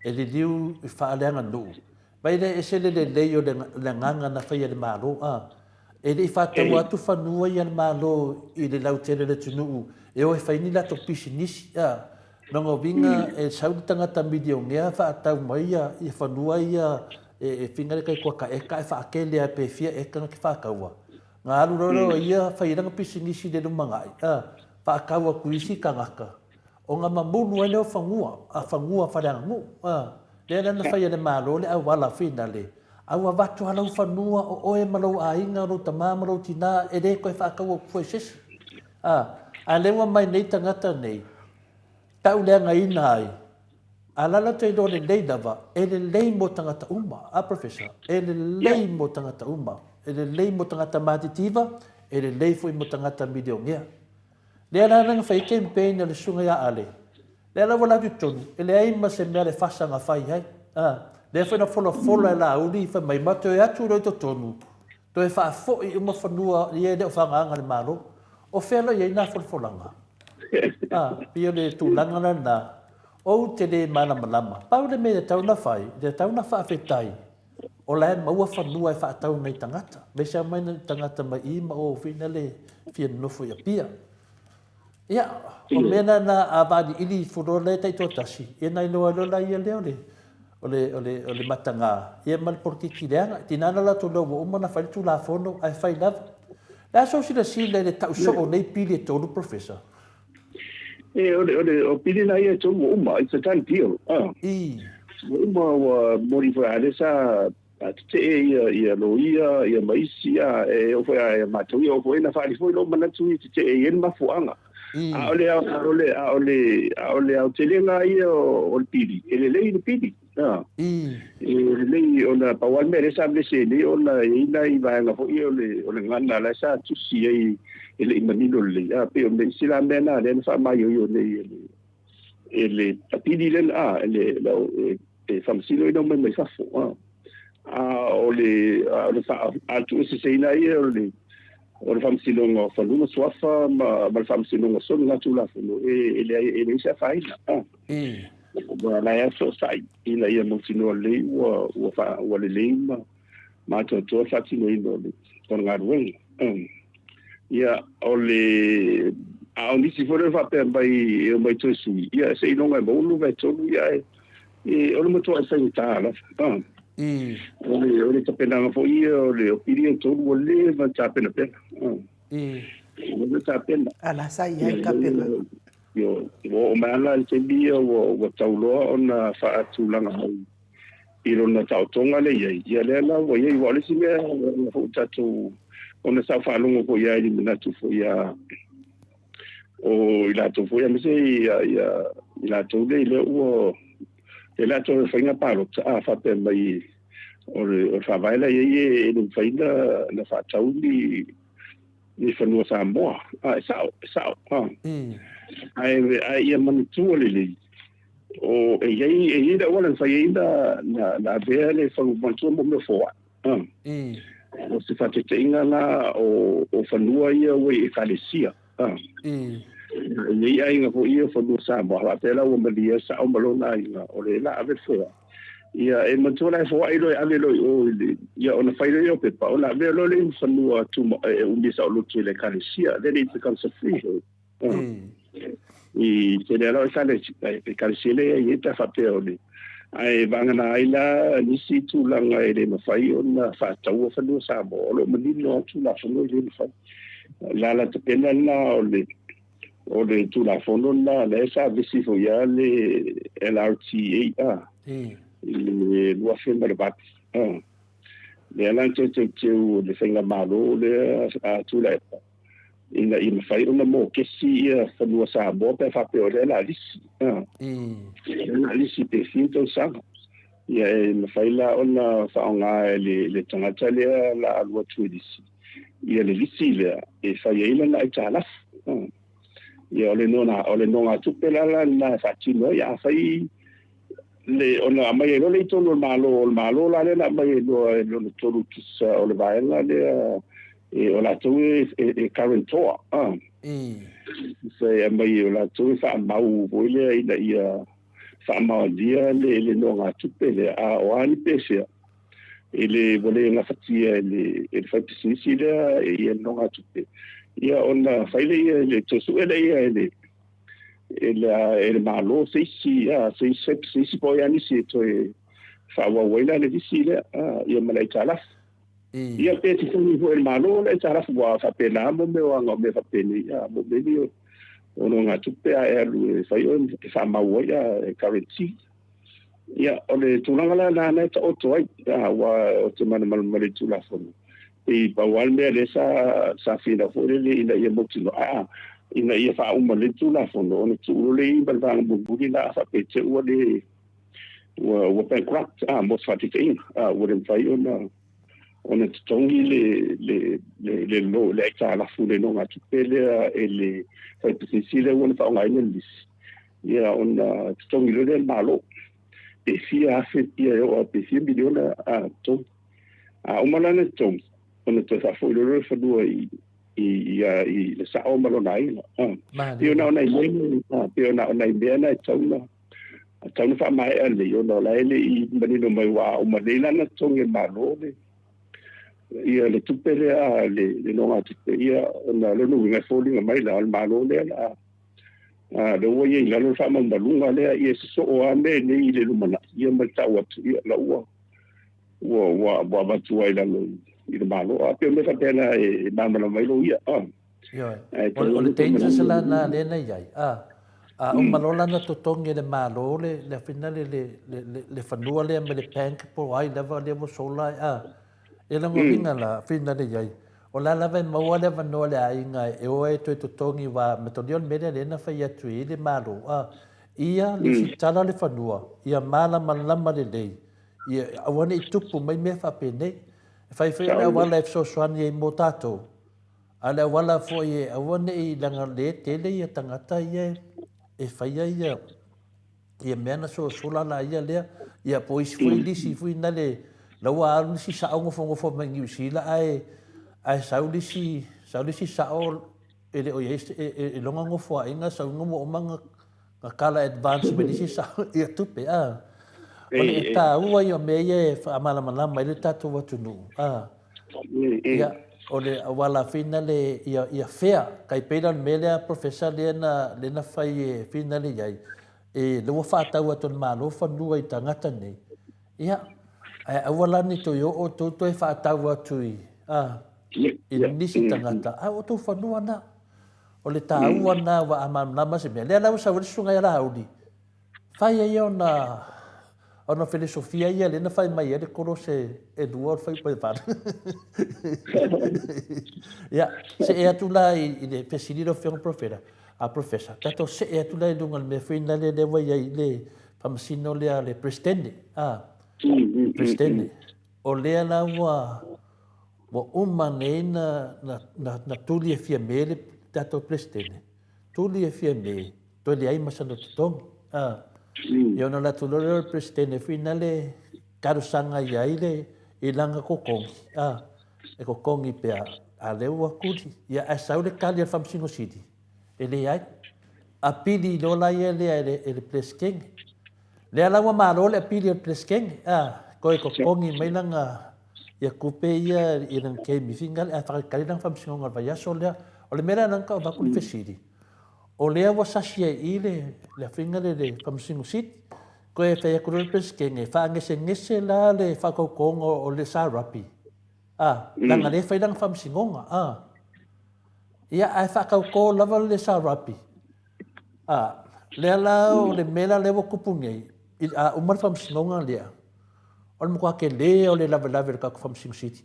e le diu fa le nga no vai le ese le yo le nganga na fa ia le malo e le fa tau atu fanua ia le malo I le lau tele le tunu e o fa ni la to pisinisi no vinga e sau tangata video ngea fa tau mai ia fanua ia e finga kai ko ka e ka fa ke le pe fia e ka ki fa ka wa nga lu ro ia fa ira pisinisi de manga fa ka wa kuisi ka ngaka o nga mamunu ele o fangua fa le ngu le na fa ia le malo le a wala finale a wa vatu ala fanua o e malo a inga ro tamama ro tina e le ko fa ka wa fuesis a le wa mai nei tangata nei tau le ngai nai ala la te do le lei dava e le lei mo tangata uma professor e le lei mo tangata uma e le lei mo tangata matitiva e le lei foi mo tangata video ngea le ala nga fai campaign le sunga ya ale le ala wala tu tonu e le ai ma se me le fasa nga fai hai le foi na fola la uli fa mai mato ya tu ro to tonu to e fa fo I uma fanua ye de fa nga le malo o felo ye na folanga pio le tu langa na o te le malama pau le me tau na fai de tau na fa fetai o la ma ua fanua e fa tau nei tangata me sa mai tangata mai I ma o fina le fia no foi a pia Ia, o mena na avani ili furole tai totasi. Ia nai loa lola ia leo le. Ole matanga. Ia mal porki kileanga. Tinana la to loa uma na fai tu la fono ai fai lava. La so sila sila le tau so o nei pili e tolu professor. O pili na ia tolu uma. It's a done deal. Uma wa mori fa alesa te ia loia ia maisia e o fa matui o foi na fa foi lo mana tui te e en mafuanga. Ole au telenga ia o pili. Ele lei no pili. Ele ona pawal mere sa mese le ona ina I va nga fo ole ngana la sa tu si ele imanino le pe o me sila mena le fa mai yo le ele pili le ele lo e famsilo ino me fa fo ole fa atu se ina ole o famsilo ngo fa lumo swafa ma famsilo ngo so nga tu la fo ele se fa ina na ya so sai ina ia mo tino le wa le ma to fa tino ino le kon ngarwe ia ole a oni si fore fa pe mai to sui ia se ino ngai mo lu ve to ia ole mo to sai ta la ole ta pena fo ia ole o piri to ole va ta pena ole ta pena ala sai ai ka pena yo mana te bia o tauloa ona fa atulanga mai iro na tautonga le ia le la o ia wale si me o tatu ona sa fa longo ko ia ni na tu fo ia o ila to fo ia me se ia ila to le o ila to fa nga palo fa pe mai o fa vai la ia ni fa na fa tau ni fa no Samoa sao ai ia manu tu le o e da wala fa ia na vele fa mo tu mo me fo o se fa te inga na o fanua ia we e kalesia ia inga fo ia fa no sa mo la tela o malia sa o malona inga o le la ave fo ia e mo tu la fo ai lo ave lo o ia ona fa ile o pe pa ona ve lo le fanua tu o mi sa lo tu le kalesia then it becomes a free I te reo sale e karisele e ta fapeole ai vangana aila nisi tu langa ele mafai ona fa tau fa no sa bo lo menino tu la fono le fa la te pena na ole tu la fono na le sa visi fo ya le LRTA le lua fema le bat le ala te le fenga malo le a tu la ina fai ona mo ke si fa no sa bo pe fa pe ole la lisi la lisi pe finto sa ia me fai la ona fa nga le tangata le la lua tu lisi ia le lisi le e fai ina na itala ia ole no tu pe la na fa tino ia fai le ona mai lo le to lo malo la le na mai lo to kisa ole vai la le e o la tu e current tour se mai o la tu fa mau boile ina ia fa mau dia le no nga tu pele a o ani pese ele vole nga fatia ele fatisi si le e no nga tu pe ia ona faile le to su ele malo se si poi ani si to fa wa wela le si le ia malai tala ia pe ti funi fo el malo le tara fo fa pe na mo me wa me fa pe ni ya mo be ni o no nga tu pe a lu fa yo fa ma wo ya currency ia o le tu la na ta o to ya wa o te man mal tu la fo e pa wal me le sa fi da fo le ina ia mo ti no ina ia fa o mal tu la fo no tu le ba ba bu bu na fa pe te o le wo pe craft mo fa ti wo den fa yo na ona tongi le no le ta la fu le no nga tu pele ele fa pisi le ona fa nga ina lis ia ona tongi le malo pe fia fe ia o pe fia miliona to o malana to ona to fa fu le fa do i le sa o malona ina io na ona i bena tau fa mai ele io no la ele i manino mai wa o manila na tongi malo ia le tupere le no nga tupe ia na le no nga foli nga mai la malo le la le wo ye la lo fa ma lunga le ye so o ame ne ile lu mana ye ma ta wa tu la wa ba tu ai la lo i le malo a pe me fa pena e ma ma mai lo ia yo o le danger sala na le na yai o malola na totongi le malo le fina le fanua le me le pank po ai leva le mo sola e la ngovinga la fina le yai o la lava mo le vanua le ai nga e o e totongi wa metodion media le na fa ia tu le malo ia le fitala le fanua ia mala malama le lei ia awana i tupu mai me fa pene fai le wala e so swani e mo tato ala wala fo ye awana i langa le tele ia tangata ia e faia ia mena so sola la ia le ia pois foi lisi foi na le lawa alu si sa ngofo mangi sila ai saulisi sa o ele o e longa ngofo ainga sa ngomo manga kala advance medisi sa ia tupe ole ta ua yo me ye amala mala mai le tatu watu nu ia ole wala fina le ia fea kai pena mele professor le na fai fina le yai e lo fa ta watu malo fa nu ai tangata nei ia wala ni to yo o to fa ta watu i nisi tangata o to fa nu ana ole ta ua na wa amala mas me le la usa wali sunga ya la udi fai yo na ona filosofia ia le na fai mai e koro se Eduardo fai pai par ya se e atula i le pesilido fiong profeta a professor tato se e atula i dungal me fina le vai ai le pamasino le presidente presidente o le la wa umane na tuli e fia mele tato presidente tuli e fia me to le ai masano tong yo no la tulore presidente finale karusanga yaile ilanga kokong e kokong pe a lewa kuti ya asaule kali fam singo city ele ai a pili lola ele plesking le ala wa malo le pili plesking ko kokong mai langa ya kupe ya ilang ke mi fingal a fa kali lang fam singo ngal ya solya ole mera nang ka ba kun fesidi o lea wa sasia ile le finga le kamsingo sit ko e fa ko le presidente fa ngese la le fa ko kongo o le sarapi langa le fa dang fam singonga ia ai fa ko lava le sarapi le la o le mela le wo kupunge o mar fam singonga le o mo ke le o le lava ka fam singo sit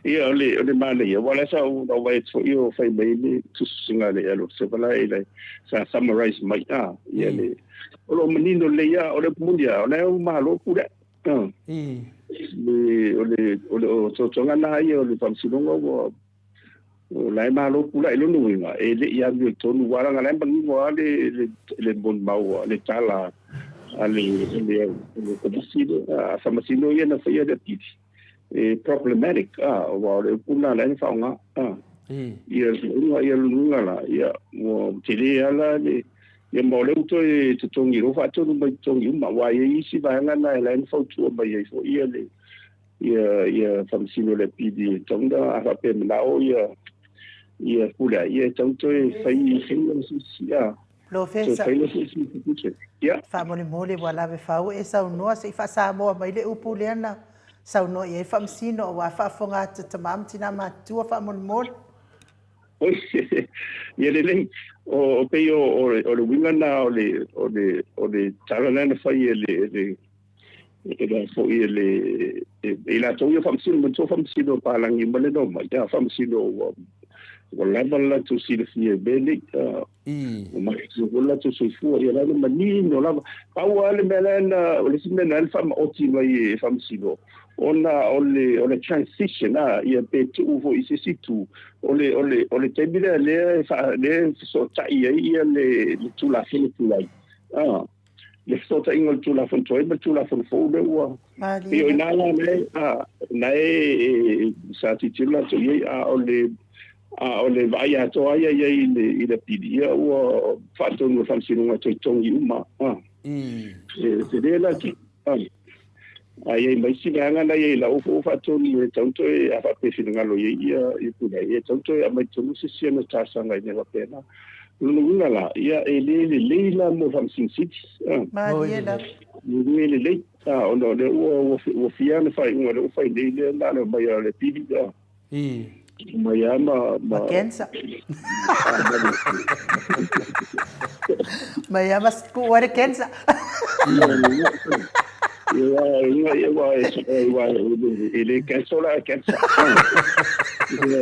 ia ole male ia wala sa o wait for you fai mai ni tu singa le alo se bala ile sa summarize mai ia le o menino le ia o le mundia o le malo pura ole o tonga na ia o le pamsilongo o lai malo pura ile no winga ele ia vi tonu wala ngala bangi le bon mau le tala ale le kodisido a famasino ia na fai da titi problematic wa le puna la fa nga ia lunga la ia mo tele ala le ia mo le to tongi ro fa to no tongi ma wa ia si ba nga na la fa tu ba ia fo ia le ia famsino le pidi tonga a fa pe na o ia pula ia tonto fai singa si lo fesa fa mole wala ve fa o esa no se fa Samoa mai le upuleana sau no e fam sino wa fa fonga te mam tina ma tu fa mon ia le o pe o le winga na o le tarana na fa le fo le la to yo fam sino pa langi male no ma ya fam sino o la tu si le fie bene o ma o la tu so fu ia la mani no la pa o le melana o le simena fam oti mai fam sino ole transition ia pe tu vo isi tu ole tebile le so tai ia le tu la fine tu lai le so tai ngol tu la fon toi tu la fon fo de wa io na la me na sa ti la to ye ole vai a to ia ile pidia o fatto no fam sino to tongi uma se de la ki ai mai sinanga na ia la o fa tonu e tanto e a fa pesina ngalo ia i puna ia tanto e mai tonu se sia na tasa ngai ne pena lulunga la ia e le la mo fam sin city Mariela. le ono le o fiana fai ngalo fai le la le mai le pidi mai ama Makensa. Mai ama skuare kensa. Ele cancel la cancer.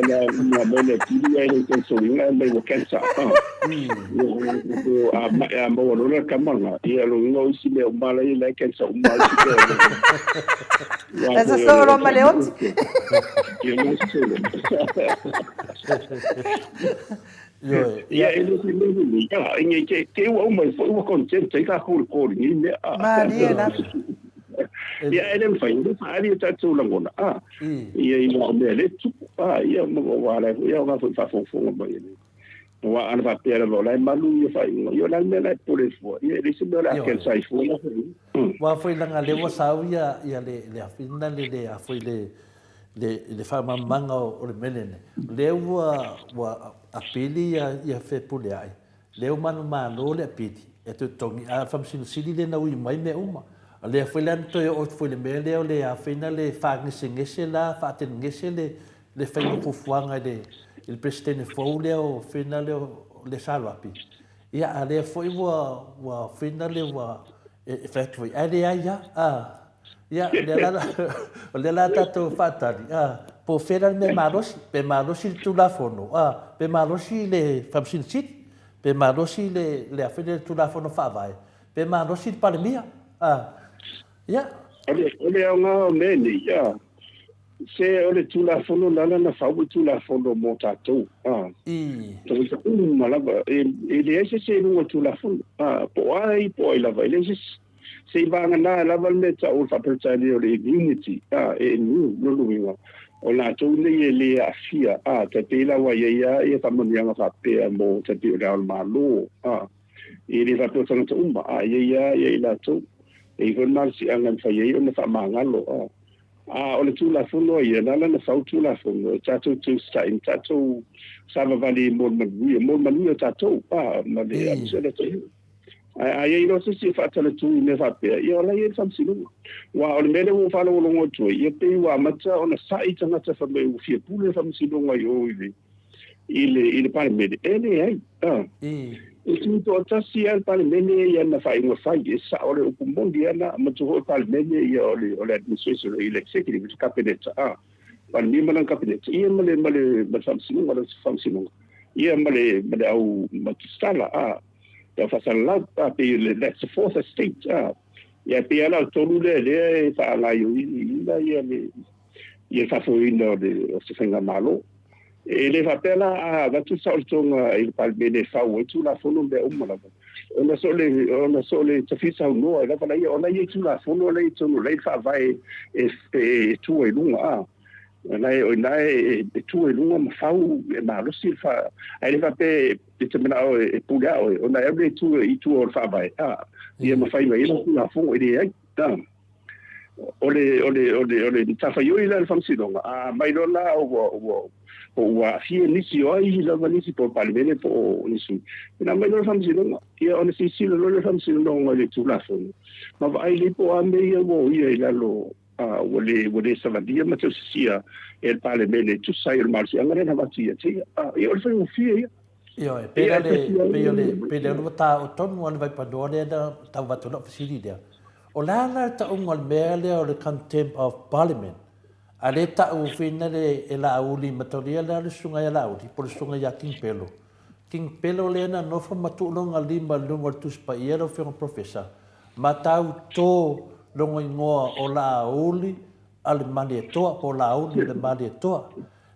La bonne pili elle cancel la mais le cancer. A mo no kamanga. E lo ngo si le mala ile cancer mal. Essa solo maleotti. Ya ele se me ya inge ke o mai foi o conceito ka ko ni me. Mariela. Ya ele fai no fari ta tu langona ia ia me le tu ia mo wala ia nga fa fo mo ele wa ana fa pera lo la malu ia fai yo la me la por eso ia le se la que sai fo wa foi langa le wa sauia ia le afina le a foi le fa manga o le menene le wa apeli ia fe pule ai le manu mano le apeli e tu tongi a fam sin sili le na ui mai me uma le foi lan to o foi le mele o le a fina le fa ngese la fa ten ngese le fa no fuanga de il presidente foi le o fina le salvapi ia ale foi wa fina le wa e factory ale ia ia le la tato fatali po fera me marosi tu la fono pe marosi le famsin sit pe marosi le afene tu la fono fa vai pe marosi para mia ya ole nga meni ya se ole tu la fono na fa tu la fono motato to malaba ele se no tu la fono po ai la vai le se vanga na la valmeta o fa pertani o le unity e nu luluinga o la tu le afia te pela wa ia e fa monianga fa pe mo te pe o malo e le va persona tu ia la tu e con mal si angan fa ia o fa mangalo o le tu la fono ia na fa tu la fono tu sta tu sava vali mo manu tu ma le amsele tu ai no se fa tele tu ne fa pe ia la ia sam sinu wa o mele mo fa lo ngo tu ia pe wa mata ona sai tanga ta fa me u fie pule sam sinu wa yo ile pa me ele ai e tu to ta si al pa me ia na fa ngo fa ia sa o le ku mondi ana ma tu ho pa me ia o le administration ile executive cabinet pa ni ma na cabinet ia male ba sam sinu wa sam sinu ia male au ma stala ya fasala pe that's the fourth estate ya pe ala tolu le fa la yo ila ya fa fo ino de se fenga malo e le fa pela va tu sa tonga il palme de fa o tu la fono be o mala ona sole te fisa no la fa la ona ye tu la fono le tu le fa vai e tu e lunga nai tu e lunga ma fau e ma lo si fa ai le fa pe te mena o e puga o ona e tu o fa vai ia ma fai mai la fo e ai ole ta fa yo ila fa si donga mai lo la o wa fie nisi o ai la nisi por palmene po nisi na mai lo fa si donga ia ona si lo fa si donga le tu la fo ma vai le po a me ia mo ia ila lo wole savadia ma tu sia e palmene tu sai il marsi angare na vatia tia io le fa un fie io pele no ta o ton one vai padore da ta vatu no fasili dia o la ta un al mele o le contempt of parliament ale ta u fina le ela uli matoria la sunga ya laudi por sunga ya king pelo le na no fa matu no ngali ma lungo tu spa iero fe un professor matau to longo ngoa o la uli al mali to po la uli le mali to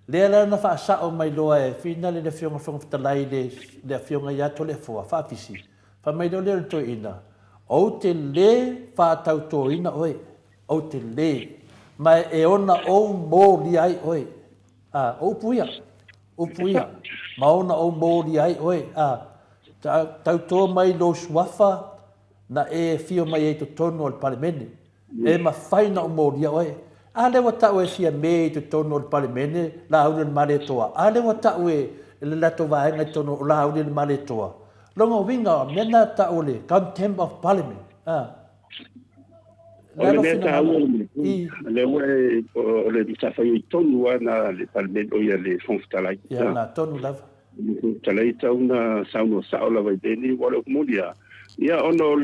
le la na fa sa o mai loa e fina le fionga talai le fionga ya to le fo fa fisi fa mai do le to ina o te le fa tau to ina oi o te le mai e ona o mo li ai oi o puia ma ona o mo li ai oi tau to mai lo swafa na e fio mai e to tono al parlemene e ma fai na mo dia oi ale wata o sia me to tono parliament la au male toa ale wata o le la to vai ngai tono la au male toa longo winga mena ta ole contempt of parliament o le mea tā ua o le tawhai i tonu ana le parliament o ia le whongwhitalai. Ia na tonu lava. Whongwhitalai tau na sauno sao lava i tēni wale o moria. Ia ono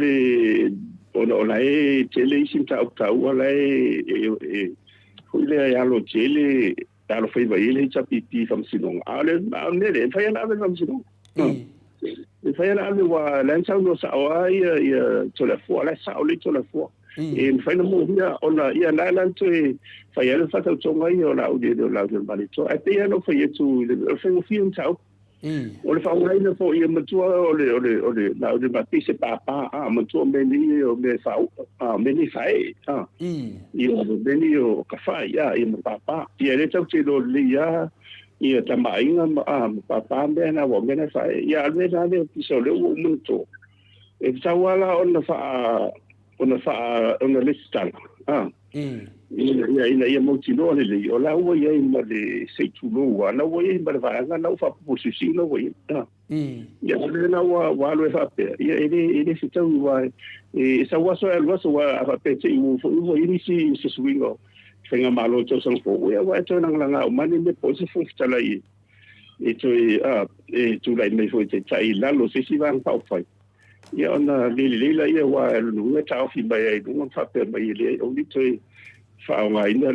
la e tele isim tau tau ala e hui lea e alo tele alo whaiva ele i tapiti whamsinong. Ale nere, whai ana ave whamsinong. E whai ana ave wa lan sauno sao a ia tola fua, la sao le tola fua. E whaina mo hia ona ia nailan to e whai ana whatau tonga i o lau de o lau de mani to. A te ano whai etu o whengu fiun tau. O le whaungaina fo ia matua o le lau de mati se pāpā matua meni o me whau meni whai. I o meni o kawhai ia ma pāpā. Ia re tau te lo le ia ia tamainga pāpā mena o mena whai. Ia alwe nane o piso leo o muto. E tau ala ona listanga. Ia mautinoa le lei. O la ua ia ima le seitulo ana ua ia ima le vaanga na ufa posisi na ua ia. Ia le na ua walo e whapea. Ia ele se tau ua e sa waso e alwaso wa whapea te ua inisi se suingo. Whenga malo tau sang po. Ia wa e tau nanglanga o mani me po se fungtala i. E tu lai mei fo te tai lalo se si vang pau fai. Ia ona lila ia wa e lunga tau fi mai ai lunga whapea mai ele o ni toi whaonga ina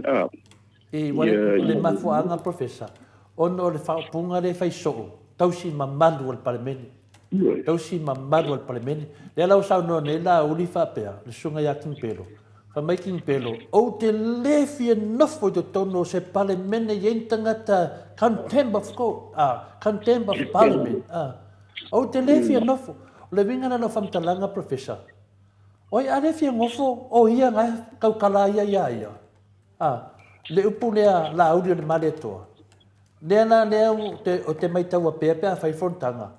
le mafuanga professor ono le whaupunga le whaisoo tausi mamalu al parlemeni tausi mamalu al parlemeni le lau sau no ne la uli whapea le sunga ya king pelo whamai king pelo o te lefi e nofo i tono se parlemeni yentanga ta contempt of parliament o te lefi e nofo le vinga na whamtalanga professor oi ale fia ngofo o ia ngai kaukala ia le upu lea la audio le male toa lea o te maitau a pea fai frontanga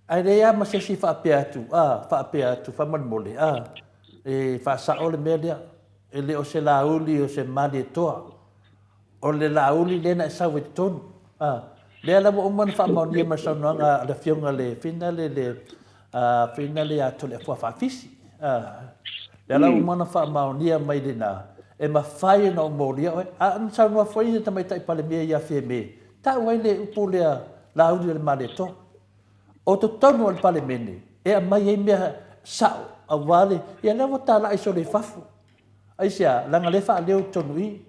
ai lea ma se si fa pea atu fa mole e fa sa ole mea lea e le o se la uli o se male toa o le la uli lena e sa wet tonu lea la mo umana fa maunia ma sa noanga le fionga le finale a tole fa fisi ya la umana fa maunia mai dina e ma fai no moria an sa no foi ta mai tai pale me ia feme ta wai le upulea la audio le maleto o to tono al pale mene e mai e me sa a vale ia le vota la iso le fafu ai sia la ngale fa le tonui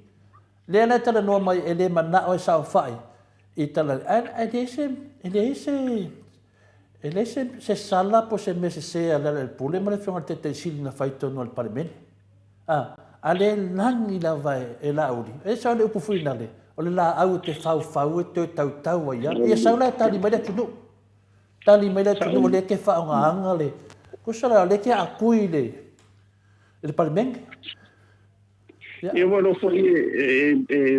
le na tala no mai ele mana o sa fai i tala ele se sala po se me se ala el problema le fionga te sil na fai tono al parlement ale langi la vai e la uri e sa le upu finale o le la au te fau te tau ia e sa la tali mai tunu le ke fa nga le ko sala le ke akui le parlement e bueno foi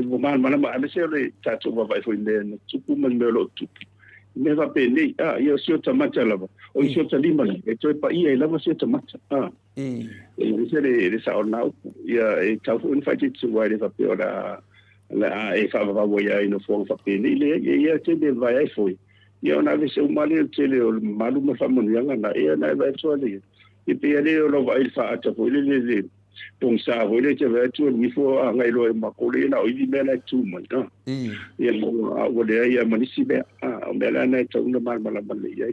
mo mana ma se le tatu vai foi ne tupu man me lo tupu me va pene io sio tamata lava o sio talima e toi pa ia lava sio tamata e se le sa ona ia e tau un fai tu vai le va pe ora la e fa va voia in fo fa pene ia te de vai ai foi ia ona ve se o male te le malu ma fa mon yanga na ia na vai so le e pe le lo vai fa ata foi le tong sa ho le te va tu ni fo ngai lo ma ko le na o di me la tu mo ia mo o le ia manisi be me la na tu na mal mal mal ia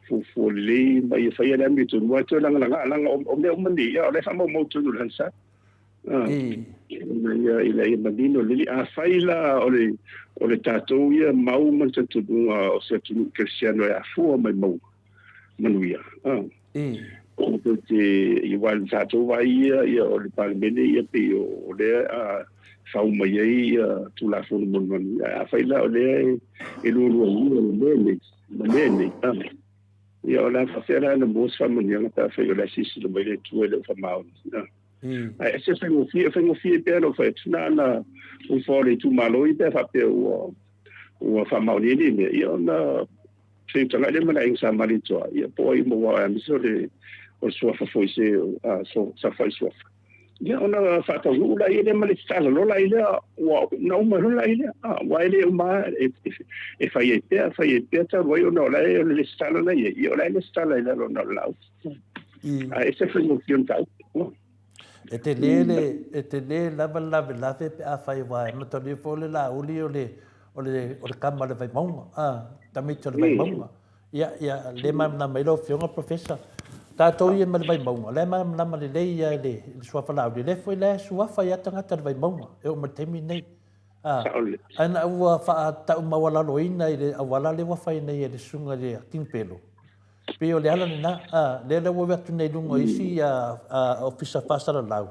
fu le mai fa ia na mi tu mo tu lang o me o mandi ia le fa mo tu lu lansa ia mandino le faila o le tatou ia mau man tu o se tu cristiano ia fu mai mo manuia o te igual tatou vai ia o le parlemene ia pe o le fau mai ia tu la fu mo a faila o le e lu mene ia o la fera na mo sa mo ia ta fa la sisi le mai le tu le fa mau ai se fengo fie pe no fa na un fore tu malo i pe fa pe o fa mau ni ia na se tanga le mana insa mali to ia po i mo wa mi so le o so fa foi se so sa foi so ia ona whātau la ile ma le stala lola ile wa na uma lola ile wa ile uma e fai pea ta wa ona la le stala na ia o la le stala ile lona lau ese foi mo fion tau e te le lava pe a fai wa no to le fo le la uli o le kama le vai maunga tamito le vai maunga ia le ma na mai lo fionga professor tātou ia mai vai maunga. Le ma nama le ia le suafa lau le foi le suafa ia tangata le vai maunga. E o matemi nei. Ana ua wha tau mawala loina i le awala le wafai nei e le sunga le king pelo. Peo le ala ni na, le ua watu nei lungo isi a ofisa whasara lau.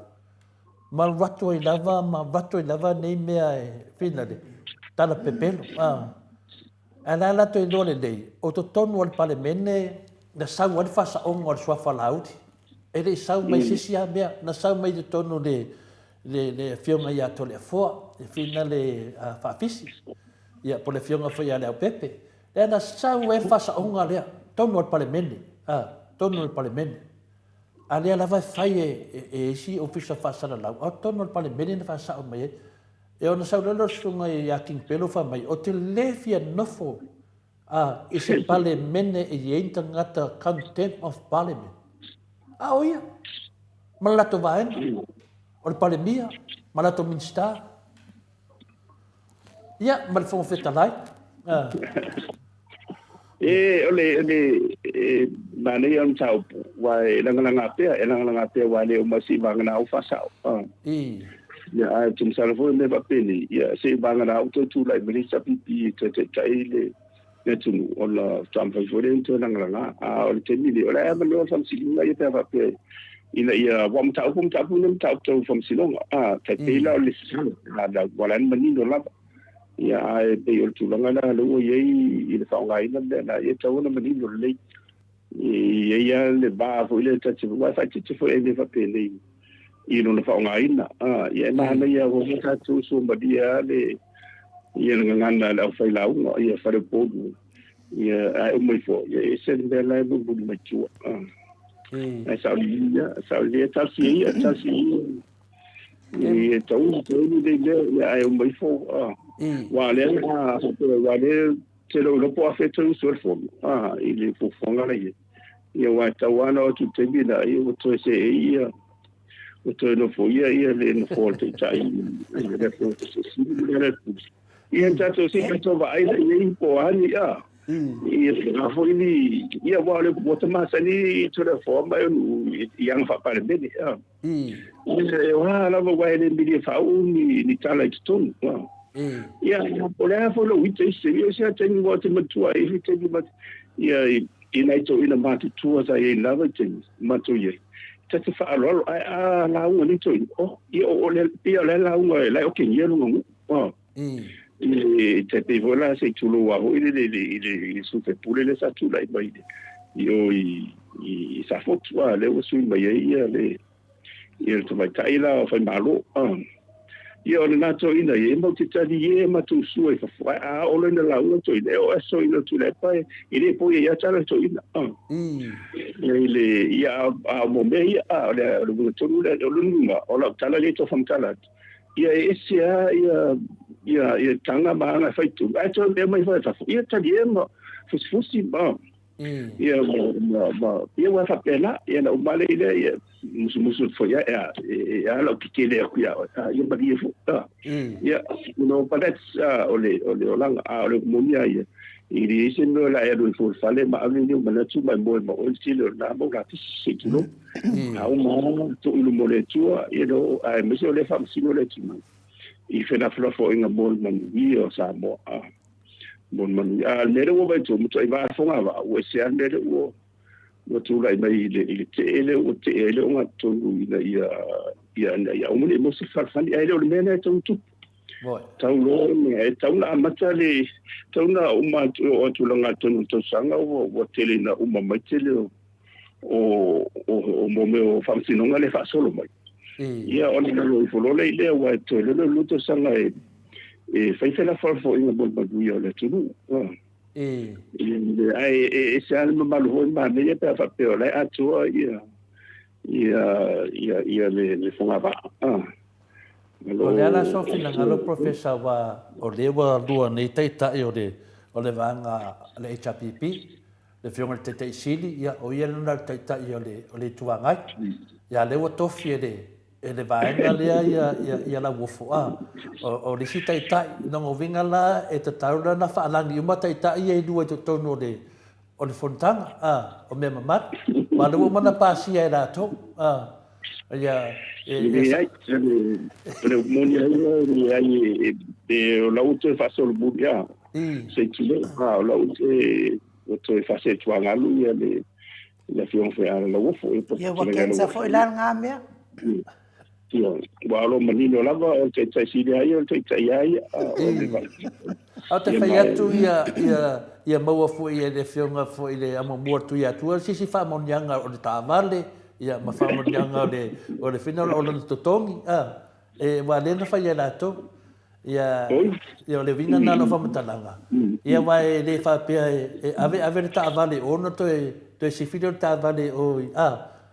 Ma watu i lava nei mea e whina le. Tala pepelo. Ana lato i lole nei. O to tonu al pale mene na sau al fasa ongo al suafa lauti. E le sau mai sisi a mea, na sau mai de tonu le fionga ia tole a foa, e fina le whaafisi. Ia po le fionga foi a leo pepe. E na sau e fasa ongo lea, tonu al pale mene. Tonu al pale mene. A lea lava fai e isi ofisa fasara lau. O tonu al pale mene na fasa o mai e. E ona sau lelo sunga i a king pelo fa mai. O te lefia nofo. I se pale mene e ieinta ngata content of parliament. Oia. Malato vaen. O le pale mia. Malato minsta. Ia, ma le fonga fetalai. Ole mane on tau wa langa pea wa le masi bangana au fasao. Ya ai tum salvo me va peni. Ya se bangana au tu lai melisa pipi te le tunu ola tampa forento langa o le temi o la lo fam singa ia te va pe ina ia wam tau nem tau fam singa te pila o le singa da walan manino la ia ai pe o tu langa na lo ye i le faunga ina na ia tau na manino le ia le ba fo ile te wa fa te fo e va pe le i no faunga ina ia na ia ho ta tu so madia le ia ngana la fai la uno ia fare podu ia ai mai fo ia se de la bu mai tu ai saulia tasi ia tau de ai mai fo wa le te lo po afeto so fo il faut fonga la ia wa tawana o tu te bila ia o to se ia o to no fo ia le no forte tai ia fo se ia tato si to va ai nei po ani ia na fo ni ia wa le bota masani to le forma yang fa pare bene ia wa la va ele mi fa ni tala ton ia po le fo lo wite se ia se ten wa te matua e te ma ia ina to ina ma tu sa ia lava te matu ia te fa lo la u ni to ia o le ia la u la o ke ia lu te te vola se tu lo wa il su te pure le sa tu la mai io i sa foto le o su mai ia le ia to mai tai la fa malo io na to ina e mo te tadi e ma tu su e fa o le la u to ile o so ina tu le pa ile po ia tala to ina ile ia a mo me ia le to le lunga o la tala le to fam tala ia esse ia tanga maanga faitu ai to me mai fa ia tadi e ma fusi ba ia ia wa fa pena ia na umale ile ia musu foi ia lo que le ia ba ia fu ia no palets ole olanga ole momia ia ili se no la ia do fu fale ma ali ni ma tu mai mo o stile na mo ga tisi kilo au mo to lu mo le tua ia do ai me so le fam sino le tu i fena flofo inga bol man io Samoa bon man le wo ba tu mo i va fonga va o se ande wo tu lai mai le tele o tele o to ia o mo mo se fa fa ia le mena tu tau lo me tau na matale tau na uma o tu longa tu sanga o tele na uma mai tele o mo me o fam sinonga le fa solo mai ia ona lo folo le ile wa to le luto sanga e fai la forfo in bol baguio le tu ai se al malo ho ma me pe fa pe le ATUA ia le fungava o le ala so fina ngalo professor wa o le wa lua nei taitai o le vanga le HPP le fionga te te sili ia o ia na taitai o le tuangai ia le wa tofi le vaenga lea ia la wofua o le si taitai no vinga la e te taura na faalangi uma taitai e lua to tono o le fontanga o me mamat wa le mana pasia e rato ia le monia o lauto fa solo buia se chile o lauto o to fa se tuangalu ia le fion fe ala la wofo ia wa kensa fo ila ngamea Walo manino lava o te sili ai o te ai o te fai atu ia maua fu ia le fionga fu ile ama mua tu ia tua si fa monianga o le tavale ia ma fa monianga o le final o le totongi e wa le na fai ala to ia le vinga na lo fa matalanga ia wa le fa pe ave le tavale o no to si filo tavale o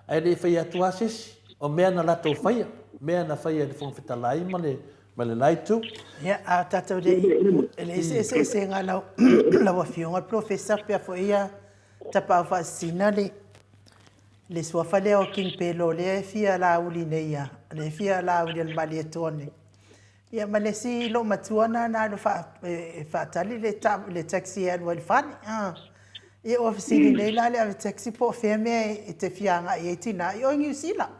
ai le fai atu ases o mea na lato fai mea na fai le fong fitalai ma le laitu ia a tata le se nga la wa fionga professor pe fo ia tapa fa sina le sua fale o king pelo le fia la uli neia le fia la uli al malietone ia ma le si lo matuana na lo fa tali le taxi al wal fan ia ofisini nei la le taxi po feme te fianga e tina i o New Zealand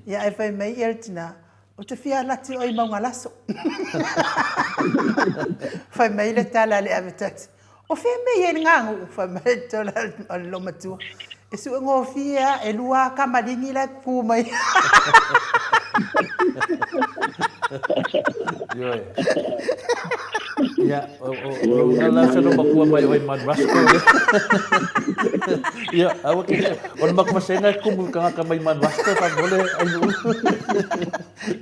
ia e fai mai ertina o te fia lati o i maunga laso fai mai le tala le ave taxi o feme e ngangu fai mai tola o lo matua e su ngo fia e lua kamalingi la pumai ya o ngala sa no makua mai oi man rasko ya awa ke on mak masenga kumu ka mai man rasko pa bole ai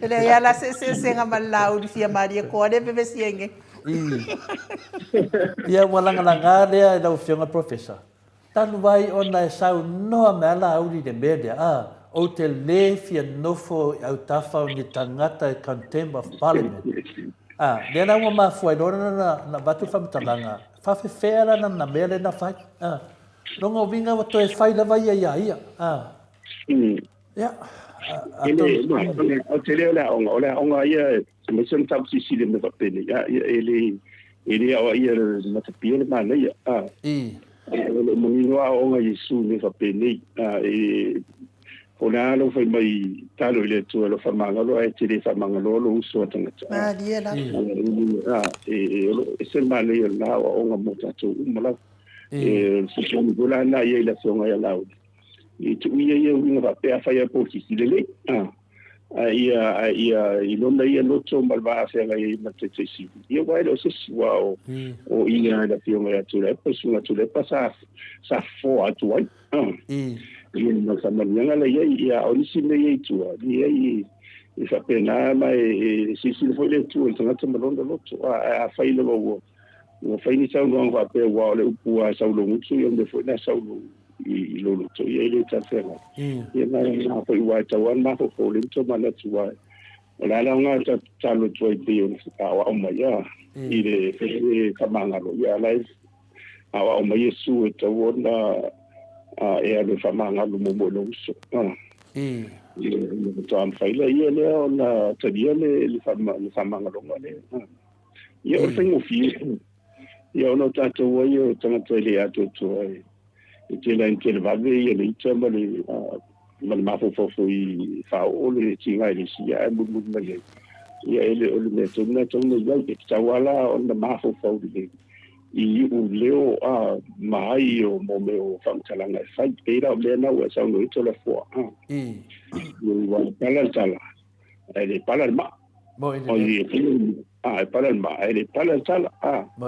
ele ya la se nga malau di fia maria ko de bebe sienge ya wala ngala le da fionga professor tan vai ona sau no mala auri de media o te le fia nofo au tafa ni tangata contempt of parliament le na uma foi na batu famtalanga fa fe fera na mele na fai no ngo vinga o to e fai lava ia ya o te leo la onga ia me son tau si le me va pene ya ele o ia mata pile mana ia le monino onga Yesu me va pene ona lo fai mai talo ile tu lo fa mangalo e te fa mangalo lo uso tanga dia la se male la onga mota tu mala se ko gola na ia la songa ya la e tu ia nga pe fa ya po si le ia ilo na ia lo to malva se ga ia mate si ia wa lo se wow o ia la songa ya tu le pa sunga tu le pa sa fo atu ai ia sama nyanga la ia orisine ia tu ia i fa pena mai si foi le tu tanga tama londa loto a fai le wo fai ni sau no va pe wa le upua sau lo mutu ia me foi na sau lo i lo loto ia le tafela ia na foi wa tawan ma ko le to mana tu wa la nga ta lo tu i on wa ma ia i le fe kamanga lo ia live wa ma Yesu e to na e ale fa manga lu mo lo so to am faila ia le ona tadia le fa manga lo ngale ia o tengo fi ia ona tato wo ia tanga tele ato to e te la inte le vave ia le itama le ma fo i fa o le tinga le si ia mu le ia ele o le to na ia ke tawala ona ma fo le i u leo mai o mo me o famtalanga fai era le na o sa no to la fo wa pala tala ele pala ma mo pala ma ele pala tala mo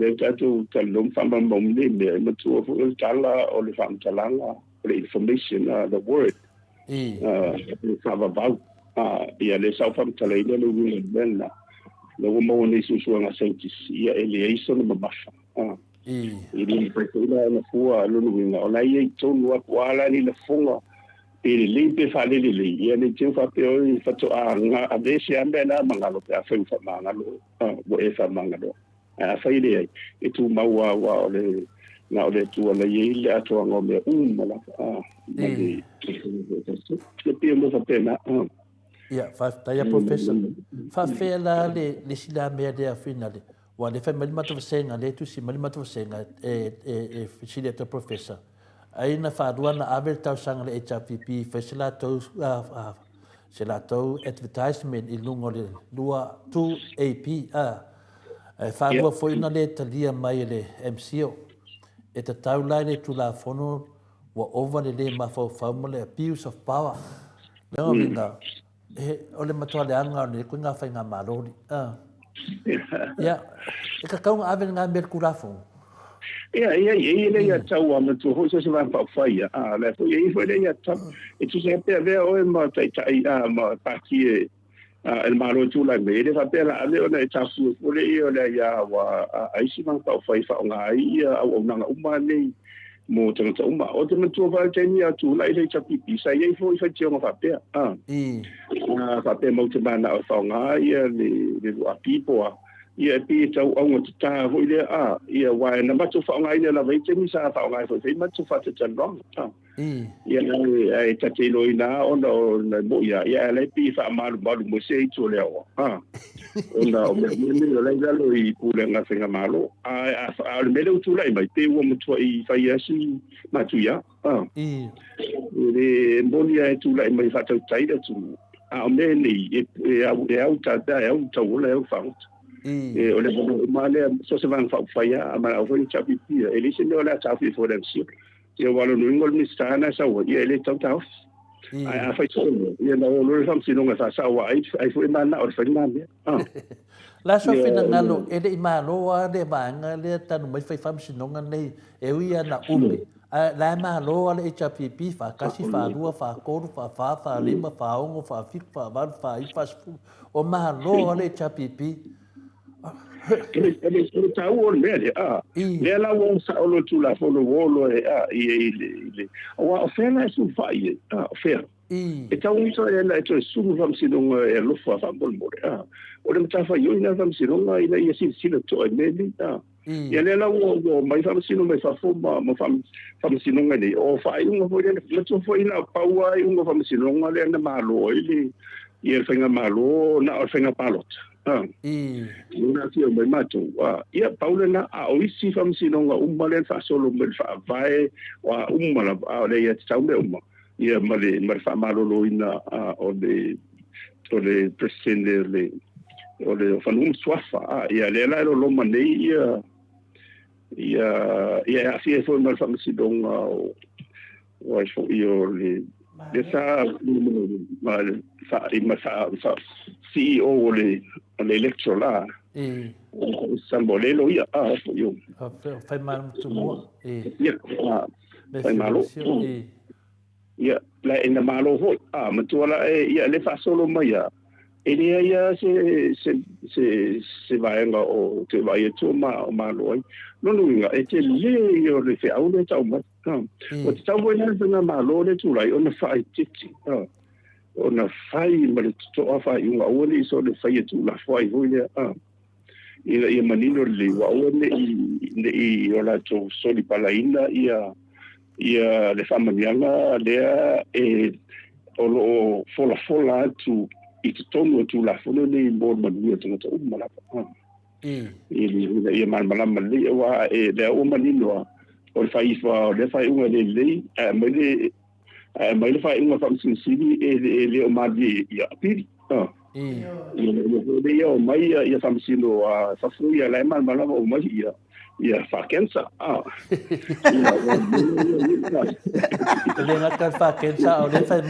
le tatu talum famba mo le me tu o tala o le famtalanga the information the word le fava va ia le sa famtala ile le wina lo mo ni su nga sentis ia eliation ma bafa ili pe ila na fua lo no winga ola ia to no wala ni le fonga Ele limpe fa le ia ni teu fa pe o fa to nga a de se ambe na mangalo pe a fa mangalo bo e fa mangalo a fa ile e tu maua wa le na le tu le ile a to ngo me mala le pe mo fa pe na ia fa taia professor fa fe la le sila me de a finale wa le fa malima to senga le tu si malima to senga sila to professor ai na fa duana avel tau sanga le HPP fesela to sela to advertisement i lungo le lua 2 AP ai fa dua foi na le talia mai le MCO e te tau lai le tu la fono wa over le ma fa mo le abuse of power le vinga o le matua le anga le kunga fa nga malori ya e ka kaunga avel nga merkurafo ia ia tau ama tu ho se va pa faia la foi foi ia tau e tu se pe ve o ma tai ma pa ki el malo tu la me le fa pe la le ona ta fu o le ia le ia wa ai si man pa fai fa nga ia o na uma nei mo te ta uma o te tu va te ni tu la ile ta pipi sai ia foi fa ti o fa pe fa pe mo te bana o fa nga ia le a pipo ia pe tau au ngata ta hoi le ia wa na matu fa ngai le la veite ni sa fa ngai fo fe matu fa te tan ia ai ta te loina ona na mo ia le pi fa malu mo se tu le ona o me le lo i pule nga fenga malo le mele tu lai mai te wo mo tu i fa ia si matu ia le mbolia tu lai mai fa tau tai da tu o me ni e au ta le fa o le male so se van fa ya ma o foi chapi pia ele se no la chapi for them ship e o valo no ngol mi stana sa o ia ele tau tau ai fa so ia no lo sam si no nga sa wa ai foi man na o fa man la so fina ngalo ele ma lo a de banga le tanu mai fa fam si no nga nei e ia na umi la ma lo le chapi fa kasi fa rua fa ko fa lima fa ongo fa fik fa van fa i fa o ma lo le chapi ele tau o mele le la wo sa o tu la fo lo lo ile o fela su fai fer e tau so ela e su vam si no e lo fa bol more o le ta fa yo ina vam si no ina ia si le to e mele ia le la wo mai vam si no mai fa fo ma vam si no ngai o fa i un fo le to fo ina pa wa i un vam si no le na malo ile ia fenga malo na o fenga palot una tio mai matu ia paulena a oisi fam sinonga umalen fa solo mel fa vai wa umala le ia tsaumbe ia male fa malolo ina o le presidente o le fanum swafa ia le la lo manei ia afi fo mal fam sinonga o fo io le sa mal fa CEO le electoral sambolelo ia yo fai mal tu mo fai malo ia la ina malo ho matuala ia le fa solo mai ele ia se vai nga o te vai tu ma malo no e te le yo le fe au le tau ma o te tau na malo le tu lai ona fa titi ona fai ma le to afa i nga o le so le fai tu la fai ho le ia manino le wa o le o la to so di palaina ia le famamianga le o lo fola tu i te tono tu la fono le mo manu te to mala ia mala mali wa le o manino o fai fa le fai un le mai le fai unha fam sini le o mali ia piri ia o mai ia fam sino fa fu ia le mal mala o mai ia fa kensa le nga ka fa kensa o le fai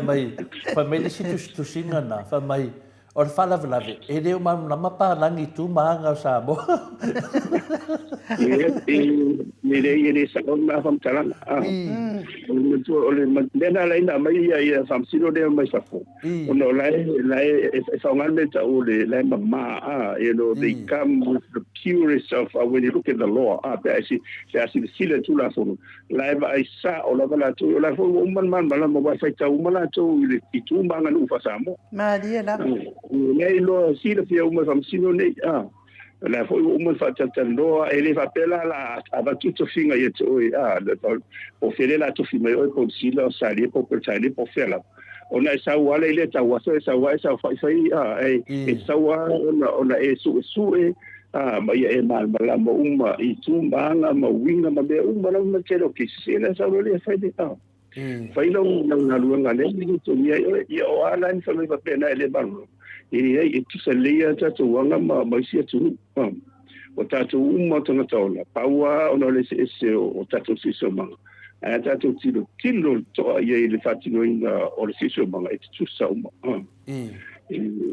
mai le situ tu singa na fa mai o le fala velave e le ma lama pa langi tu manga sa mo Ele sa ona fam talan ole mandena la ina mai ia fam sino de mai sa fo ono la fa ngal me ta ole la mama they come with the purest of when you look at the law but I see the sila tu la fo la ai sa ola la tu la fo man bala mo fa ta umala tu itu manga nu fa samo ma dia la nei lo sila fia fam sino nei la foi fa tando ele va pela la ava tutto finga yet o fere la to fima o po sila sali po per sali po fela ona sa wala ile ta wasa sa fa sa ona su ma ia mal mala mo I tumbanga ma winga ma be la ma kero ki sila sa le fa de fai lo na luanga ne ni to ia o ala ni fa me va pena ele balo e tu se lea tatu wanga ma sia tu o tatu tanga taula paua ona le se o tatu siso manga a tatu tilo to ia le fatino inga o le siso manga e tu sa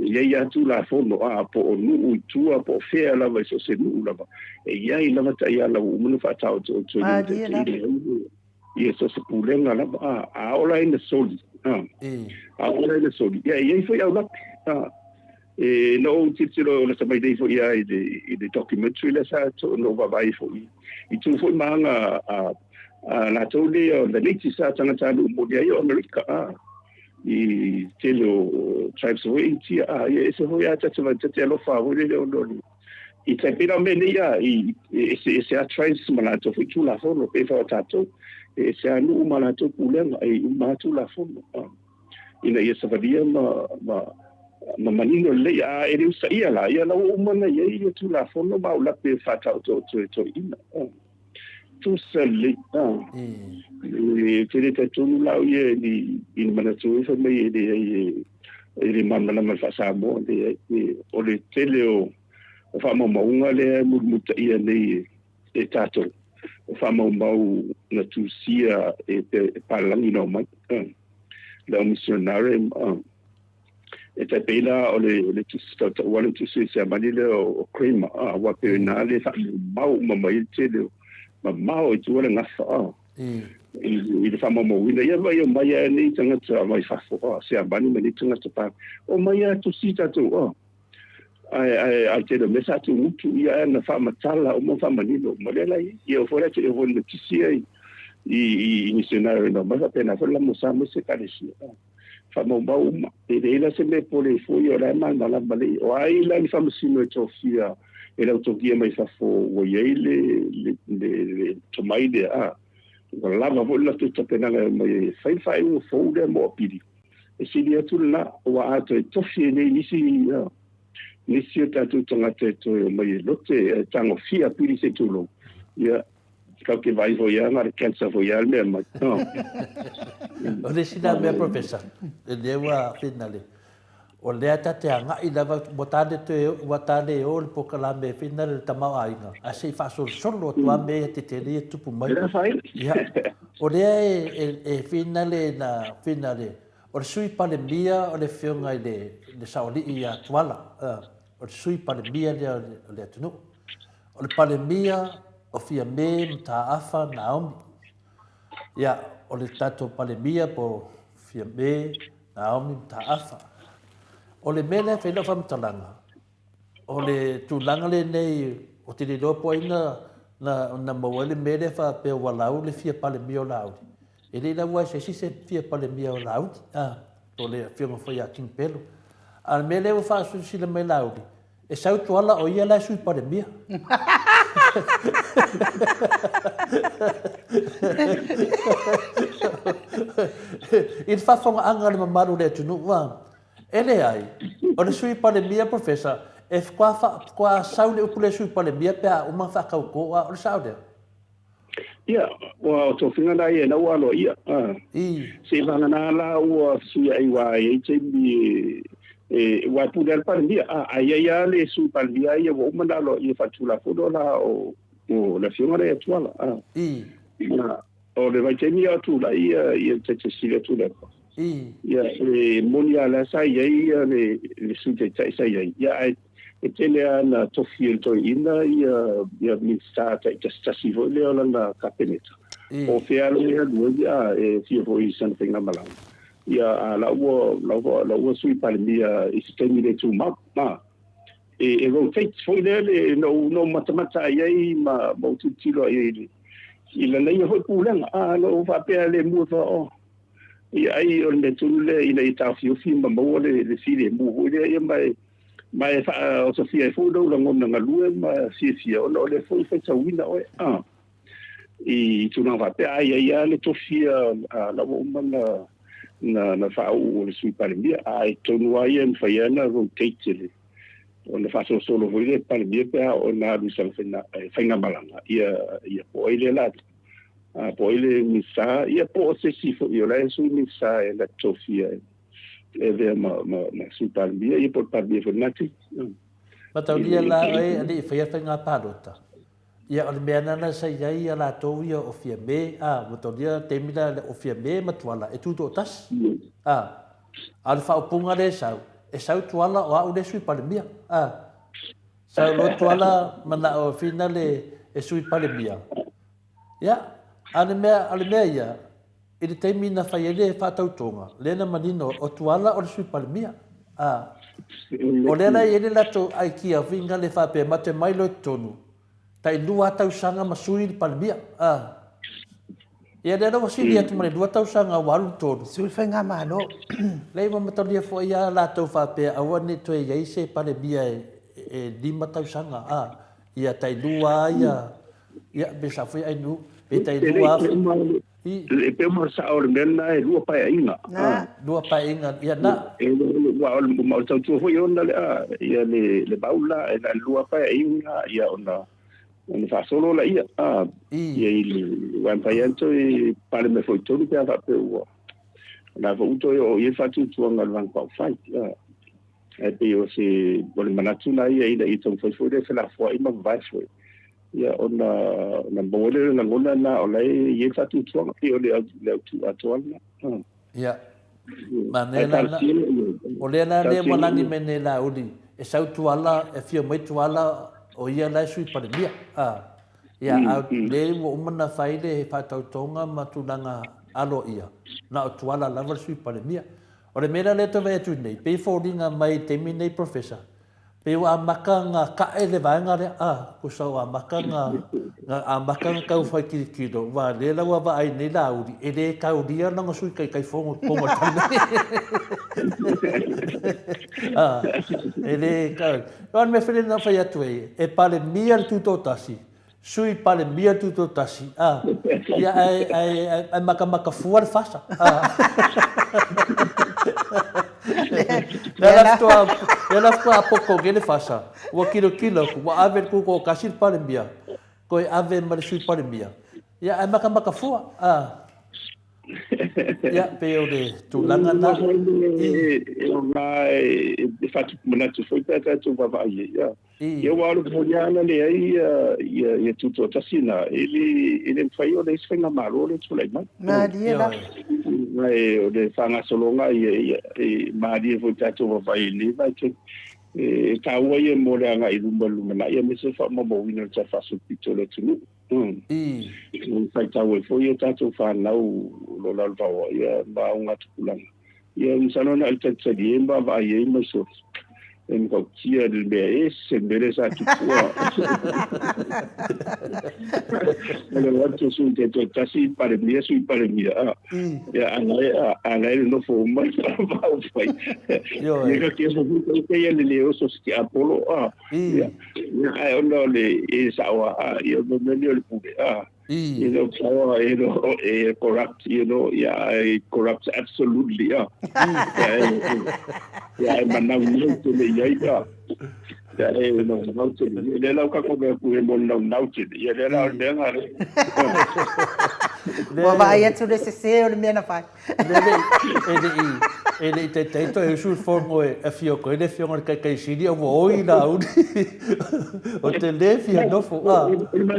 ia tu la fono po o nu tu po fea la va so se nu la ia I la ta ia la umu fa tau to ia so se pulenga la ola in the soli ola in the soli ia foi au la no titolo la sa mai dei fo ia I de documentary la sa to no va vai fo I tu fo manga la tole o la leti sa tanga tanu mo dia I America I telo tribes of Haiti ia se fo ia tata tata lo fa le no I te pera me ia se a tribes malato fo tu la fo no pe fa tato se anu malato pulenga I umatu la fo ina ia sa vadia ma manino le ele usa ia la umana ia tu la fono ba la pe fata to ina tu sele te tu la ia ni in mana tu fa me ele mamma ma fa sa mo de o le tele o fa mo unga le muta ia nei tato o fa mo na tu sia parlangi no ma la missionario e te pela o le tusta wala tu se manile o crema wa pe na le fa mau mai te le mau tu wala ngafa I le fa mo wina ia vai mai ni tanga mai fa fo se abani mani tanga pa o mai tu sita tu ai te le mesa tu ia na fa matala o mo fa manilo mo le lai ia fora te o le tisia I missionario no ma pena fa la mo sa mo se kalisi famau e la se me pole foi ora manda la bale o ai la ni famusino e tofia e la autogia mai fa fo o le tomai de la va vola tutta pena mai fai un fo de mo pidi e si dia tu la o ato e tofia nei nisi ta tu tonga te to mai lote tango fia pidi se tu lo ia que vai voyar na cansa voyar mesmo o le sina me professor e lewa finale o le ata te anga I lava botade te watade o le pokala me finale tamau ainga a se fa solo tua me te le tupu mai ya o le e finale na finale o le sui pale mia o le fionga le saoli ia tuala o le sui pale mia le tunu o le pale mia o fia me mta afa Naomi. Ia, o le tato palemia po fia me Naomi mta afa. O le mele whaila whamtalanga. O le tūlanga le nei, o te le lopo ina na mawale mele wha pe walau le fia palemia o laudi. E le la wai se fia palemia o laudi. O le whionga whai a King Pelo. A mele o wha sila mai laudi. E sau tuala o ia la sui palemia. I whafonga anga le mamaru le tunu wa. Ele ai, o le sui palemia professor, e kwa saule upule sui palemia pea uma whakauko o le saule. Ia, o to finga na ia na walo ia. Se vanga na la o sui ai wa e te bi wa pudel palemia ai le sui palemia ia o mandalo ia fatula fodo la o la fiona le tuala o le vai tenia tu la ia te sile tu le ia moni ala sai ai le sute tai sai ai ia e tele ana tofi to ina ia minsta tai tasi vo le ala na kapeneta o fea le ia e fia voi something na malang ia la wo sui palmia is temile tu ma e rotate foi le no matamata ai ma tu tilo ai ila nei ho pulang no va pe le mu fa ai on le tulle ina ita fiu ma mo le file mu le mai fa o sofia fu do la ngona ngalue ma si o le foi fa tawina o i tu na va pe ai le tofia la wo mana na fa o le sui palmia ai tonu ai en fa yana rotate le on fa solo voi palmia pe o na du san fina malanga ia po ile la po ile misa ia po se si fo io la su misa e la tofia e ve ma su palmia ia po palmia fo nati Matau dia la ai ali fa nga parota ia o me ana sai ai la tovia o fia me matau dia temila o fia me matuala e tuto tas al fa punga le sau e sau tuala o au le sui palmia sau lo tuala mana o finale e sui palmia ia ale mea ia i le teimi na whai ele e whātautonga lena manino o tuala o le sui palmia o lena i ele lato ai kia winga le whape mate mailo tonu tai lua tau sanga masui le palmia ia lena wasili atu mane lua tau sanga walu tonu Sui whainga malo. lei ma matoria fo ia lato whape awa ne toe iai se palmia e lima tau sanga ia tai lua ia besa fui ai nu e tai lua le pe mo sa o mena e lua pa inga lua pa inga ia na e wa o mo tau tu foi onda ia le baula e la lua pa inga ia ona fa solo la ia ia il wan pa yanto e pare me foi todo que ava pe o na vo to o ia fa tu tu ngal van pa fight e pe o se bol manatu na ia i tong foi foi de la foi ma vai foi ia ona bole na ngona na o lai ia fa tu tu ke o le tu atuana ia manela o le na le molangi menela uli e sau tu ala e fio mai tu ala o ia la sui palmia ia le mo mana faile fa tautonga matulanga alo ia na tu ala la sui palmia o le mera le to ve tu nei pe foldinga mai temi nei professor pe wa makanga ka ele vanga le ko so wa makanga a makanga ka fa kilo wa le la wa ai nei la uri e le ka uri na sui kai fongo pongo ele ka on me fele na fa ya tu e pale mia tuto tasi sui pale mia tuto tasi ya ai makamaka fuar fasa Ela ficou a pouco que ele faça. O kilo o ave com o cachir para enviar. Com ave marisui para enviar. E a maca fua. Ya peo de tu langa na. De fato mana tu foi para tu vai ya. Eu acho que olhando ali aí tudo tasina. Ele foi o desse foi na marole tu lá, Na dia lá. Mai o de fanga solonga mari foi tatu vai ali vai que ka wa ye mo le nga i lumba na ye me se fa mo bo wino tsa fa su pitolo tu fai tawe foi e tatu fa na lo la va wa ye ba unga tulang ye msano na tsa di mba va ye mo so en ko tia del be se bere sa tu kwa le wato su te to tasi pare mia su pare mia ya ana no fo mai va o fai ye que eso que ye le oso sti apolo ya ono le sa wa yo no me le pube you know power corrupt corrupts absolutely mana no to le ya no to le la ka ko be mo no to ye le la de ngare Wa vai tu le se o le mena fai. Ele te to e su fongo e fio ko ele fio kai sili o oi la u. O te le fio no fo a. Ma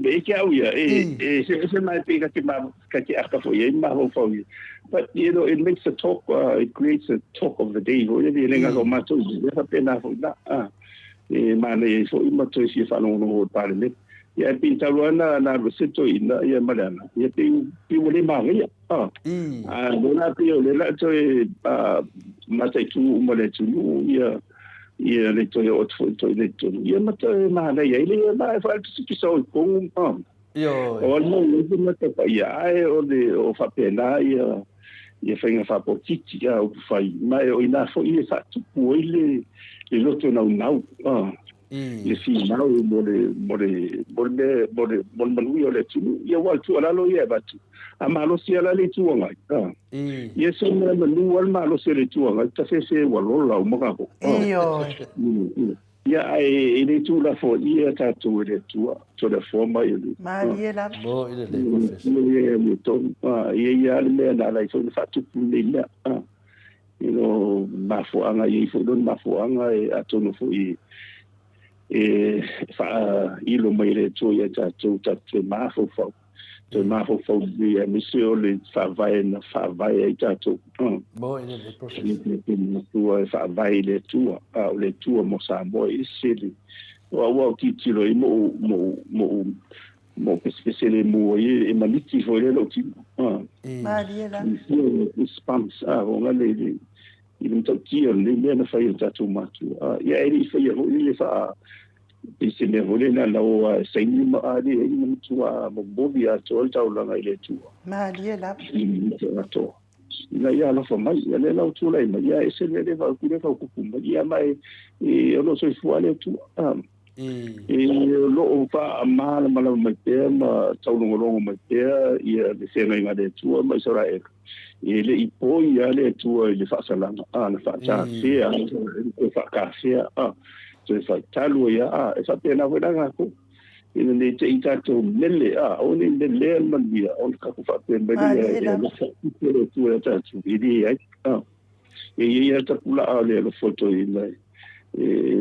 e che auia se mai pega che ma che aka fo e ma ho fo. But you know, it makes a talk, it creates a talk of the day. Ho ele lenga ko mato e fa pena fo da. E ma le fo i mato si fa no no parle. Ya pinta luana na seto ina ya malana. Ya pi wole mangia. Bona pi ole la to mata tu umale tu ya le to yo to le to. Ya mata mana ya ile ma fa tu so con Yo. O no le mata pa ya o fa pena ya fa fa potiti ya o fa mai o ina fo ile fa tu ile le loto na le fi now more manuio le tu ia wal tu ala lo ia batu amalo si ala le tu nga ia so me manu wal malo si le tu nga ta se walo la mo ka ko ia ai le tu la fo ia ta tu le tu to the forma ia Mariela bo ile le professor ia mo to ia le na la so fa tu le na you know ma fo anga ia fo don ma fo anga e atono fo fa ilo mai le tu ya ta tu ta te mafo fo di emisio le fa vai ta tu bo ile le professor tu fa vai le tu mo sa mo isili wa ki tilo mo spesiale mo e maliti fo le lo ti Mariela spams on le il to ki le na fa ta tu ma tu ya ele fa ile fa se me vole na lo sai ni ma ali ni tu mo bobi a to ta la ngai le tu Mariela to na ya la fa mai ya le la tu la ma ya ese le va ku le fa ku ma ya mai e lo so fu ale tu lo fa mal mal ma te ma tau lo ma te ya de se ngai ngade tu ma so ra ele i poi ale tu le fa sala na fa ta se fa ka se so fa talu ya esa pena wena ngako ina ne te ita to mele o ni mele man dia on ka ku fa pena ya le tu ta tu idi ai e ta pula ale lo foto ina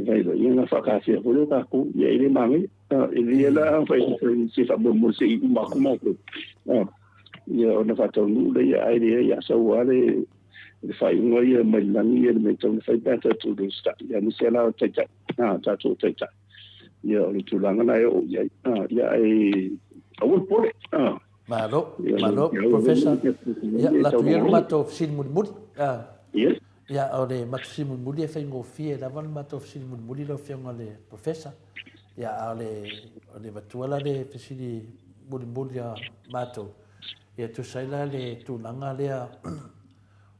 vai ina fa ka se ko ka ku ya ile mangi ile la fa se fa bo mo se i ma ku ma ko ya ona fa to nu le ya ai ya so wale fai un oi mai lani e me tau fai better to do stuff ya mi se la ta ta ya o tu langa na o ya ai o pole malo professor ya la tu ia mato sin mud yes ya ole mato sin mud e fai ngofie la van mato sin mud lo fai ngole professor ya ole batuala le fisili mud ya mato ya tu sai la le tu langa le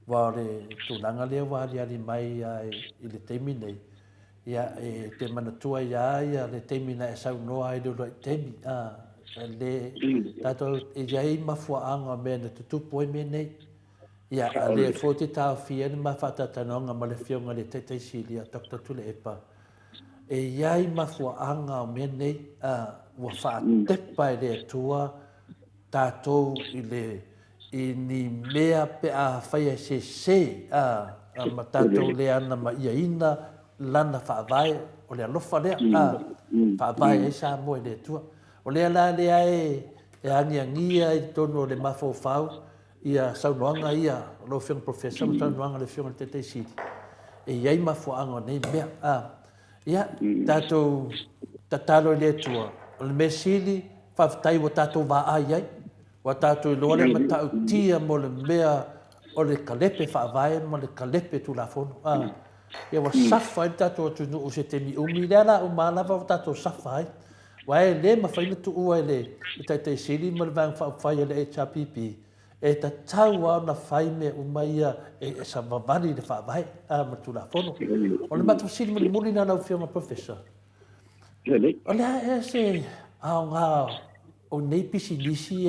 wa le tulanga le wa ali mai i le temi nei ia te manatua ia le temi na e sau noa i lo temi le tato e jai mafuaanga me na tutupu e me nei ia le foti tau fia ni mawhatatanonga ma le fionga le tete sili a Dr. Tule Epa e iai mafuaanga me nei ua whaatepa i le atua tatou i le ini mea pe a whaia se ma tatou le ana ma ia ina lana whaavai o le alofa lea whaavai e sa moe le tua o lea la lea e angiangia i tono o le mafofau ia saunoanga ia lo fiong professor ma saunoanga le fiong le tete siti e iai mafuanga nei mea ia tatou tatalo le tua o le mesili whaftai wa tatou wa ai ai wa tātou i loa le matau tia mo le mea o le kalepe whaavae mo le kalepe tu la fono. Ia wa safa i tātou atu nuu se te mi umi lea la o mālawa wa tātou safa ai. Wa e le ma whaina tu ua e le i tai siri mo le vang whaafai le HRPP e ta tau au na whai me umaia e sa wawani le whaavae mo tu la fono. O le matau siri mo le muli na lau whionga professor. O lea e se au ngā o nei pisi nisi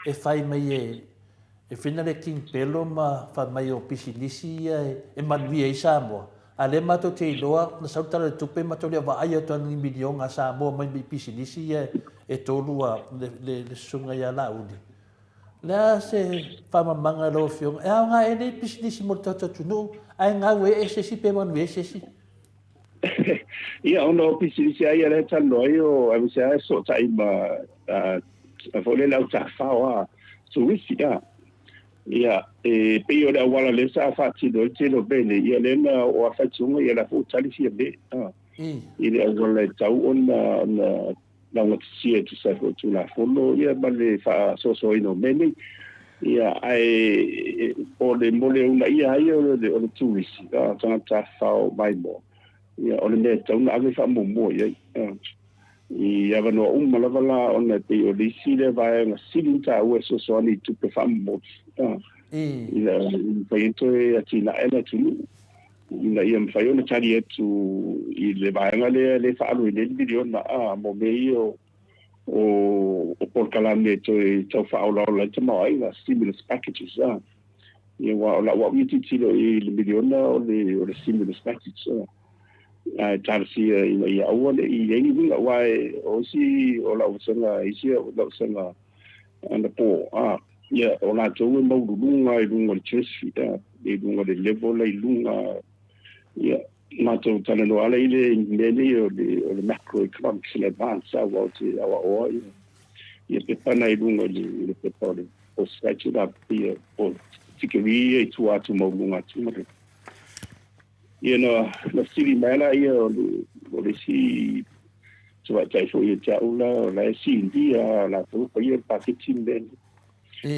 e fai mai e whina le king pelo ma wha mai o pisi nisi e manui e Samoa. A le mato te iloa na sautara le tupe mato le wa aia toa ni milionga Samoa mai pisi nisi e tolu a le sunga ia la uni. La se whamamanga lo whiong. E au ngā e nei pisinisi mo tata tunu. Ai ngā ue e sesi pe manu e sesi. Ia ono pisinisi ai ale tano ai o avisa so tai ma fole lau ta fawa so wisi ya. Ia pe o da wala le sa fa ti do te lo bene ia le na o fa tsunga ia la fu tali fi be. Ile o le tau ona na ngotsia tu sa tu la fono ia ba le fa so ino meni. Ia ai o le mole una ia ai o le tuisi ta fa mai mo. Ia o le mea tauna ave wha momo iai. I awa noa umalavala o na te o le isi le vai ngā siri ta ua so soani tupe wha momo. Ina whaiento e ati na ena tunu. Ina ia mwhai o na tari etu i le vai ngā le wha alu i le miliona mo mei o porkalame to e tau wha aula o lai te mawai ngā stimulus packages. Ia wa o la wa witi tilo i le miliona o le stimulus package. Tarsia ina ia aua le i yengi winga wae o si o la usanga isia o la usanga ana po ia o la tau e maurulunga i lunga le chesfi i lunga le level i lunga ia mato tala no ala i le mene o le macroeconomics in advance awa o te awa oa ia pepana i lunga le pepa o scratch up ia o tikeri e tu atu maurulunga tumare. Ia na siri maela ia o le si tua tai fo ia taula o la si india la tu ko ia paketin ben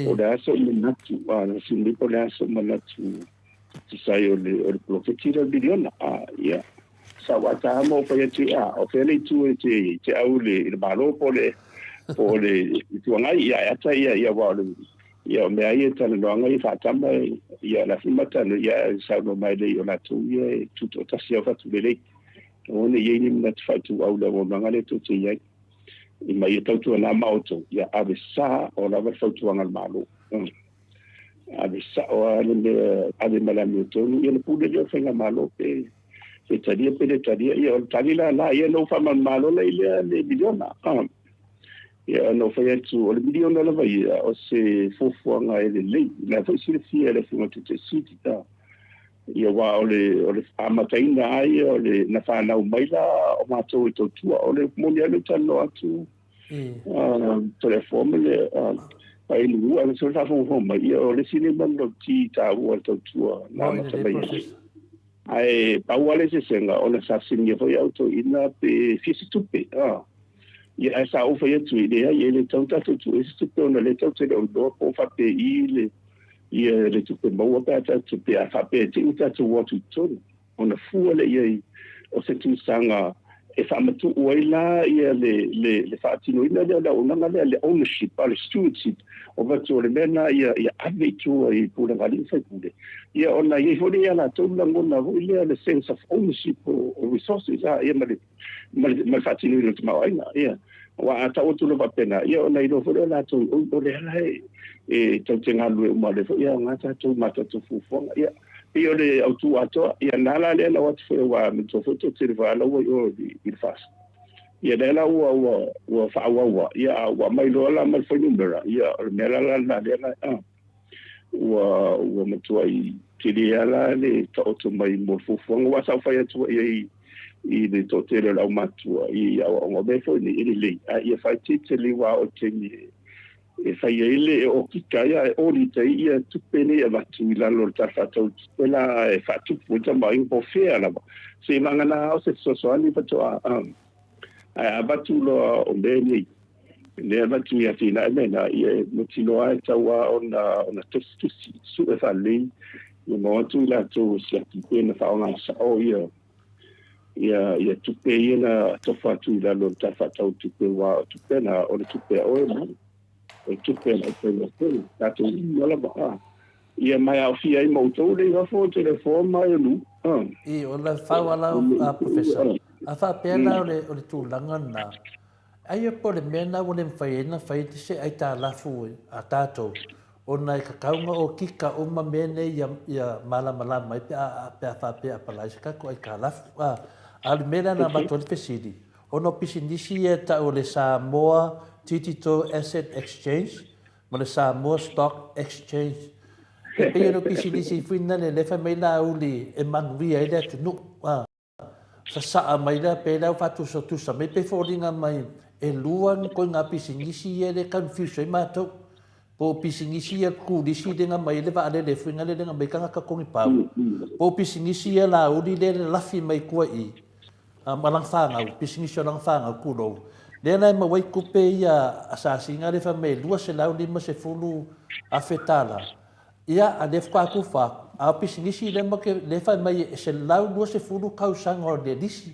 o da so le natu na si le po la so manatu ti sai o le profetira biliona ia sa wa ta mo po ia ti o fele tu te au le balo po le tu ngai ia ta ia wa le ia me ai tala no ngai fa tama ia la fimata no ia sa no mai le ona tu ia tu ta sia fa tu le ona ia ni na fa tu au la mo ngale tu te ia i mai tau tu na MAOTA ia ave sa o la fa tu ngal malo ave sa o ave mala mi tu ia le pu de fa ngal malo pe tadia ia talila la ia no fa malo le biliona ia no fai atu o le miliona lava ia o se fofuanga e le na fai sile fia le funga te siti ia wa o le amataina ai o le na whanau mai la o mātou e tautua o le moni anu tano atu telefone le pai lu anu so ta fonga mai ia o le sine mano ti ta ua tautua na matamai ai pauale se senga o le sasini foi auto ina pe fisi tupe ia esa o foi atu idea ia le tauta tu ese tupe ona le tauta le o po fa pe ile ia le tupe mo pa ta tupe a fa pe te uta tu watu tonu ona fu le ia o se tu sanga e fa matu oila ia le fa tino ina le ona le ownership al stewardship o va tu le mena ia ave tu i pura vali fa kude ia ona ia fo ia la tu la ngona ia le sense of ownership o resources ia mal fa tino ina tu maina ia wa ata o tu lo va pena ia ona i lo fo la tu o le la e tau tenga lu ma le fo ia ngata tu mata tu fu fo ia io le autu ato ia nala le la wat fo wa mi to foto te va la wo il fas ia de la wo fa wa ia wa mai lo la mal fo numera ia me la wa mo to ai ti dia la le to mai mo fo wa sa fa ia tu ia i le to te la matua ia o be fo ni le ia fa ti te li wa o te ni e fai ele o kika ia o li te ia tupene ia watu i lalo ta whatau tupela e whatupu ta mai po fea lava. Se mangana o se sosoani watu a watu loa o meni. Nea watu ia tina e mena ia mutinoa e taua ona tusi su e whalei. Ia mawatu i lato si ati pena whaonga sa o ia tupe ia na tofa atu i lalo ta whatau tupe wa tupena o le tupe o e mani. O tupe na pe tato wala ba ia mai au fia i mo to le ga fo telefone mai lu I o la fa wala a professor a fa pena o le tu langa na ai po le mena o le faina fai se ai ta la fu a tato o na ka kaunga o kika o ma mene ia mala mai pe a fa pe a pala ka ko ai ka la al mena na ba to le pesidi o no pisinisi e ta o le Samoa Titito Asset Exchange, ma le Samoa Stock Exchange. Pe pe no pisinisi fina le fa mai la uli e manui ai le tunu. Sa mai la pe la fatu so tu sa me pe foringa mai e luan ko nga pisinisi e le confusion ma to. Po pisingisi ya kudisi dengan mai le va le fringa le dengan mai kanga ka kongi pau. Po pisingisi ya la uli le lafi mai kua i. Malang fanga pisingisi lang fanga kulo. Le na ma wai kupe ya asasinga le fa mai lua se la uli ma se fulu afetala. Ia a le fa ku fa a pisingisi le ma ke le fa mai se la lua se fulu kausanga o le disi.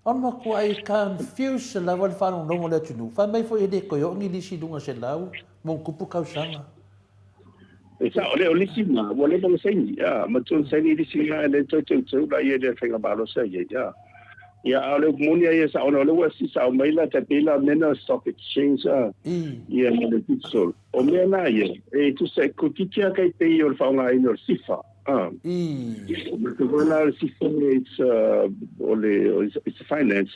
On ma ku ai confuse la wal fa no mo le tunu. Fa mai fo ede ko yo ngi disi dunga se la mon kupu kausanga. Sa ole ole sima, ole bang sengi ya, matun sengi di singa le to la ye de fenga balo sa ye ya. Ya ole monia ye sa ole wasi sa maila te pila mena stock exchange ya le pixel. O mena ye, tu se kutikia kai te yo fa nga ino sifa. Because when sifa it's finance,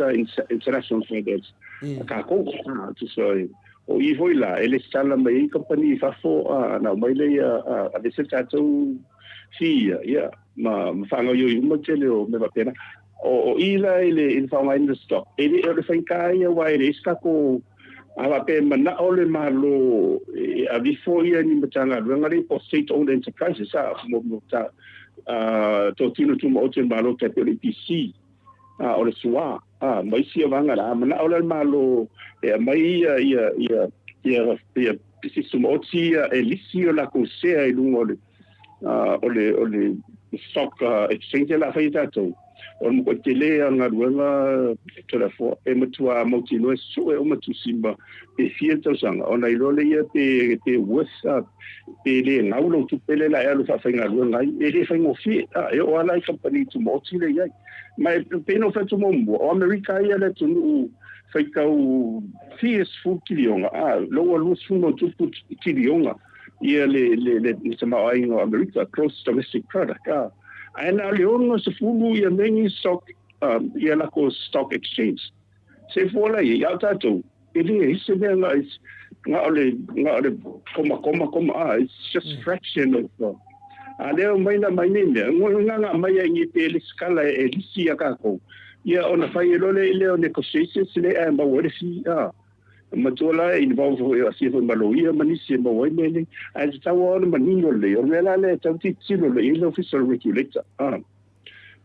international finance. Ka ko tu so o i foi la ele sala mai company fa fo na mai le a de se tato fi ya ma fa ngo yo mo tele o me va pena o i la ele in fa mai in the stock ele o fa kai wa ele ska ko ala pe mana ole malo a before ya ni matanga ngari po state owned enterprises sa mo ta to tino tu mo ten malo te PC o le sua mai sia vanga la mana ole malo mai ia sumo elisio la consea e lungo ole stock exchange la faita to on mo tele nga ruanga tola fo e matua motino so e o matu simba e fieta sanga ona ilole ia te whatsapp pe le ngaulo tu pele la elo fa fainga ruanga e le faingo fi e o ala company tu motile ia mai pe no fa tu mo o america ia le tu faikau fies fu kilionga loa lus fumo tu kilionga ia le Samoa no America gross domestic product ana leono se fulu ia mengi stock ia la ko stock exchange se fola ia tato ele se venga nga ole koma it's just fraction of leo mai na mai ne nga mai ngi pele skala e lisia kako ia ona fai leo negotiations le ma wole fi matola involve o si fo maloia manisi mo wai mele as tawo no manino le o mela le tanti tilo le il official regulator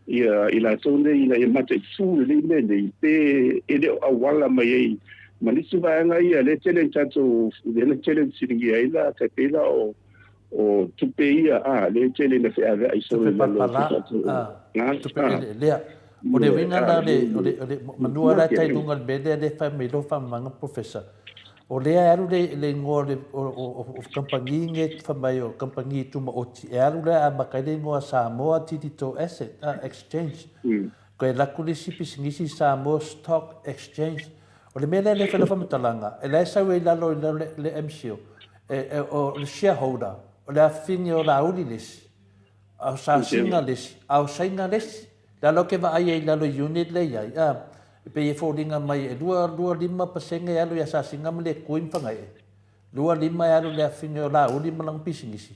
ia ila tone ila e mate fu le mele pe ele awala mai manisi va nga ia le tele tanto le tele singi ila te pela o tupeia le tele le fa ai so le le o le winga la le manua la tai lunga bede de family fa manga professor o le aru le ngore o compagnie nge fa mai o compagnie tu o ti aru le a makale ngo Samoa Titito Asset Exchange ko la kulisi pisingisi Samoa Stock Exchange o le mele le fa matalanga e la sa we la lo le MCO o le shareholder o le finio la ulilis au sa singalis au singalis la lo ke va ai la lo unit le ai pe e foldinga mai e 2.5% e alo ya sa singa mele kuin fa ngai 2.5 alo le finio la uli malang pisingisi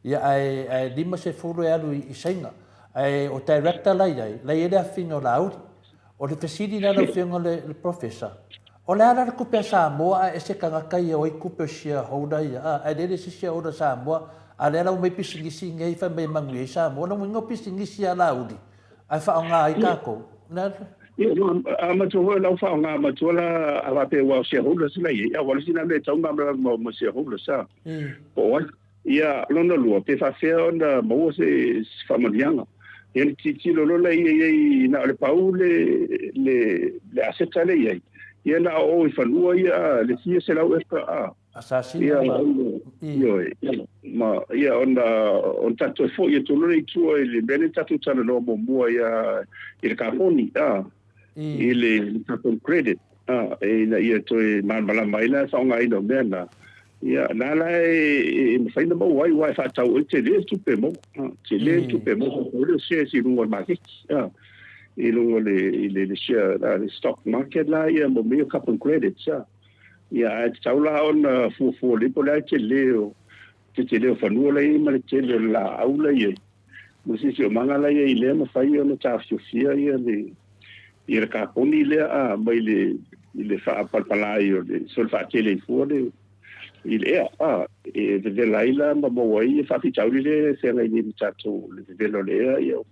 ya ai 5 e alo i singa ai o director la ai la ele finio la uli o le presidi la lo fingo le professor o le ala ku pe Samoa e se kanga kai o i ku pe shareholder ya ai le se shareholder Samoa ale la mai pisingisi ngai fa mai mangi Samoa no ngo pisingisi ala uli ai fa nga ai kako na amatua la fa nga amatua la ava pe wa shareholders la ia wala sina le tau ma shareholders sa po ia lona lua pe fa fe ona mo se familianga ele ti lo la ia na le paule le aseta le ia na o fa lua ia le sia se la assassin ma ia on tato fo ia to le tu le bene tato tana no mo ia il cafoni il tato credit e na ia to man bala mai la sa nga ino bena ia na la e fa no wai fa tau te le tu pe mo o le se si lungo market e lungo le share le stock market la ia mo me couple credits ia taula on fu le po la che leo fanua lai ma le che la aula ia mo si manga lai ile ma fai ona ta fia ia le ka poni le a mai le fa palpala io le sol fa tele fuori il de laila ma mo wai fa fi tauli le se ngai ni tato le de lo le io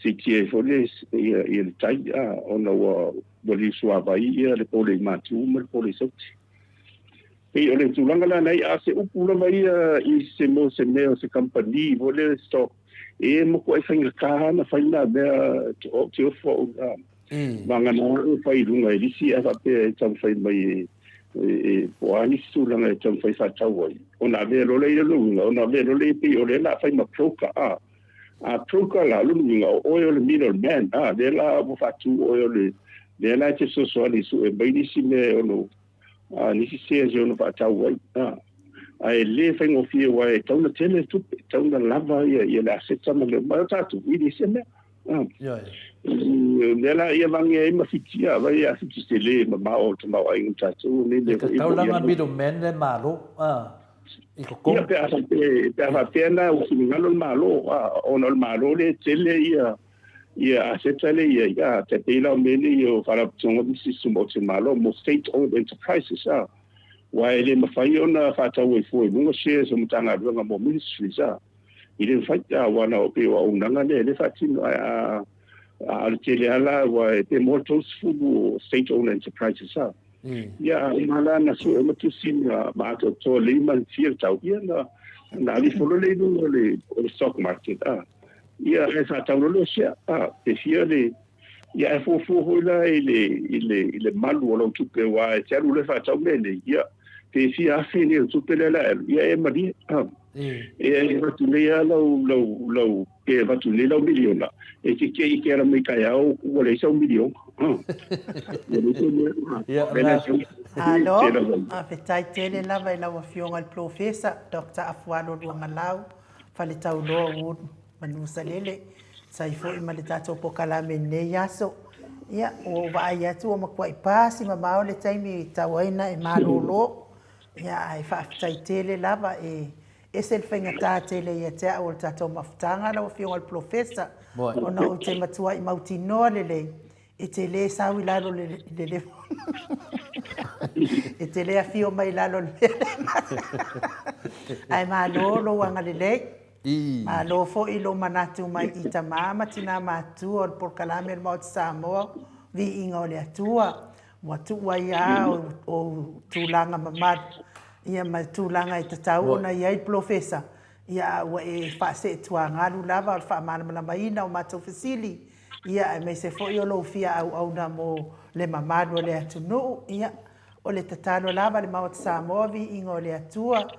si ti fuori il tai ona wa boli sua vai le pole matu mo pole soti e ole tulanga la nei a se upula mai I se mo se neo se company vole sto e mo ko finga ka na faina be to fo manga no fai lunga I si a pe tam fai mai e poani sulanga tam fai fa tawai ona be lo le lunga ona be lo le pi ole la fai ma proka a proka la lunga oil middle man de la mo fa tu oil de la che so ali su e bai si me ono nisi se jo no fa tawai ai le fai ngo fie wai tauna tele tu tauna lava ia la setsa ma le ma tatu I se me nela ia vange ma fitia vai a fitile ma MAOTA ma ai tatu ni le taulanga middleman le malo I ko ia pe a pena o ngalo malo ono malo le tele ia asetale ia te pela meni o fara tonga si sumo te malo mo state owned enterprises wa ele mafai ona fata we foi mo shares mo tanga runga mo ministries ile fata wana o pe wa unanga le fatino tele ala wa te motos fu state owned enterprises ia mala na so mo tu sin ma to le man fiel tau ia na li folo le no le stock market ia esa taulo sia te fiele ia fu hola ile malu lo tupe wa te alu le fa taulele ia te fia fini tupe la ia e mari e va tu le lo ke va tu le lo miliona e ke era me kai au o le so milion alo a petai tele lava ila wa fionga il professor Dr. AFUALO LUAGALAU fale taulo manu salele sai foi ma le tato po kala me ne yaso ia o vai atu ma kwai pasi ma bao le taimi tawaina e malolo ia ai fa tai tele lava e sel fenga ta tele ia te o tato maftanga la fio al professor ona o te matua I mautino le e tele sa wi lalo le e tele a fio mai lalo le ai malolo wanga le ma lo fo I lo manatu mai I tamama tina matu o por kalame mo Samoa VIIGA o le atua mo tu ia o tulanga mamad ia ma tulanga I tatau na ia I professor ia wa e fa se tuanga lu lava fa mana mai na o matu fasili ia me se fo I lo fia au na mo le mamad o le atunu ia o le tatalo lava le MAOTA Samoa VIIGA o le atua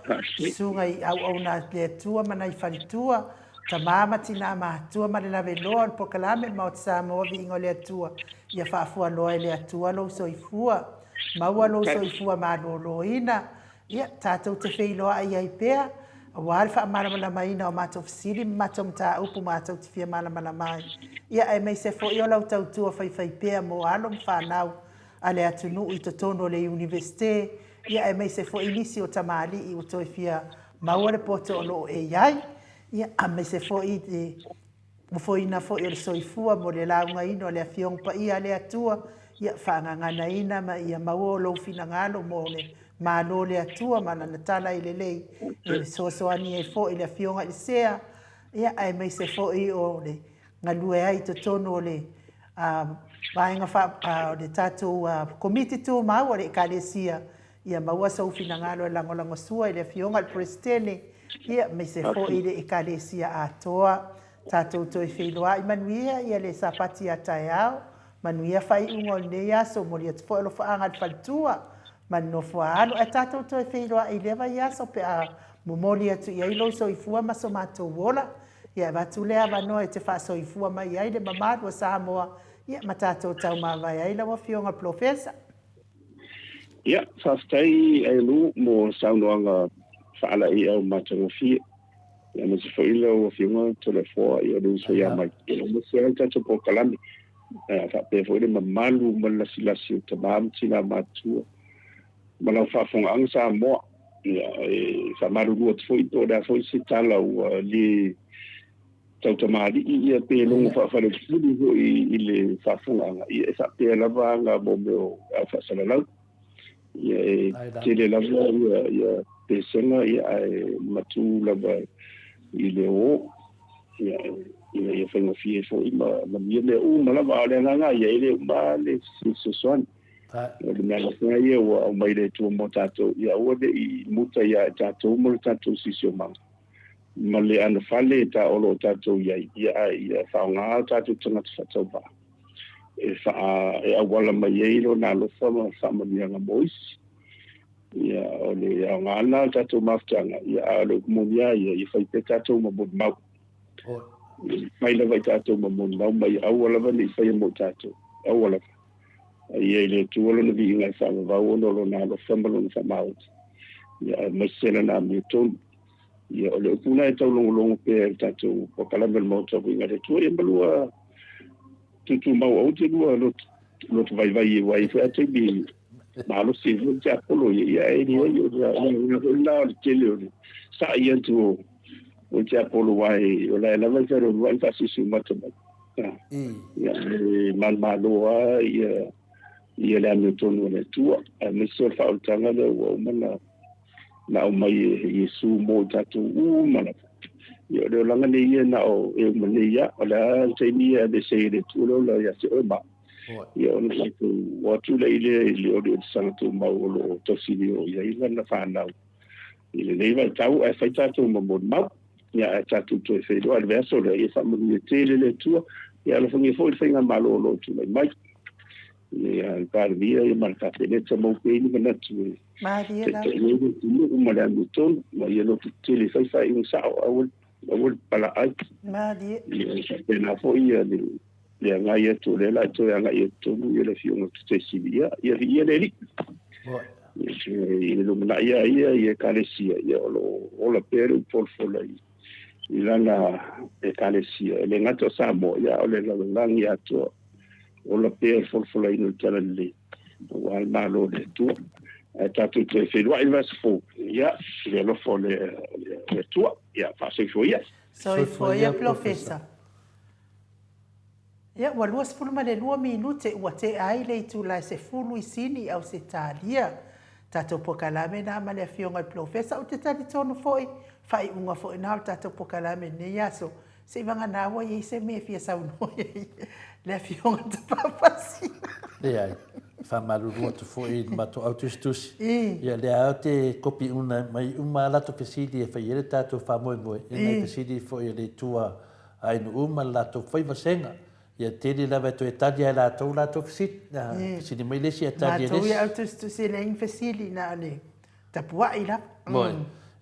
sunga I au na le atua mana I falitua tamama tina matua ma le laveloa po kalame MAOTA Samoa VIIGA o le atua ia fa AFUALO le atua lo soifua maua lo soifua maloloina ia tatou te feiloa ai pea wa fa mala maina o matou fasili matou mta upu matou te fia mala mai ia e me se fo I o lau tautua fai pea mo alo mfanau ale atunu I totono le universite ia e mai se fo inisi o tamali I o toi fia maua le poto o lo e iai ia a mai se fo I te fo ina fo I le soifua mo le launga ino le afiong pa ia le atua ia whaangangana ina ma ia maua o lo finangalo mo le malo le atua mana na tala I le lei e soasoani e fo I le afionga I sea ia e mai se fo I o le ngalue ai totono le vaenga fa de tatou committee tu mau le kalesia ia maua sau finangalo e langolango sua ile fionga prestene ia me se fo ile kalesia atoa tatou toi feiloa I manuia ia le sapati ataiao manuia fai ungo ne ya so mo le fo lo fa anga faltua manno fo alo e tatou toi feiloa ile va ya so pe mo moli atu ia ilo so ifua maso mato wola ia va tu le ava no e te fa so ifua mai ai le mamad wa Samoa ia matato tau mawai ai lawa fionga professor ia faftai ai lu mo saunoanga fala I au matango fi ia mo se foi lo fionga telefo ia lu so ia mai mo se anta to po kalami fa pe foi le mamalu malasi lasi tamam tina matua malau whaafonga Samoa ia whamarurua foi to da foi se tala li tautamari ia pe longo whaafare fudi ho i le whaafonga ia sa pe lava nga bomeo a whasalalau ia tele lava ia pe senga ia matu lava i le o ia whainga fie fo i ma mia le ma lava ale nga ia ile ma le se soan le mea nga ia o mai le tu mo tato ia o de i muta ia tato mo tato sisio mang ma le ana fale ta olo tato ia whaonga tato tanga tato ba e awala mai eiro na lo wha mia nga mois ia o le ngana tato maftanga ia lo kumumia ia i whaite tato ma bod mau mai la vai tato ma bod mau mai awala vani whaia mo tato awala ia le tuolo na vinga sa va ono lo na lo fambalo na MAOTA ia masela na miton ia le puna e tau longo pe tato po kala bel mo tau vinga le tu e balua tu mau o te lua lo vai fa te bi ma lo si lo ja polo ia e ni yo na le sa ia tu o ja polo vai o la vai fero vai fa si mata ia mal ia le ame tonu le tua me so fa utanga le o mana na o mai Yesu mo tatu mana ia le langa ne ia na o e mane ia ala te ni de se de tu lo la ia se o ba ia o le tu o tu le ile o de santo ma o lo to si o ia ia na fa na ile le va tau e fa tatu mo mo ma ia tatu to se do al verso le ia fa mo te le tu ia lo fangi fo finga malo lo tu mai ia parvia ia marca peneta mo pe ni na tu Maria la uma le muton ma ia no tele fa in sa o pala ai Maria ia pena fo ia le ngai tu le la tu ngai tu ia le fiona tu te sibia ia le li ia lo na ia kalesia ia o la peru por fola ia na kalesia le ngato Samoa ia o le langi ato o la pe folfola ino tala le wal malo de tu tatu te fedwa il vas fo ya le lo fo le tu ya fa se fo ya so foi a professor ia ua lua sepulu ma le 2 minute ua te ai le itu la se fulu i sini au se talia tatou pokalame na ma le afioga i professor o te tali tonu foi fai unga foi na o tatou pokalame ne yaso se vanga na wa i se me fia sauno le afioga te papasi ia fa malulu tu foi mato autistus ia le a te kopi una mai uma lato pesidi e fa ile tatou fa mo e nei pesidi foi le tua ai no uma lato foi vasenga ia tele lava to etadia la to la to fit si di mai lesi etadia lesi ia autistus le infesili na le tapua ila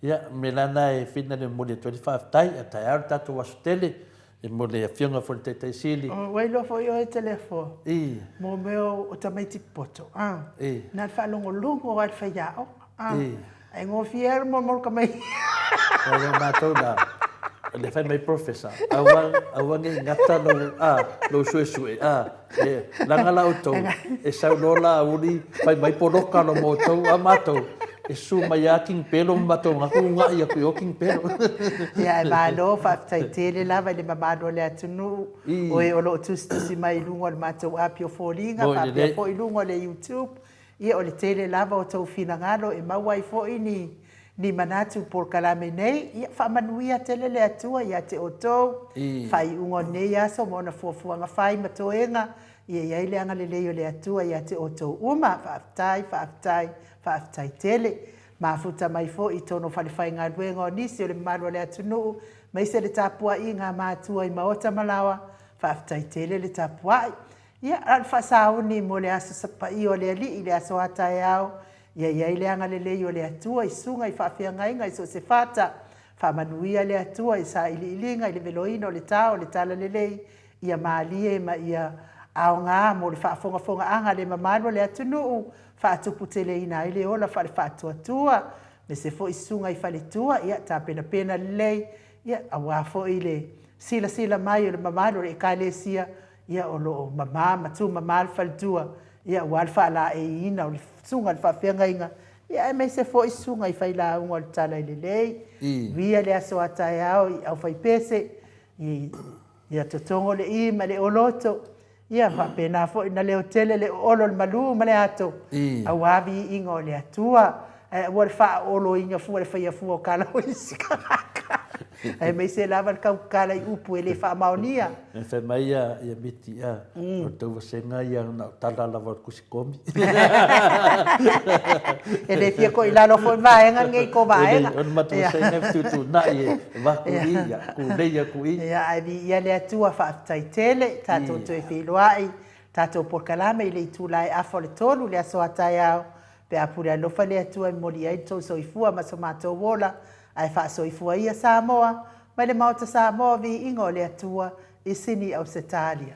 ia melana e fina le mo le 25 tai ata ar tato wasutele e mo le afionga for te sili wai lo foi o telefo mo meu o tamaiti poto na fa longo longo wa fa ya ai ngo fier mo kamai ai matou na le fai mai professor awa nge ngata lo sue langa la auto e sa lola uri fai mai poroka lo moto amato e su mai aking pelo mato ngaku nga ia ku yoking pelo ia ba lo fa taitele lava le mamado le atunu o lo tusti mai lungo le mato apio folinga fa pe fo lungo le YouTube ia o le tele lava o tau fina ngalo e mawai fo ni manatu por kalame nei ia fa manuia tele le atua ia te oto fai ungo nei aso mona fuafuanga fai matoenga ia ile anga le le atua ia te oto uma fa aftai tele mafuta mai fo i tono fale fai ngā duenga o nisi o le marua le atunu mai se le tapua i ngā mātua i MAOTA malawa fa aftai tele le tapua ia alfa sauni mo le aso sapa i o le ali i le aso hata e au ia ile anga le o le atua i sunga i whaafia ngainga i so se fata whamanuia le atua i sa ili ilinga i le veloina o le tau le tala lei ia maalie ma ia ao ngā mo le whaafonga anga le mamarua le atunu whaatupu tele ina i le ola whale whaatuatua me se fo i sunga i whale tua ia ta pena lei ia awa fo i le sila mai o le mamarua le ekalesia ia o lo matu mamar whale tua ia walfa la e ina o le sunga le whaafia ngainga Ia me se fo isunga I fai la unga le tala I le lei. Via le aso atai au I au fai pese. Ia totongo le I ma le oloto. Ia fa pena fo ina le hotele le olo le malu ma le ato. Au avi ingo le atua. Ua le faa olo inga fua le fai afua o kala o isika. Ai me se lava le kaukala I upu ele faa maonia. E whai mai ia miti ia. O tau wasenga ia na tala lava kusikomi. Ele fia ko ilalo fo vaenga ngai ko vaenga. Ona matu wasenga tutu na ie. Waku ia. Ku leia ku ia. Ia ai ia le atua faa taitele. Tato to e filoai. Tato porkalame I le itulai afo le tolu le aso atai au. Pe apure alofa le atua I mori ai tau soifua ma so mato wola. Ai faa soifua ia Samoa. Ma le MAOTA Samoa vi ingo le atua I sini au Setalia.